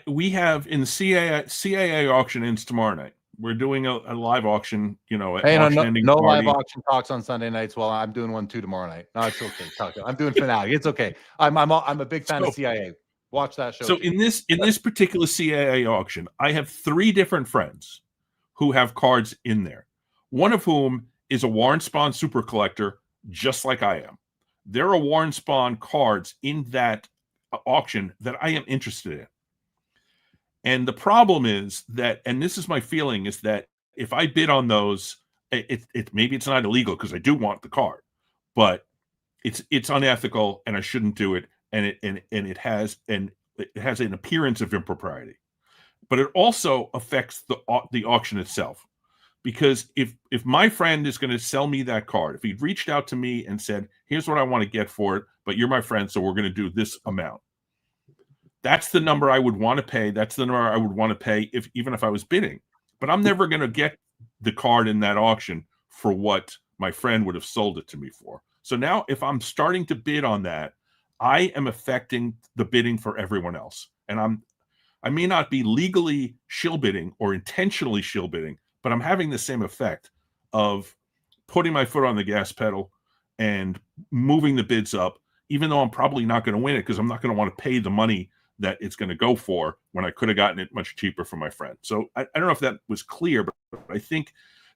We have in the CAA auction ends tomorrow night. We're doing a live auction, no live auction talks on Sunday nights. Well, I'm doing one too tomorrow night. No, it's okay. I'm doing Fanatic. It's okay. I'm a big fan of CAA. Watch that show. So in this particular CAA auction, I have 3 different friends who have cards in there. One of whom is a Warren Spahn super collector, just like I am. There are Warren Spahn cards in that auction that I am interested in. And the problem is that, and this is my feeling, is that if I bid on those, maybe it's not illegal because I do want the card, but it's unethical and I shouldn't do it. And it has an appearance of impropriety, but it also affects the auction itself. Because if my friend is going to sell me that card, if he'd reached out to me and said, here's what I want to get for it, but you're my friend, so we're going to do this amount. That's the number I would want to pay. That's the number I would want to pay even if I was bidding. But I'm never going to get the card in that auction for what my friend would have sold it to me for. So now if I'm starting to bid on that, I am affecting the bidding for everyone else. And I may not be legally shill bidding or intentionally shill bidding, but I'm having the same effect of putting my foot on the gas pedal and moving the bids up, even though I'm probably not going to win it because I'm not going to want to pay the money that it's going to go for when I could have gotten it much cheaper from my friend. So I don't know if that was clear, but I think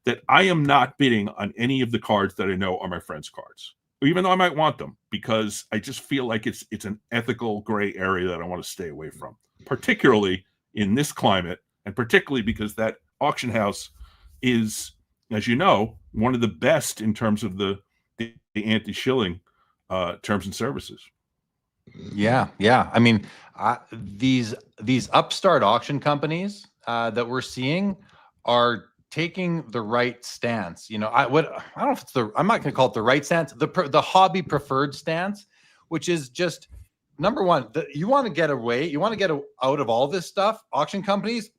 that I am not bidding on any of the cards that I know are my friend's cards, even though I might want them, because I just feel like it's an ethical gray area that I want to stay away from, particularly in this climate, and particularly because that auction house is, as you know, one of the best in terms of the anti-shilling terms and services. Yeah. I mean, these upstart auction companies that we're seeing are taking the right stance. I don't know if it's I'm not going to call it the right stance, the hobby preferred stance, which is just number one, you want to get out of all this stuff. Auction companies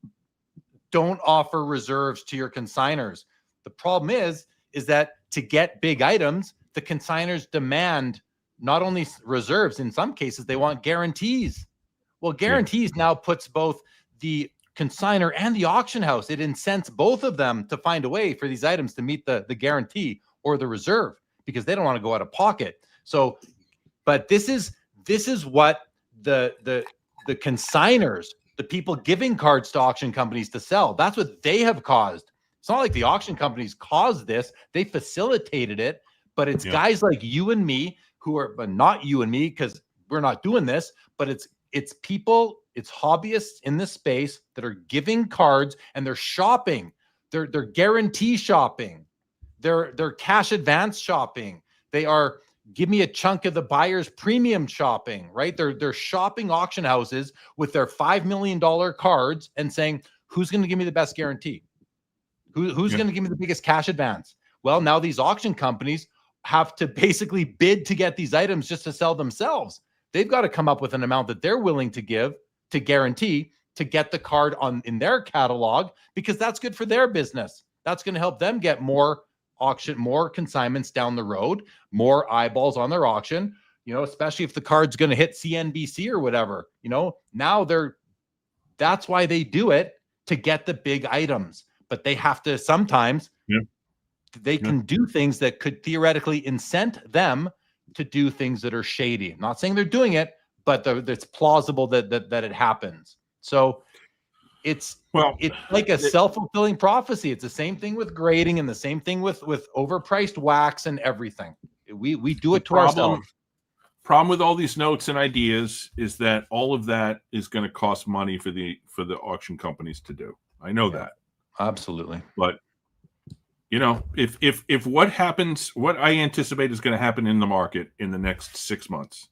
don't offer reserves to your consignors. The problem is that to get big items, the consignors demand not only reserves, in some cases, they want guarantees. Well, guarantees now puts both the consignor and the auction house. It incents both of them to find a way for these items to meet the guarantee or the reserve because they don't want to go out of pocket. So, but this is what the consignors, the people giving cards to auction companies to sell, that's what they have caused. It's not like the auction companies caused this. They facilitated it, but it's guys like you and me who are, but not you and me because we're not doing this, but it's people, it's hobbyists in this space that are giving cards and they're shopping. They're guarantee shopping. They're cash advance shopping. They are give me a chunk of the buyer's premium shopping, right? They're shopping auction houses with their $5 million cards and saying, who's going to give me the best guarantee? Who's going to give me the biggest cash advance? Well, now these auction companies have to basically bid to get these items just to sell themselves. They've got to come up with an amount that they're willing to give to guarantee to get the card in their catalog, because that's good for their business. That's going to help them get more consignments down the road, more eyeballs on their auction, especially if the card's going to hit CNBC or whatever, now that's why they do it, to get the big items. But they have to sometimes, they can do things that could theoretically incent them to do things that are shady. I'm not saying they're doing it, but it's plausible that it happens. So it's like a self-fulfilling prophecy. It's the same thing with grading and the same thing with overpriced wax and everything. We do it to ourselves. Problem with all these notes and ideas is that all of that is going to cost money for the auction companies to do. I know that. Absolutely. But if what happens, what I anticipate is going to happen in the market in the next 6 months,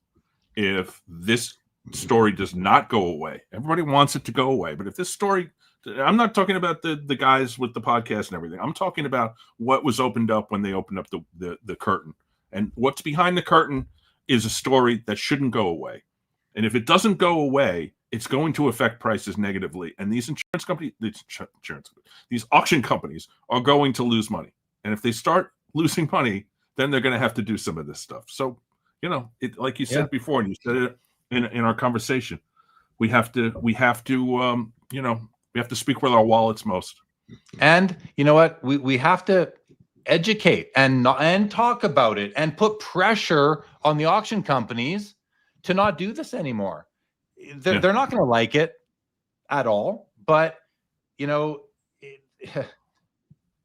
if this story does not go away, everybody wants it to go away. But if this story, I'm not talking about the guys with the podcast and everything. I'm talking about what was opened up when they opened up the curtain. And what's behind the curtain is a story that shouldn't go away. And if it doesn't go away, it's going to affect prices negatively. And these these auction companies are going to lose money. And if they start losing money, then they're going to have to do some of this stuff. So, like you said before, and you said it in our conversation, we have to speak with our wallets most. And you know what? We have to educate and talk about it and put pressure on the auction companies to not do this anymore. They're not going to like it at all, but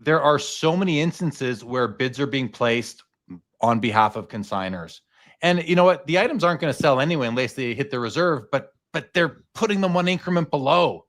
there are so many instances where bids are being placed on behalf of consignors. And you know what? The items aren't going to sell anyway unless they hit the reserve, but they're putting them one increment below.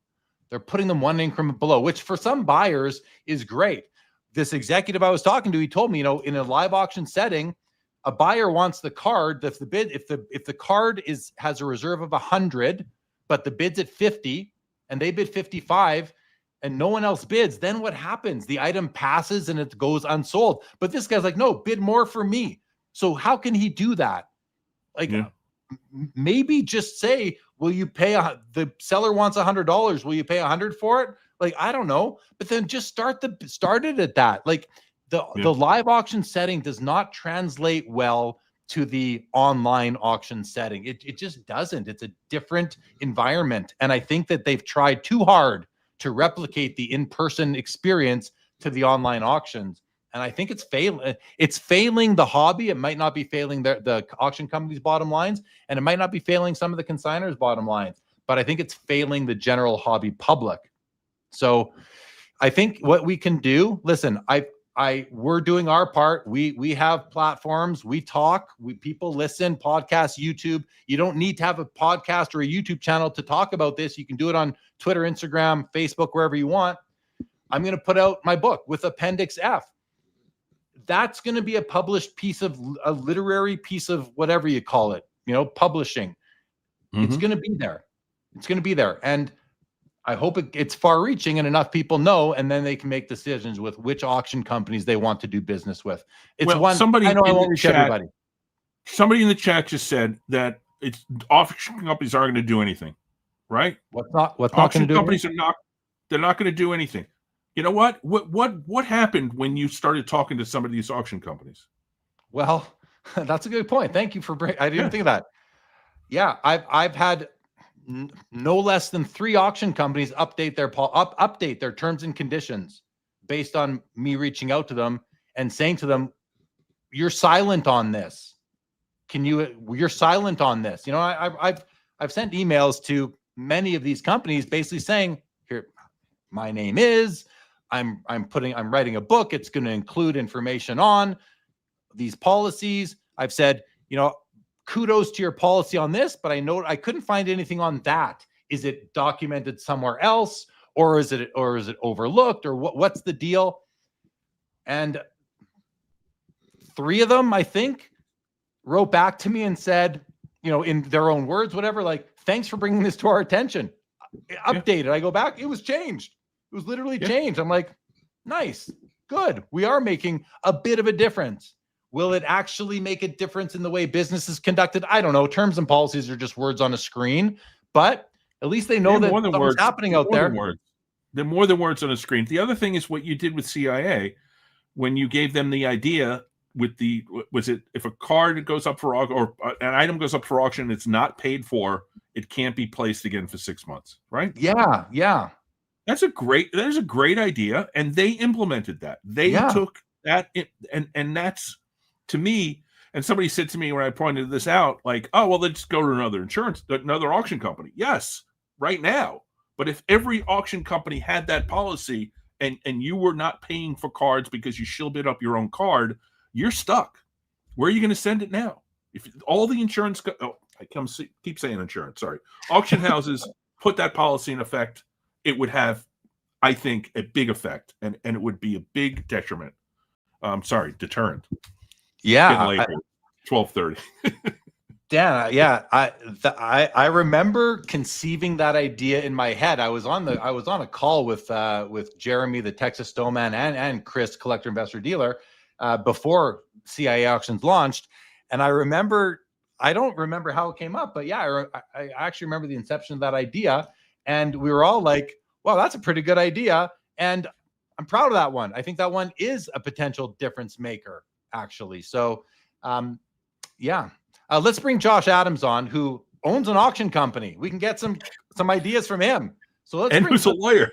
They're putting them one increment below, which for some buyers is great. This executive I was talking to, he told me, in a live auction setting, a buyer wants the card. If the card has a reserve of 100, but the bid's at 50 and they bid 55 and no one else bids, then what happens? The item passes and it goes unsold. But this guy's like, no, bid more for me. So how can he do that? Maybe just say, will you pay the seller wants $100. Will you pay 100 for it? I don't know, but then just start it at that. The live auction setting does not translate well to the online auction setting. It just doesn't. It's a different environment. And I think that they've tried too hard to replicate the in-person experience to the online auctions. And I think it's failing the hobby. It might not be failing the auction company's bottom lines, and it might not be failing some of the consignors' bottom lines, but I think it's failing the general hobby public. So I think what we can do, listen, we're doing our part. We have platforms, we talk, people listen, podcasts, YouTube. You don't need to have a podcast or a YouTube channel to talk about this. You can do it on Twitter, Instagram, Facebook, wherever you want. I'm going to put out my book with Appendix F. That's going to be a published piece of a literary piece of whatever you call it, publishing. Mm-hmm. It's going to be there. It's going to be there. And I hope it's far reaching and enough people know, and then they can make decisions with which auction companies they want to do business with. Somebody in the chat just said that auction companies aren't going to do anything, right? What's not going to do? Auction companies they're not going to do anything. You know what? What happened when you started talking to some of these auction companies? Well, that's a good point. Thank you for I didn't think of that. Yeah, I've had no less than 3 auction companies update their terms and conditions based on me reaching out to them and saying to them, "You're silent on this. You're silent on this." I've sent emails to many of these companies basically saying, "Here, my name is. I'm writing a book. It's going to include information on these policies. I've said, kudos to your policy on this, but I couldn't find anything on that. Is it documented somewhere else, or is it overlooked, or what's the deal? And 3 of them, I think, wrote back to me and said, in their own words, whatever, like, thanks for bringing this to our attention. Updated. I go back, it was changed. It was literally changed. I'm like, nice, good. We are making a bit of a difference. Will it actually make a difference in the way business is conducted? I don't know. Terms and policies are just words on a screen, but at least they know that something's happening out there. They're more than words on a screen. The other thing is what you did with CIA when you gave them the idea with if a card goes up for auction or an item goes up for auction, it's not paid for, it can't be placed again for 6 months, right? Yeah. That's a great idea, and they implemented that. They took that, and that's, to me, and somebody said to me when I pointed this out, like, oh, well, let's go to another auction company. Yes, right now. But if every auction company had that policy and you were not paying for cards because you shill bid up your own card, you're stuck. Where are you going to send it now? If all the insurance, keep saying insurance, sorry. Auction houses put that policy in effect, it would have, I think, a big effect, and it would be a big detriment. Deterrent. Yeah, later, 12:30. Dan, yeah, I remember conceiving that idea in my head. I was on a call with Jeremy, the Texas Snowman, and Chris, collector, investor, dealer, before CIA auctions launched, and I don't remember how it came up, but yeah, I actually remember the inception of that idea, and we were all like, "Wow, that's a pretty good idea," and I'm proud of that one. I think that one is a potential difference maker, actually. So, let's bring Josh Adams on, who owns an auction company. We can get some ideas from him. So who's a lawyer.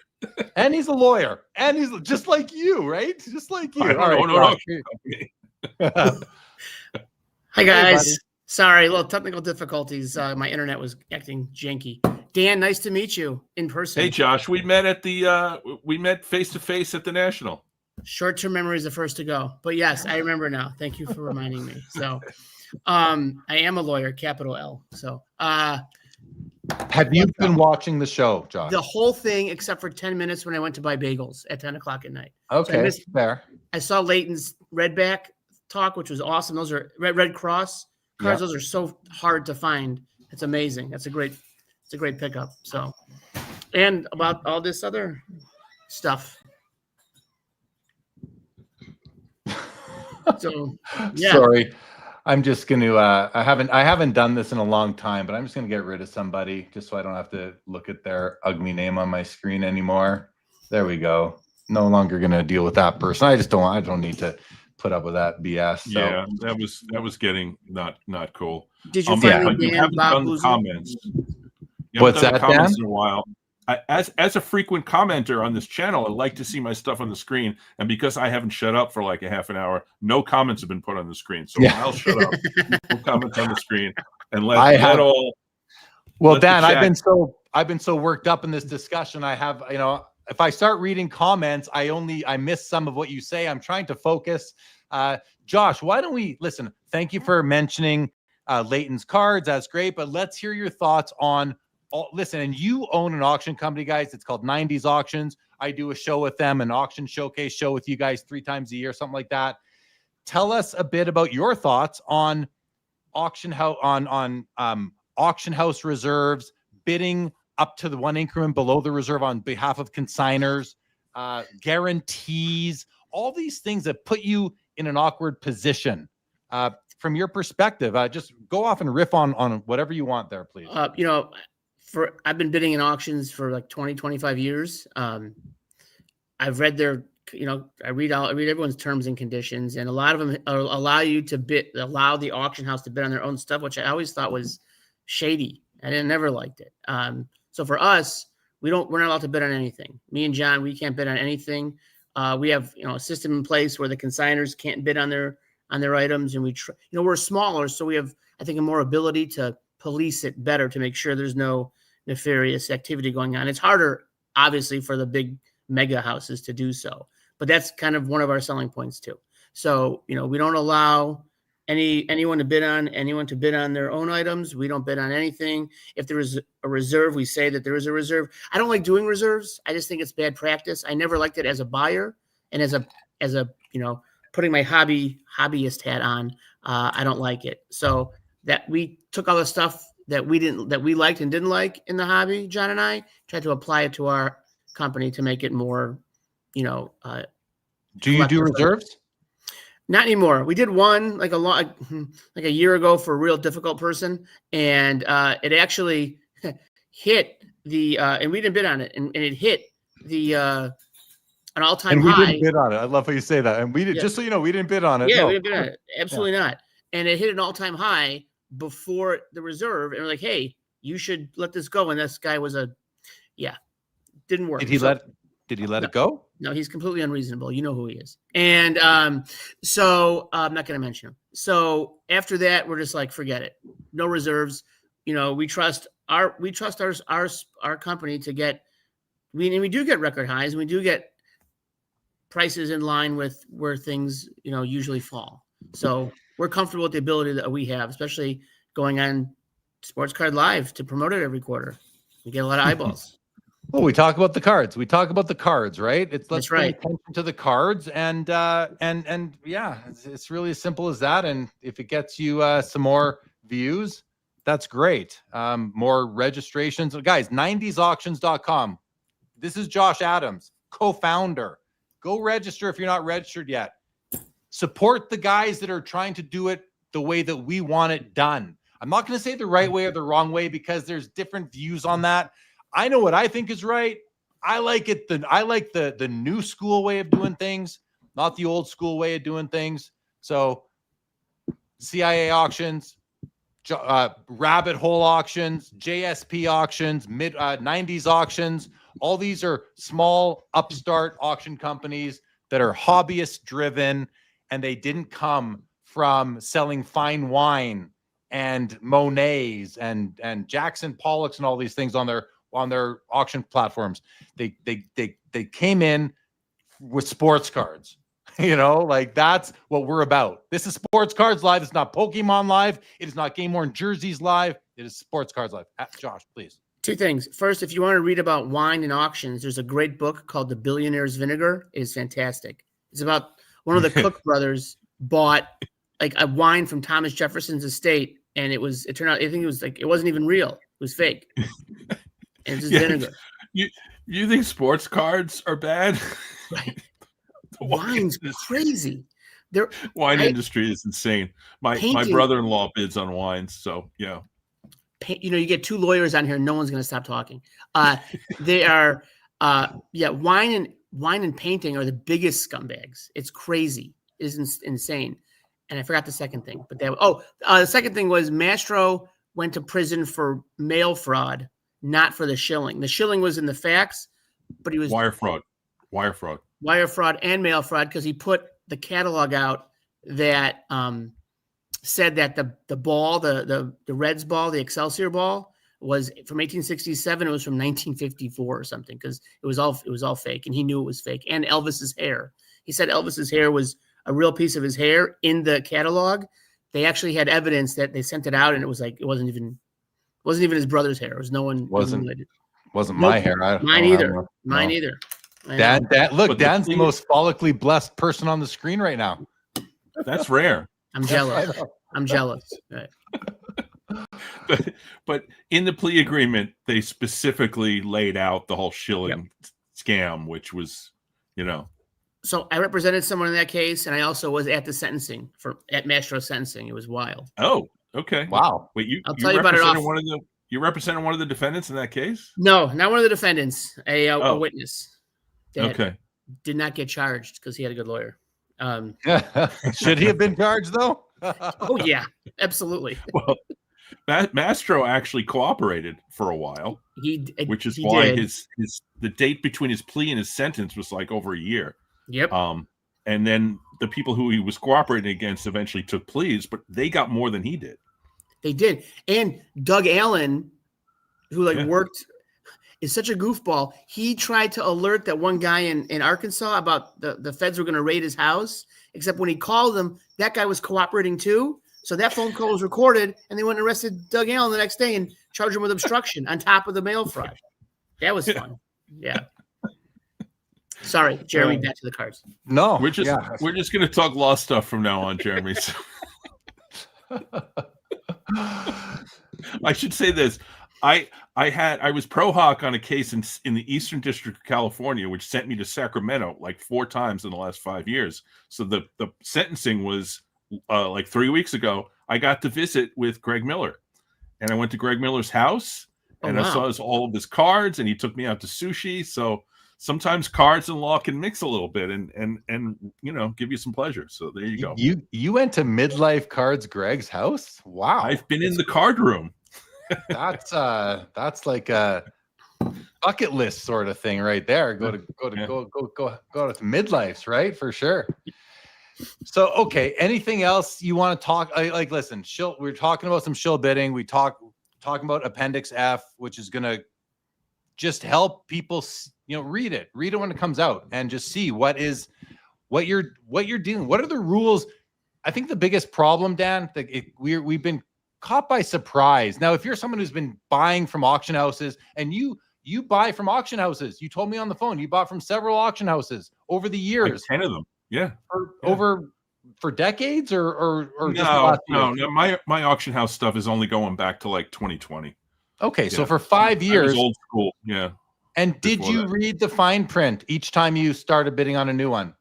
And he's a lawyer. And he's just like you, right? Just like you. Hi, guys. Hey, sorry, a little technical difficulties. My internet was acting janky. Dan, nice to meet you in person. Hey, Josh, we met face to face at the National. Short-term memory is the first to go, but yes, I remember now. Thank you for reminding me. So, I am a lawyer, capital L. So, have you been watching the show, Josh? The whole thing, except for 10 minutes when I went to buy bagels at 10 o'clock at night. Okay, fair. I saw Leighton's Redback talk, which was awesome. Those are Red Cross cards. Those are so hard to find. It's amazing. It's a great pickup. So, and about all this other stuff. So, yeah. Sorry, I'm just going to. I haven't done this in a long time, but I'm just going to get rid of somebody just so I don't have to look at their ugly name on my screen anymore. There we go. No longer going to deal with that person. I don't need to put up with that BS. So. Yeah, that was getting not cool. Did you find you haven't done the comments? What's that, Dan? In a while. As a frequent commenter on this channel, I like to see my stuff on the screen, and because I haven't shut up for like a half an hour, no comments have been put on the screen. So I'll shut up. No comments on the screen, and let all. Well, Dan, I've been so worked up in this discussion. I have, if I start reading comments, I miss some of what you say. I'm trying to focus. Josh, why don't we listen? Thank you for mentioning Leighton's cards. That's great, but let's hear your thoughts on. Listen, and you own an auction company, guys. It's called 90s Auctions. I do a show with them, an auction showcase show with you guys 3 times a year, something like that. Tell us a bit about your thoughts on auction house reserves, bidding up to the 1 increment below the reserve on behalf of consignors, guarantees, all these things that put you in an awkward position. From your perspective, just go off and riff on whatever you want there, please. I've been bidding in auctions for like 20, 25 years. I've read I read everyone's terms and conditions, and a lot of them allow you to allow the auction house to bid on their own stuff, which I always thought was shady. I never liked it. So for us, we're not allowed to bid on anything. Me and John, we can't bid on anything. We have, a system in place where the consignors can't bid on their items, and we're smaller, so we have, I think, a more ability to police it better to make sure there's no nefarious activity going on. It's harder, obviously, for the big mega houses to do so, but that's kind of one of our selling points too. So, we don't allow anyone to bid on their own items. We don't bid on anything. If there is a reserve, we say that there is a reserve. I don't like doing reserves. I just think it's bad practice. I never liked it as a buyer, and as a putting my hobbyist hat on. I don't like it. So that we took all the stuff that we liked and didn't like in the hobby, John and I tried to apply it to our company to make it more, do you do reserves? Not anymore. We did one like a year ago for a real difficult person, and it actually hit the and we didn't bid on it, and it hit the an all-time high. And we didn't bid on it. I love how you say that. And we did, just so you know, we didn't bid on it. Yeah, no. We didn't bid on it. Absolutely not. And it hit an all-time high before the reserve, and we're like, hey, you should let this go. And this guy was didn't work. Did he let it go? No, he's completely unreasonable. You know who he is. And so I'm not going to mention him. So after that, we're just like, forget it. No reserves. We trust our company to get, we do get record highs, and we do get prices in line with where things, usually fall. So we're comfortable with the ability that we have, especially going on Sports Card Live to promote it every quarter. We get a lot of eyeballs. Well, we talk about the cards. Right? Let's bring attention to the cards, and yeah, it's really as simple as that. And if it gets you some more views, that's great. More registrations, guys. 90sauctions.com. This is Josh Adams, co-founder. Go register if you're not registered yet. Support the guys that are trying to do it the way that we want it done. I'm not going to say the right way or the wrong way, because there's different views on that. I know what I think is right. I like it. I like the new school way of doing things, not the old school way of doing things. So CIA auctions, rabbit hole auctions, JSP auctions, 90s auctions. All these are small upstart auction companies that are hobbyist driven, and they didn't come from selling fine wine and Monets and Jackson Pollocks and all these things on their auction platforms. They came in with sports cards. That's what we're about. This is Sports Cards Live. It's not Pokemon Live. It is not Game Worn Jerseys Live. It is Sports Cards Live. Josh, please. Two things. First, if you want to read about wine and auctions, there's a great book called The Billionaire's Vinegar. It is fantastic. It's about one of the Cook brothers bought like a wine from Thomas Jefferson's estate, and it turned out, I think it was like, it wasn't even real. It was fake. And it's just vinegar. You think sports cards are bad? Right. Wine's crazy. Wine industry is insane. My brother-in-law bids on wines, so yeah. You get two lawyers on here, no one's going to stop talking. They are wine and painting are the biggest scumbags. It's crazy. It is insane. And I forgot the second thing, but the second thing was Mastro went to prison for mail fraud, not for the shilling. The shilling was in the facts, but he was wire fraud and mail fraud, because he put the catalog out that said that the ball, the Reds ball, the Excelsior ball, was from 1867. It was from 1954 or something, because it was all fake, and he knew it was fake. And Elvis's hair. He said Elvis's hair was a real piece of his hair in the catalog. They actually had evidence that they sent it out, and it was like it wasn't even his brother's hair. It was no one. Wasn't my hair. Mine either. Mine either. Dan's the most follically blessed person on the screen right now. That's rare. I'm jealous. I'm jealous. Right. But in the plea agreement, they specifically laid out the whole shilling scam, which was, So I represented someone in that case, and I also was at the sentencing at Mastro's sentencing. It was wild. Oh, okay. Wow. Wait, I'll tell you about it off. You represented one of the defendants in that case? No, not one of the defendants. A witness. Okay. Did not get charged because he had a good lawyer. Should he have been charged though? Oh yeah, absolutely. Well, Mastro actually cooperated for a while, which is why the date between his plea and his sentence was like over a year. Yep. And then the people who he was cooperating against eventually took pleas, but they got more than he did. They did. And Doug Allen, who worked, is such a goofball. He tried to alert that one guy in Arkansas about the feds were going to raid his house, except when he called them, that guy was cooperating too. So that phone call was recorded, and they went and arrested Doug Allen the next day and charged him with obstruction on top of the mail fraud. That was fun. Yeah. Sorry, Jeremy, back to the cards. No, we're just going to talk law stuff from now on, Jeremy. I should say this. I was pro hoc on a case in the Eastern District of California, which sent me to Sacramento like 4 times in the last 5 years. So the sentencing was like 3 weeks ago. I got to visit with Greg Miller, and I went to Greg Miller's house, and I saw all of his cards, and he took me out to sushi. So sometimes cards and law can mix a little bit and give you some pleasure. So there you go. You went to Midlife Cards Greg's house? Wow. I've been in the card room. That's like a bucket list sort of thing right there. Go to Midlife's, right? For sure. So okay, anything else you want to talk? Like listen, Shill, we're talking about some Shill bidding. We talking about Appendix F, which is gonna just help people read it when it comes out and just see what you're dealing. What are the rules? I think the biggest problem, Dan, that we've been caught by surprise. Now, if you're someone who's been buying from auction houses, and you buy from auction houses, you told me on the phone you bought from several auction houses over the years, like 10 of them, for decades, or no. My auction house stuff is only going back to like 2020. Okay, so for 5 years, old school, yeah. And did you read the fine print each time you started bidding on a new one?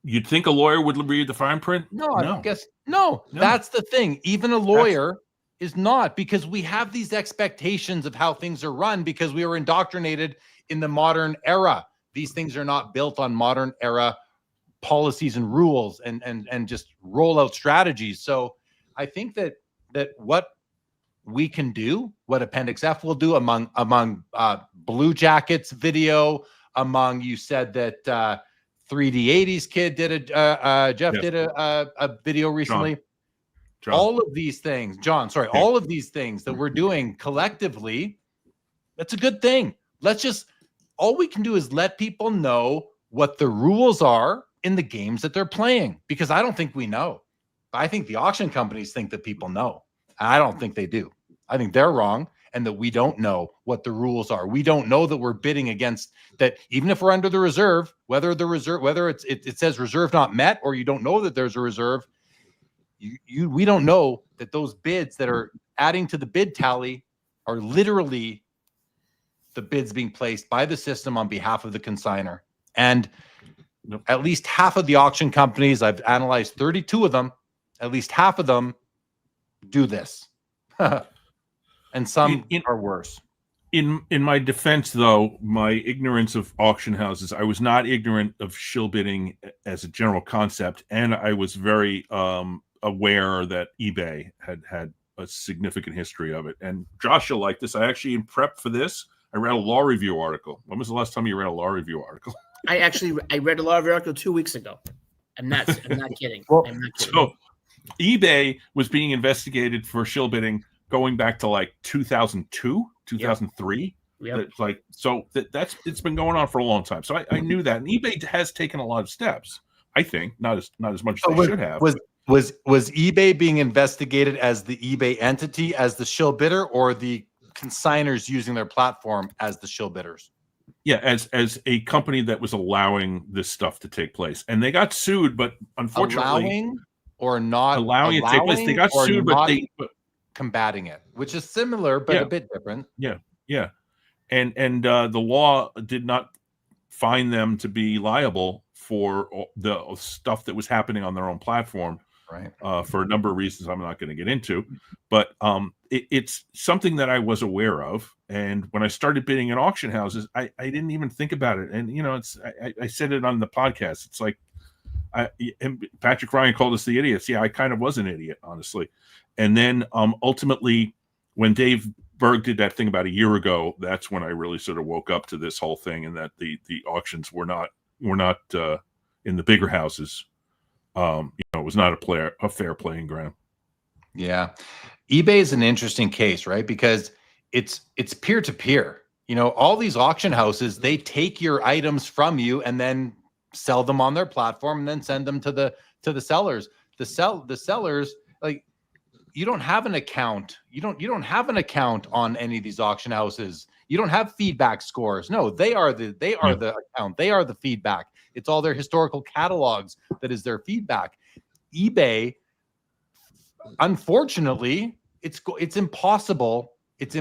You'd think a lawyer would read the fine print? No. I guess no. That's the thing. Even a lawyer is not, because we have these expectations of how things are run because we were indoctrinated in the modern era. These things are not built on modern era policies and rules and just rollout strategies. So I think that what we can do, what Appendix F will do among Blue Jackets video, you said that 3D80s kid did Jeff did a video recently. John. All of these things, all of these things that we're doing collectively, that's a good thing. All we can do is let people know what the rules are in the games that they're playing, because I don't think we know. I think the auction companies think that people know. I don't think they do. I think they're wrong, and that we don't know what the rules are. We don't know that we're bidding against that, even if we're under the reserve, whether it says reserve not met, or you don't know that there's a reserve. We don't know that those bids that are adding to the bid tally are literally the bids being placed by the system on behalf of the consignor. And at least half of the auction companies, I've analyzed 32 of them, at least half of them do this. And some are worse. In my defense, though, my ignorance of auction houses, I was not ignorant of shill bidding as a general concept, and I was very aware that eBay had a significant history of it. And Josh, you'll like this. I actually, in prep for this, I read a law review article. When was the last time you read a law review article? I read a law review article 2 weeks ago. I'm not kidding. Well, I'm not kidding. So eBay was being investigated for shill bidding going back to like 2002, 2003. Yep. It's like, so it's been going on for a long time. So I knew that. And eBay has taken a lot of steps, I think, not as much as they should have. Was eBay being investigated as the eBay entity, as the shill bidder, or the consignors using their platform as the shill bidders? Yeah, as a company that was allowing this stuff to take place. And they got sued, but unfortunately allowing it to take place. They got sued, but combating it, which is similar but a bit different. Yeah. And the law did not find them to be liable for the stuff that was happening on their own platform, right? For a number of reasons I'm not going to get into, but it's something that I was aware of. And when I started bidding in auction houses, I didn't even think about it. And I said it on the podcast. It's like and Patrick Ryan called us the idiots. Yeah, I kind of was an idiot, honestly. And then ultimately, when Dave Berg did that thing about a year ago, that's when I really sort of woke up to this whole thing, and that the auctions were not in the bigger houses. It was not a fair playing ground. Yeah, eBay is an interesting case, right? Because it's peer to peer. All these auction houses, they take your items from you and then sell them on their platform and then send them to the sellers. The sellers, like, you don't have an account. You don't have an account on any of these auction houses. You don't have feedback scores. No, they are the account. They are the feedback. It's all their historical catalogs that is their feedback. eBay, unfortunately, it's impossible. It's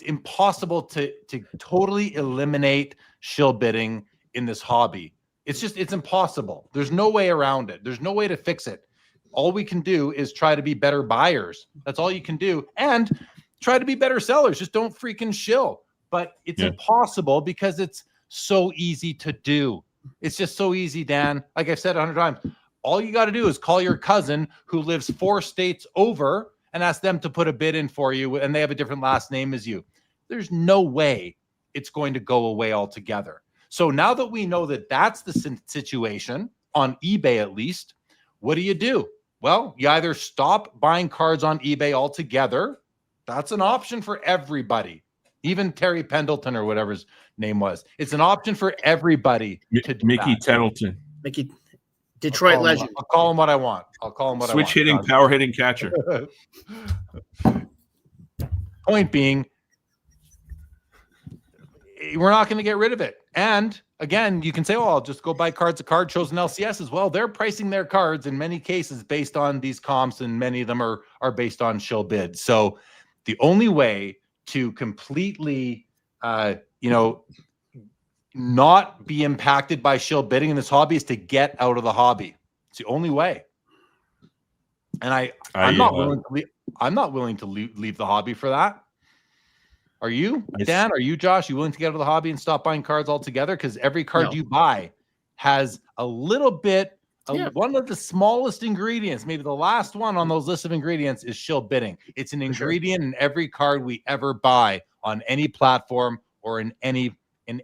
impossible to totally eliminate shill bidding in this hobby. It's impossible. There's no way around it. There's no way to fix it. All we can do is try to be better buyers. That's all you can do. And try to be better sellers. Just don't freaking shill. But it's impossible because it's so easy to do. It's just so easy, Dan. Like I've said 100 times, all you got to do is call your cousin who lives 4 states over and ask them to put a bid in for you, and they have a different last name as you. There's no way it's going to go away altogether. So now that we know that that's the situation, on eBay at least, what do? Well, you either stop buying cards on eBay altogether. That's an option for everybody. Even Terry Pendleton or whatever his name was. It's an option for everybody to do Mickey that. Pendleton. Mickey, Detroit legend. I'll call him what I want. Switch hitting, power hitting catcher. Point being, we're not going to get rid of it. And again, you can say, oh, I'll just go buy cards at card shows and LCS as well. They're pricing their cards in many cases based on these comps, and many of them are based on shill bids. So the only way to completely, not be impacted by shill bidding in this hobby is to get out of the hobby. It's the only way. And I'm not willing to leave the hobby for that. Are you, Dan? Are you, Josh? You willing to get out of the hobby and stop buying cards altogether? Because every card you buy has a little bit. One of the smallest ingredients, maybe the last one on those lists of ingredients, is shill bidding. It's an ingredient in every card we ever buy on any platform or in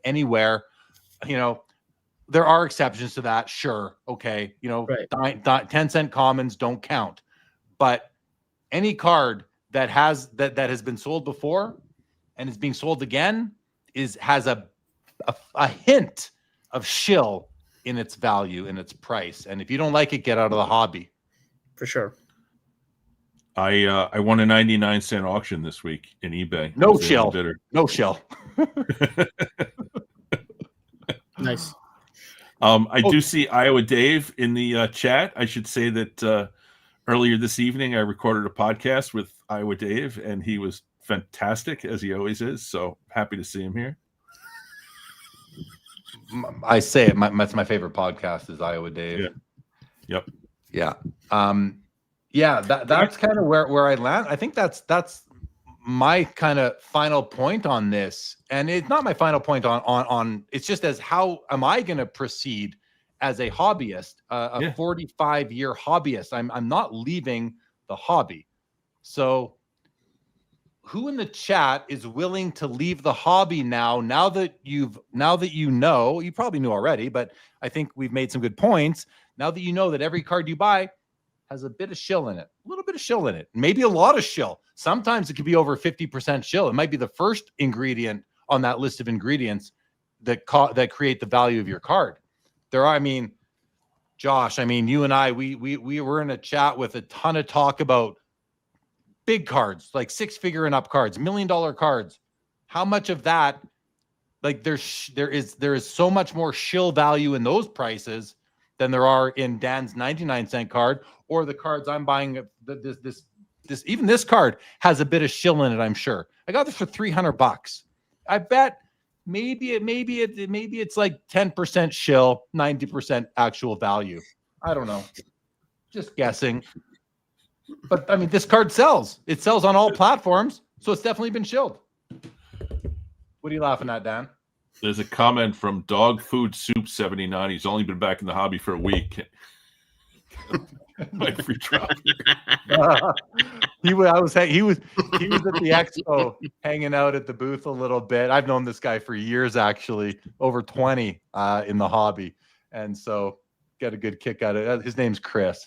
anywhere. There are exceptions to that. Sure. Okay. 10-cent commons don't count, but any card that has been sold before and is being sold again has a hint of shill in its value, in its price. And if you don't like it, get out of the hobby. For sure. I won a 99-cent auction this week in eBay. No shill. No shill. Nice. I do see Iowa Dave in the chat. I should say that earlier this evening, I recorded a podcast with Iowa Dave, and he was fantastic, as he always is. So happy to see him here. I say it. That's my favorite podcast is Iowa Dave. Yeah. Yep. Yeah. That's kind of where I land. I think that's my kind of final point on this. And it's not my final point on it's just as how am I going to proceed as a hobbyist, a 45-year hobbyist. I'm not leaving the hobby. So who in the chat is willing to leave the hobby now that you know, you probably knew already, but I think we've made some good points. Now that you know that every card you buy has a bit of shill in it, a little bit of shill in it, maybe a lot of shill. Sometimes it could be over 50% shill. It might be the first ingredient on that list of ingredients that create the value of your card. Josh, you and I, we were in a chat with a ton of talk about big cards, like 6-figure and up cards, $1 million cards. How much of that, like there is so much more shill value in those prices than there are in Dan's 99-cent card, or the cards I'm buying. Even this card has a bit of shill in it. I'm sure I got this for $300. I bet maybe it's like 10% shill, 90% actual value. I don't know, just guessing. But this card sells. It sells on all platforms, so it's definitely been shilled. What are you laughing at, Dan? There's a comment from Dog Food Soup 79. He's only been back in the hobby for a week. My free trial. He was at the expo hanging out at the booth a little bit. I've known this guy for years, actually, over 20 in the hobby, and so got a good kick out of it. His name's Chris.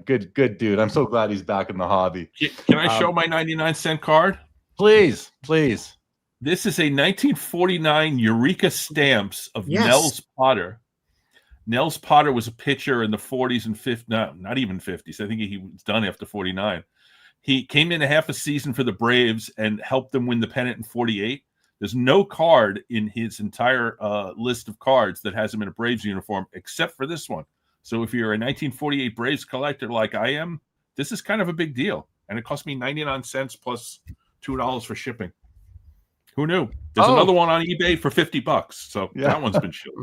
Good dude. I'm so glad he's back in the hobby. Can I show my 99-cent card? Please. This is a 1949 Eureka Stamps of Nels Potter. Nels Potter was a pitcher in the 40s and 50s. No, not even 50s. I think he was done after 49. He came in a half a season for the Braves and helped them win the pennant in 48. There's no card in his entire list of cards that has him in a Braves uniform except for this one. So if you're a 1948 Braves collector like I am, this is kind of a big deal. And it cost me 99 cents plus $2 for shipping. Who knew? There's another one on eBay for $50. So that one's been shipped.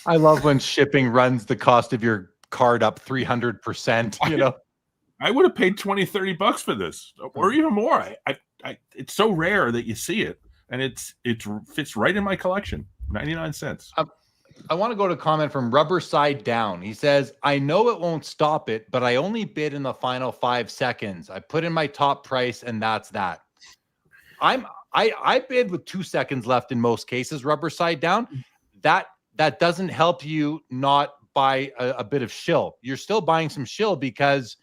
I love when shipping runs the cost of your card up 300%, you know. I would have paid $20-$30 for this, or even more. It's so rare that you see it, and it fits right in my collection. 99 cents. I want to go to a comment from Rubber Side Down. He says, I know it won't stop it, but I only bid in the final 5 seconds. I put in my top price, and that's that. I bid with 2 seconds left in most cases, Rubber Side Down. That doesn't help you not buy a bit of shill. You're still buying some shill because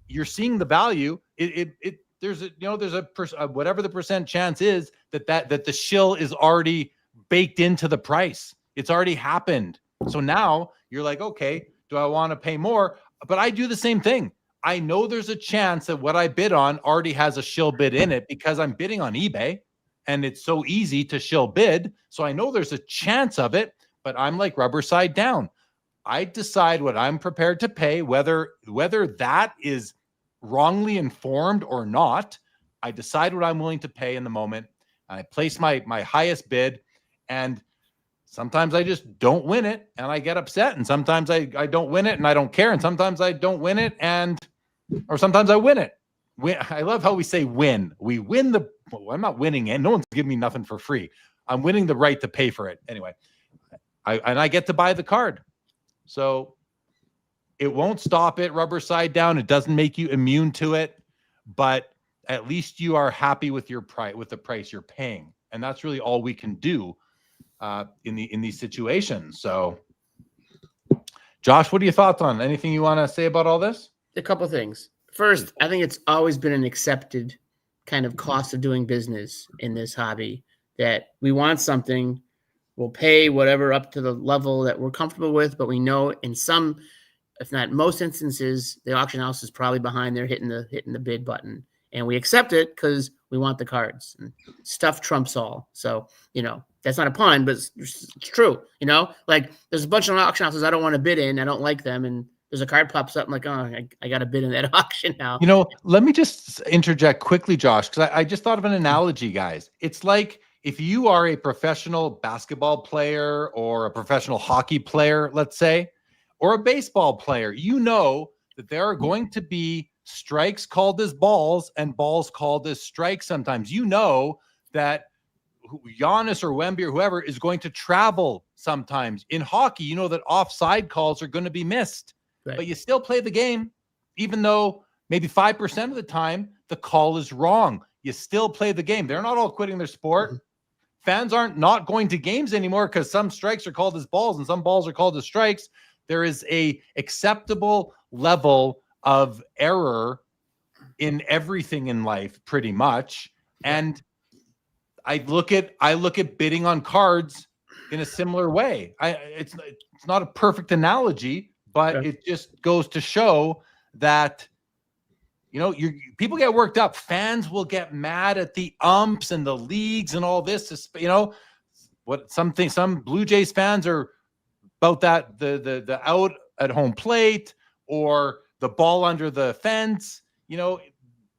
you're seeing the value. There's a whatever the percent chance is that the shill is already baked into the price. It's already happened. So now you're like, okay, do I want to pay more? But I do the same thing. I know there's a chance that what I bid on already has a shill bid in it because I'm bidding on eBay and it's so easy to shill bid. So I know there's a chance of it, but I'm like Rubber Side Down. I decide what I'm prepared to pay, whether that is wrongly informed or not. I decide what I'm willing to pay in the moment. I place my highest bid, and sometimes I just don't win it and I get upset. And sometimes I don't win it and I don't care. And sometimes I don't win it or sometimes I win it. I love how we say win. We win I'm not winning it. No one's giving me nothing for free. I'm winning the right to pay for it. Anyway, I get to buy the card. So it won't stop it, Rubber Side Down. It doesn't make you immune to it, but at least you are happy with your price, with the price you're paying. And that's really all we can do in these situations. So Josh, what are your thoughts on anything you want to say about all this? A couple things. First, I think it's always been an accepted kind of cost of doing business in this hobby that we want something, we'll pay whatever up to the level that we're comfortable with, but we know in some, if not most instances, the auction house is probably behind there hitting the bid button, and we accept it because we want the cards. And stuff trumps all. So, that's not a pun, but it's true. Like there's a bunch of auction houses I don't want to bid in. I don't like them. And there's a card pops up. I'm like, oh, I got to bid in that auction now. Let me just interject quickly, Josh, because I just thought of an analogy, guys. It's like if you are a professional basketball player or a professional hockey player, let's say, or a baseball player, that there are going to be strikes called as balls and balls called as strikes sometimes. That Giannis or Wemby or whoever is going to travel sometimes. In hockey, that offside calls are going to be missed. Right. But you still play the game, even though maybe 5% of the time the call is wrong. You still play the game. They're not all quitting their sport. Mm-hmm. Fans aren't not going to games anymore because some strikes are called as balls and some balls are called as strikes. There is a acceptable level of error in everything in life, pretty much. And I look at bidding on cards in a similar way. It's not a perfect analogy, but it just goes to show that people get worked up. Fans will get mad at the umps and the leagues and all this. Some Blue Jays fans are about that the out at home plate or the ball under the fence.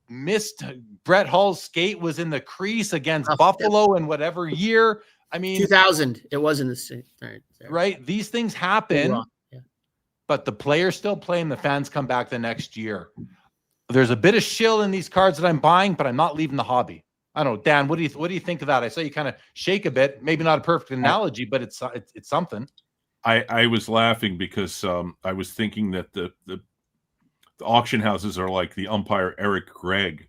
Missed Brett Hull's skate was in the crease against Buffalo in whatever year. I mean, 2000. It was in the state. Right. These things happen, but the players still play and the fans come back the next year. There's a bit of shill in these cards that I'm buying, but I'm not leaving the hobby. I don't know, Dan. What do you think of that? I saw you kind of shake a bit. Maybe not a perfect analogy, but it's something. I was laughing because I was thinking that the auction houses are like the umpire Eric Gregg,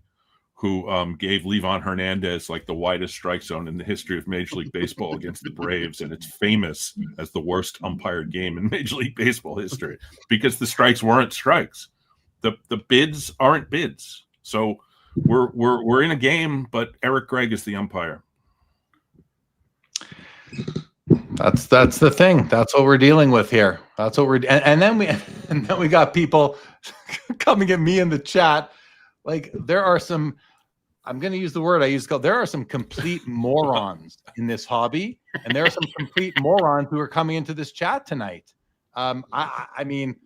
who gave Levon Hernandez like the widest strike zone in the history of Major League Baseball against the Braves, and it's famous as the worst umpired game in Major League Baseball history because the strikes weren't strikes. The bids aren't bids. So we're in a game, but Eric Gregg is the umpire. That's the thing. That's what we're dealing with here. That's what and then we got people coming at me in the chat. Like there are some, I'm going to use the word I use. There are some complete morons in this hobby, and there are some complete morons who are coming into this chat tonight. I mean,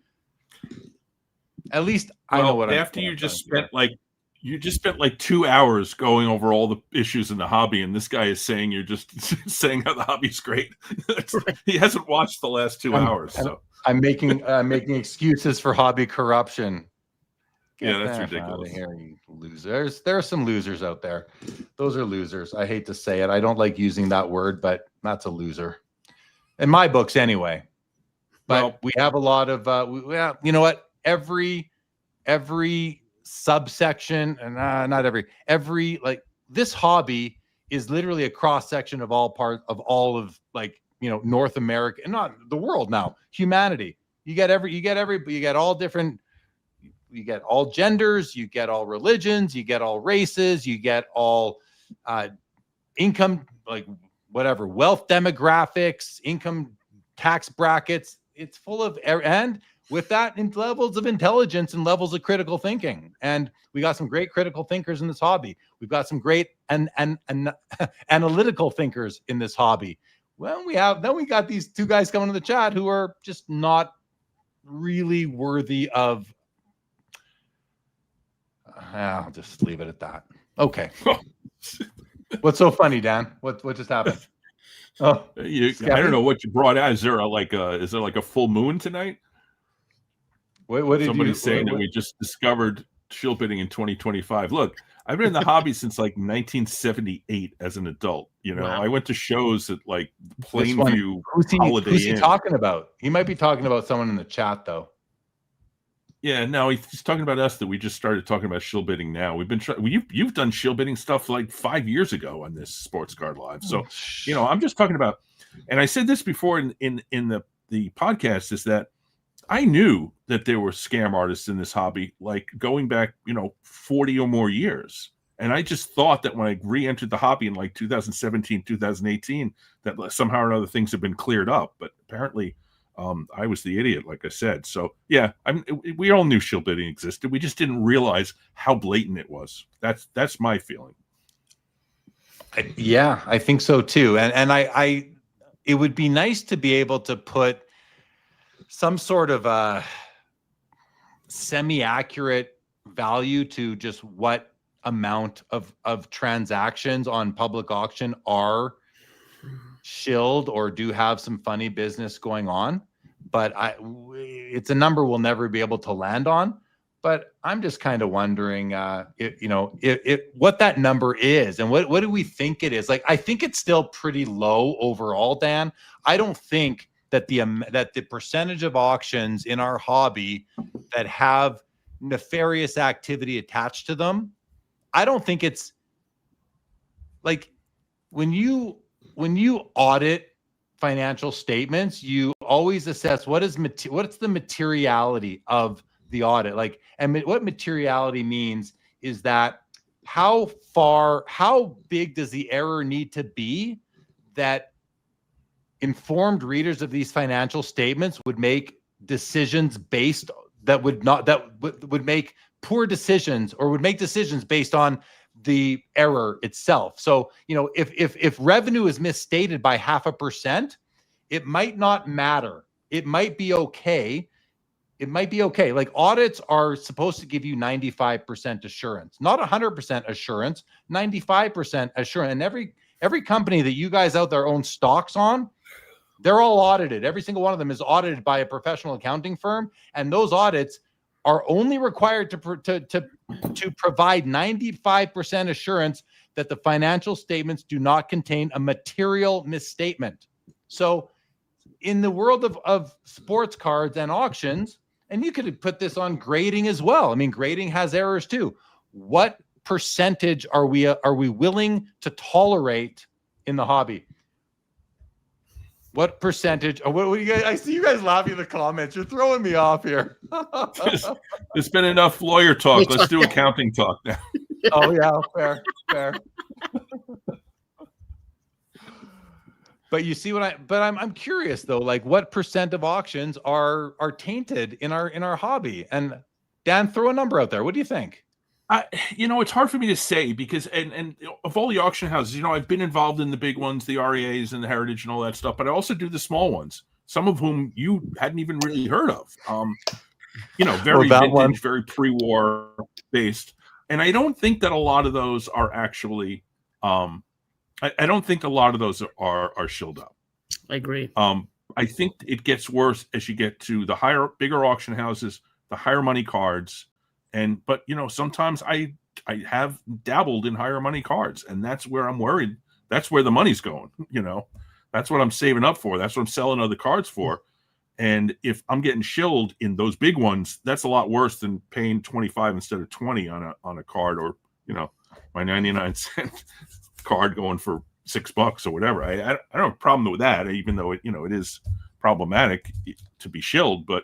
at least I know what. After you just spent like 2 hours going over all the issues in the hobby, and this guy is saying you're just saying how the hobby's great. He hasn't watched the last 2 hours. So I'm making excuses for hobby corruption. Yeah, that's ridiculous. Here, you losers. There are some losers out there. Those are losers. I hate to say it. I don't like using that word, but that's a loser in my books anyway. But we have a lot of you know what? Every subsection, and not every like this hobby is literally a cross section of all North America, and not the world now, humanity. You get all different, you get all genders, you get all religions, you get all races, you get all income, like whatever, wealth demographics, income tax brackets. It's full of, and with that, in levels of intelligence and levels of critical thinking. And we got some great critical thinkers in this hobby. We've got some great and analytical thinkers in this hobby. Well, we got these two guys coming to the chat who are just not really worthy of. I'll just leave it at that. Okay. What's so funny, Dan? What just happened? Oh, I don't know what you brought out. Is there a full moon tonight? What did somebody's saying that we just discovered shill bidding in 2025? Look, I've been in the hobby since like 1978 as an adult. You know, wow. I went to shows at like Plainview Holiday Inn. Who's he talking about? He might be talking about someone in the chat, though. Yeah, no, he's talking about us that we just started talking about shill bidding now. We've been you've done shill bidding stuff like 5 years ago on this Sports Card Live. So, you know, I'm just talking about, and I said this before in the podcast, is that I knew that there were scam artists in this hobby, like going back, 40 or more years. And I just thought that when I re-entered the hobby in like 2017, 2018, that somehow or other things have been cleared up. But apparently I was the idiot, like I said. So, yeah, we all knew shill bidding existed. We just didn't realize how blatant it was. That's my feeling. Yeah, I think so, too. And I it would be nice to be able to put some sort of a semi-accurate value to just what amount of transactions on public auction are shilled or do have some funny business going on. But it's a number we'll never be able to land on. But I'm just kind of wondering, what that number is and what do we think it is? Like, I think it's still pretty low overall, Dan. I don't think that the percentage of auctions in our hobby that have nefarious activity attached to them, I don't think it's like when you audit financial statements, you always assess what's the materiality of the audit. Like, and what materiality means is that how big does the error need to be that informed readers of these financial statements would make decisions would make poor decisions or would make decisions based on the error itself. So, if revenue is misstated by 0.5%, it might not matter. It might be okay. Like, audits are supposed to give you 95% assurance, not 100% assurance, 95% assurance. And every company that you guys out there own stocks on, they're all audited. Every single one of them is audited by a professional accounting firm, and those audits are only required to provide 95% assurance that the financial statements do not contain a material misstatement. So, in the world of sports cards and auctions, and you could put this on grading as well. I mean, grading has errors too. What percentage are we willing to tolerate in the hobby? What percentage? What you guys? I see you guys laughing in the comments. You're throwing me off here. There's been enough lawyer talk. Let's do accounting talk now. Oh yeah, fair. But you see I'm curious though, like what percent of auctions are tainted in our hobby? And Dan, throw a number out there. What do you think? It's hard for me to say because and of all the auction houses, I've been involved in the big ones, the REAs and the Heritage and all that stuff, but I also do the small ones, some of whom you hadn't even really heard of. Very vintage, very pre-war based. And I don't think that a lot of those are actually I don't think a lot of those are shilled up. I agree. I think it gets worse as you get to the bigger auction houses, the higher money cards. But sometimes I have dabbled in higher money cards, and that's where I'm worried. That's where the money's going. That's what I'm saving up for. That's what I'm selling other cards for. And if I'm getting shilled in those big ones, that's a lot worse than paying 25 instead of 20 on a card, or my 99-cent card going for $6 or whatever. I don't have a problem with that, even though it is problematic to be shilled, but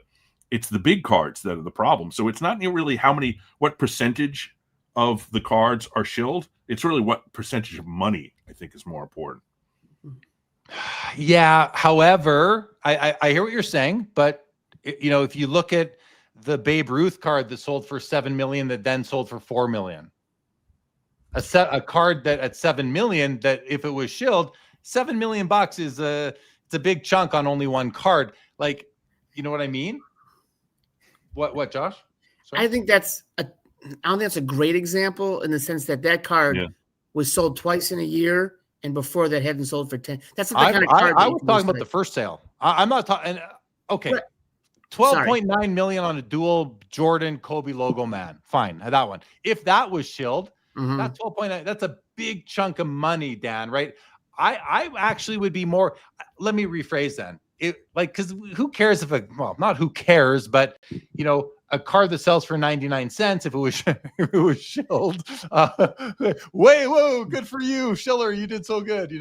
it's the big cards that are the problem. So it's not really what percentage of the cards are shilled. It's really what percentage of money I think is more important. Yeah. However, I hear what you're saying, but if you look at the Babe Ruth card that sold for $7 million, that then sold for $4 million, a card that at $7 million, that if it was shilled, $7 million is it's a big chunk on only one card. Like, you know what I mean? What, Josh? Sorry? I don't think that's a great example in the sense that card was sold twice in a year, and before that hadn't sold for 10. That's not the kind of card. I was talking about the first sale. I'm not talking. Okay, $12.9 million on a dual Jordan Kobe logo man. Fine, that one. If that was shilled, that's 12.9. That's a big chunk of money, Dan. Right? I actually would be more. Let me rephrase then. Because who cares not who cares, but a card that sells for 99 cents, if it was shilled, whoa, good for you, Schiller, you did so good,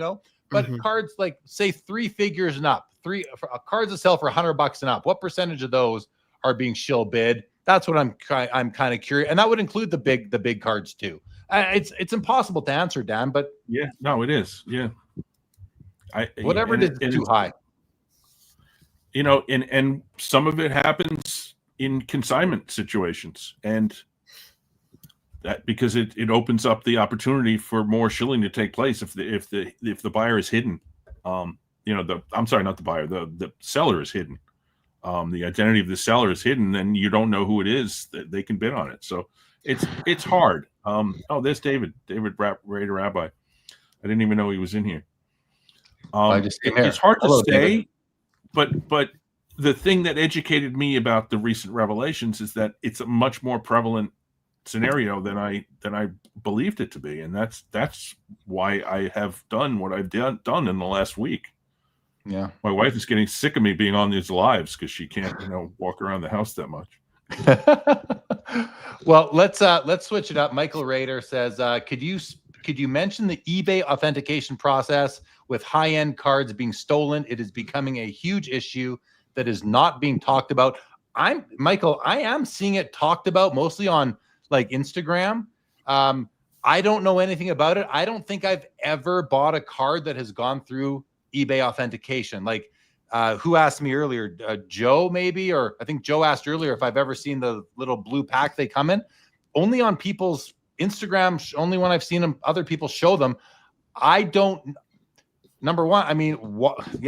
But cards like say 3 figures and up, cards that sell for $100 and up, what percentage of those are being shill bid? That's what I'm kind of curious, and that would include the big cards too. It's impossible to answer, Dan, but yeah, no, it is, yeah. Whatever it is, too high. And some of it happens in consignment situations, and that because it opens up the opportunity for more shilling to take place if the buyer is hidden. I'm sorry, not the buyer, the seller is hidden. The identity of the seller is hidden, and you don't know who it is that they can bid on it. So it's hard. There's David Raider Rabbi. I didn't even know he was in here. It's hard to say. But the thing that educated me about the recent revelations is that it's a much more prevalent scenario than I believed it to be, and that's why I have done what I've done in the last week. Yeah, my wife is getting sick of me being on these lives because she can't walk around the house that much. Well, let's switch it up. Michael Rader says, could you mention the eBay authentication process with high-end cards being stolen? It is becoming a huge issue that is not being talked about. Michael, I am seeing it talked about mostly on like Instagram. I don't know anything about it. I don't think I've ever bought a card that has gone through eBay authentication. Like, who asked me earlier? Joe, maybe? Or I think Joe asked earlier if I've ever seen the little blue pack they come in. Only on people's Instagram, only when I've seen them, other people show them. I don't. Number one, I mean,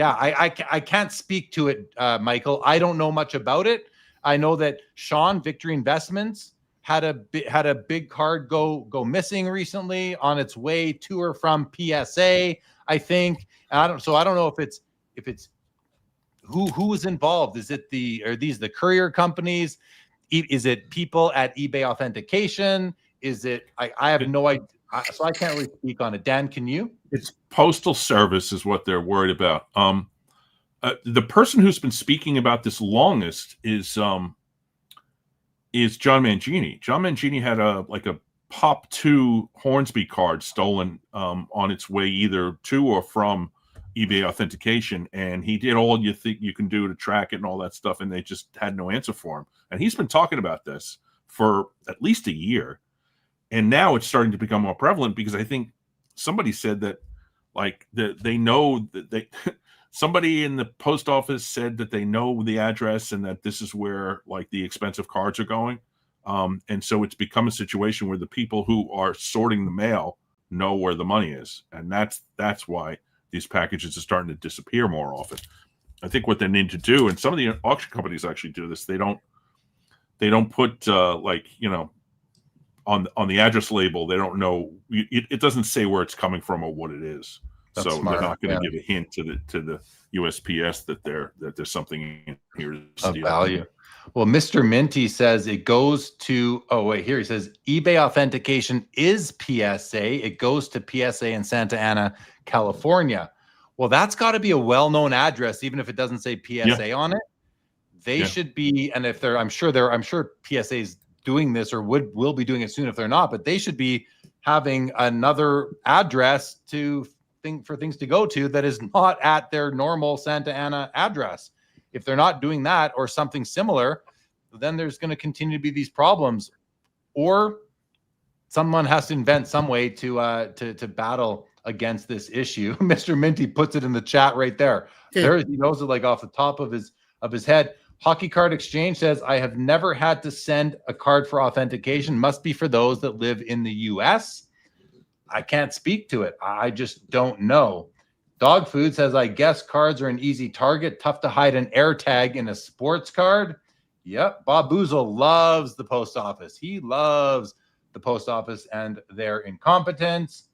I can't speak to it, Michael. I don't know much about it. I know that Sean, Victory Investments, had a big card go missing recently on its way to or from PSA, I think. And I don't know if it's who is involved. Are these the courier companies? Is it people at eBay authentication? Is it? I have no idea. So I can't really speak on it. Dan, can you? It's Postal Service is what they're worried about. The person who's been speaking about this longest is John Mangini. John Mangini had a Pop 2 Hornsby card stolen on its way either to or from eBay authentication, and he did all you think you can do to track it and all that stuff, and they just had no answer for him. And he's been talking about this for at least a year. And now it's starting to become more prevalent because I think somebody said that like they know that they somebody in the post office said that they know the address and that this is where like the expensive cards are going. And so it's become a situation where the people who are sorting the mail know where the money is. And that's why these packages are starting to disappear more often. I think what they need to do, and some of the auction companies actually do this, they don't put like, you know, on the address label, they don't know, it doesn't say where it's coming from or what it is. That's so smart. They're not going to give a hint to the USPS that there's something in here to of value. Well, Mr. Minty says it goes to, oh, wait, here he says eBay authentication is PSA. It goes to PSA in Santa Ana, California. Well, that's got to be a well-known address, even if it doesn't say PSA on it. They should be, and if I'm sure PSA's doing this or will be doing it soon if they're not, but they should be having another address for things to go to that is not at their normal Santa Ana address. If they're not doing that or something similar, then there's going to continue to be these problems, or someone has to invent some way to battle against this issue. Mr. Minty puts it in the chat right there. There, he knows it like off the top of his head. Hockey Card Exchange says, I have never had to send a card for authentication. Must be for those that live in the U.S. I can't speak to it. I just don't know. Dog Food says, I guess cards are an easy target. Tough to hide an air tag in a sports card. Yep. Bob Boozle loves the post office. He loves the post office and their incompetence.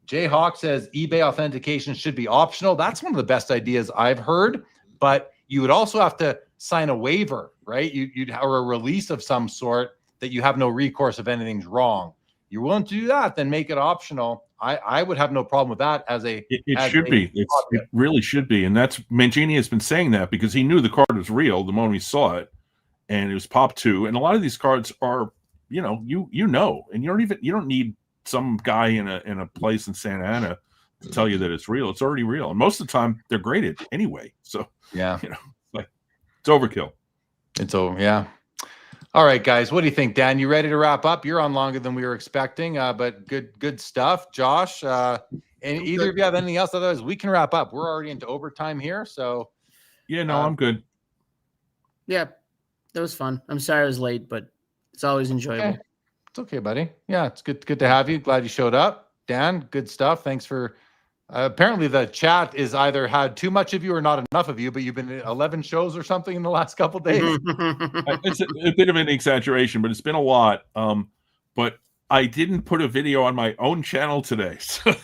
Jay Hawk says, eBay authentication should be optional. That's one of the best ideas I've heard, but you would also have to sign a waiver, right? You'd have a release of some sort that you have no recourse if anything's wrong. You're willing to do that, then make it optional. I would have no problem with that it should be. It really should be. And that's Mangini has been saying that because he knew the card was real the moment he saw it, and it was Pop 2. And a lot of these cards are, you know, and you don't need some guy in a place in Santa Ana to tell you that it's real. It's already real. And most of the time they're graded anyway. So yeah, you know, like it's overkill. It's over, yeah. All right, guys, what do you think, Dan? You ready to wrap up? You're on longer than we were expecting, but good stuff. Josh, and either of you have anything else? Otherwise, we can wrap up. We're already into overtime here, so yeah, no, I'm good. Yeah, that was fun. I'm sorry I was late, but it's always enjoyable. Okay. It's okay, buddy. Yeah, it's good to have you. Glad you showed up, Dan. Good stuff. Thanks for. Apparently, the chat is either had too much of you or not enough of you, but you've been in 11 shows or something in the last couple of days. It's a bit of an exaggeration, but it's been a lot. But I didn't put a video on my own channel today, so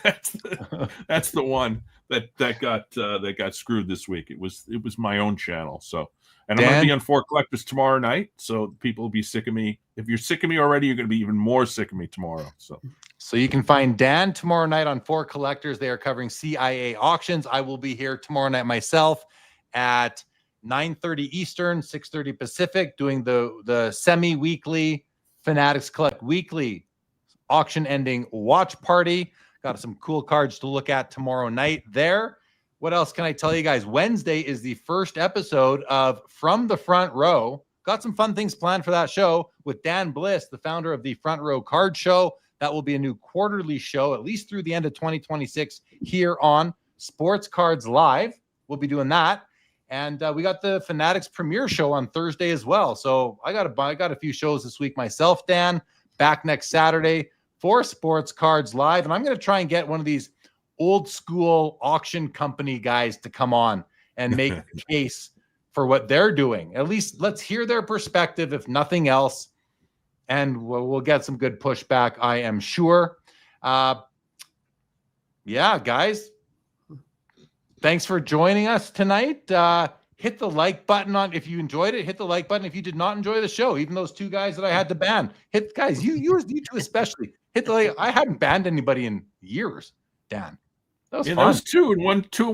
that's the one that got screwed this week. It was my own channel. So, and I'm going to be on Four Collectors tomorrow night, so people will be sick of me. If you're sick of me already, you're going to be even more sick of me tomorrow. So you can find Dan tomorrow night on Four Collectors. They are covering CIA auctions. I will be here tomorrow night myself at 9:30 Eastern, 6:30 Pacific, doing the semi-weekly Fanatics Collect Weekly auction ending watch party. Got some cool cards to look at tomorrow night there. What else can I tell you guys? Wednesday is the first episode of From the Front Row. Got some fun things planned for that show with Dan Bliss, the founder of the Front Row Card Show. That will be a new quarterly show, at least through the end of 2026 here on Sports Cards Live. We'll be doing that. And we got the Fanatics premiere show on Thursday as well. So I got a few shows this week myself, Dan, back next Saturday for Sports Cards Live. And I'm going to try and get one of these old school auction company guys to come on and make a case for what they're doing. At least let's hear their perspective, if nothing else. And we'll get some good pushback, I am sure. Yeah, guys, thanks for joining us tonight. Hit the like button if you enjoyed it. Hit the like button if you did not enjoy the show. Even those two guys that I had to ban. Guys, you two especially. Hit the like. I hadn't banned anybody in years, Dan. That was fun. That was two in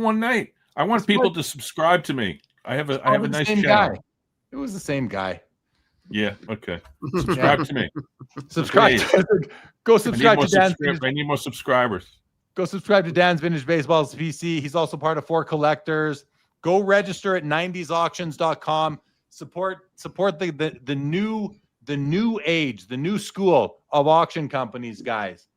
one night. I want people to subscribe to me. I have a nice channel. Guy. It was the same guy. Yeah. Okay. Subscribe to me. Subscribe. Go subscribe to Dan's. I need more subscribers. Go subscribe to Dan's Vintage Baseballs PC. He's also part of Four Collectors. Go register at 90sauctions.com. Support the new age, the new school of auction companies, guys.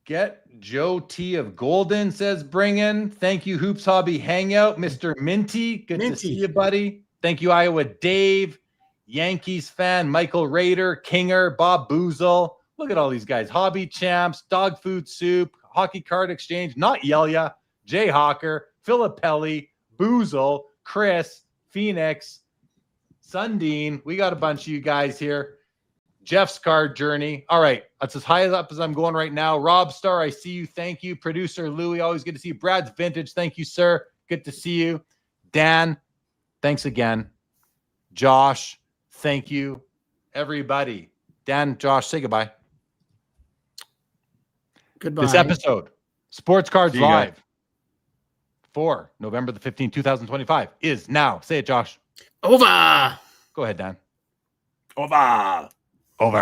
Get Joe T of Golden says bring in. Thank you, Hoops Hobby Hangout. Mr. Minty, good to see you, buddy. Thank you, Iowa Dave. Yankees fan, Michael Rader, Kinger, Bob Boozle. Look at all these guys. Hobby Champs, Dog Food Soup, Hockey Card Exchange, not Yelia, Jay Hawker, Filippelli, Boozle, Chris, Phoenix, Sundine. We got a bunch of you guys here. Jeff's Card Journey. All right. That's as high up as I'm going right now. Rob Star, I see you. Thank you. Producer Louie, always good to see you. Brad's Vintage. Thank you, sir. Good to see you. Dan, thanks again. Josh, thank you. Everybody. Dan, Josh, say goodbye. Goodbye. This episode, Sports Cards See you guys. Live for November the 15th, 2025 is now. Say it, Josh. Over. Go ahead, Dan. Over. Over.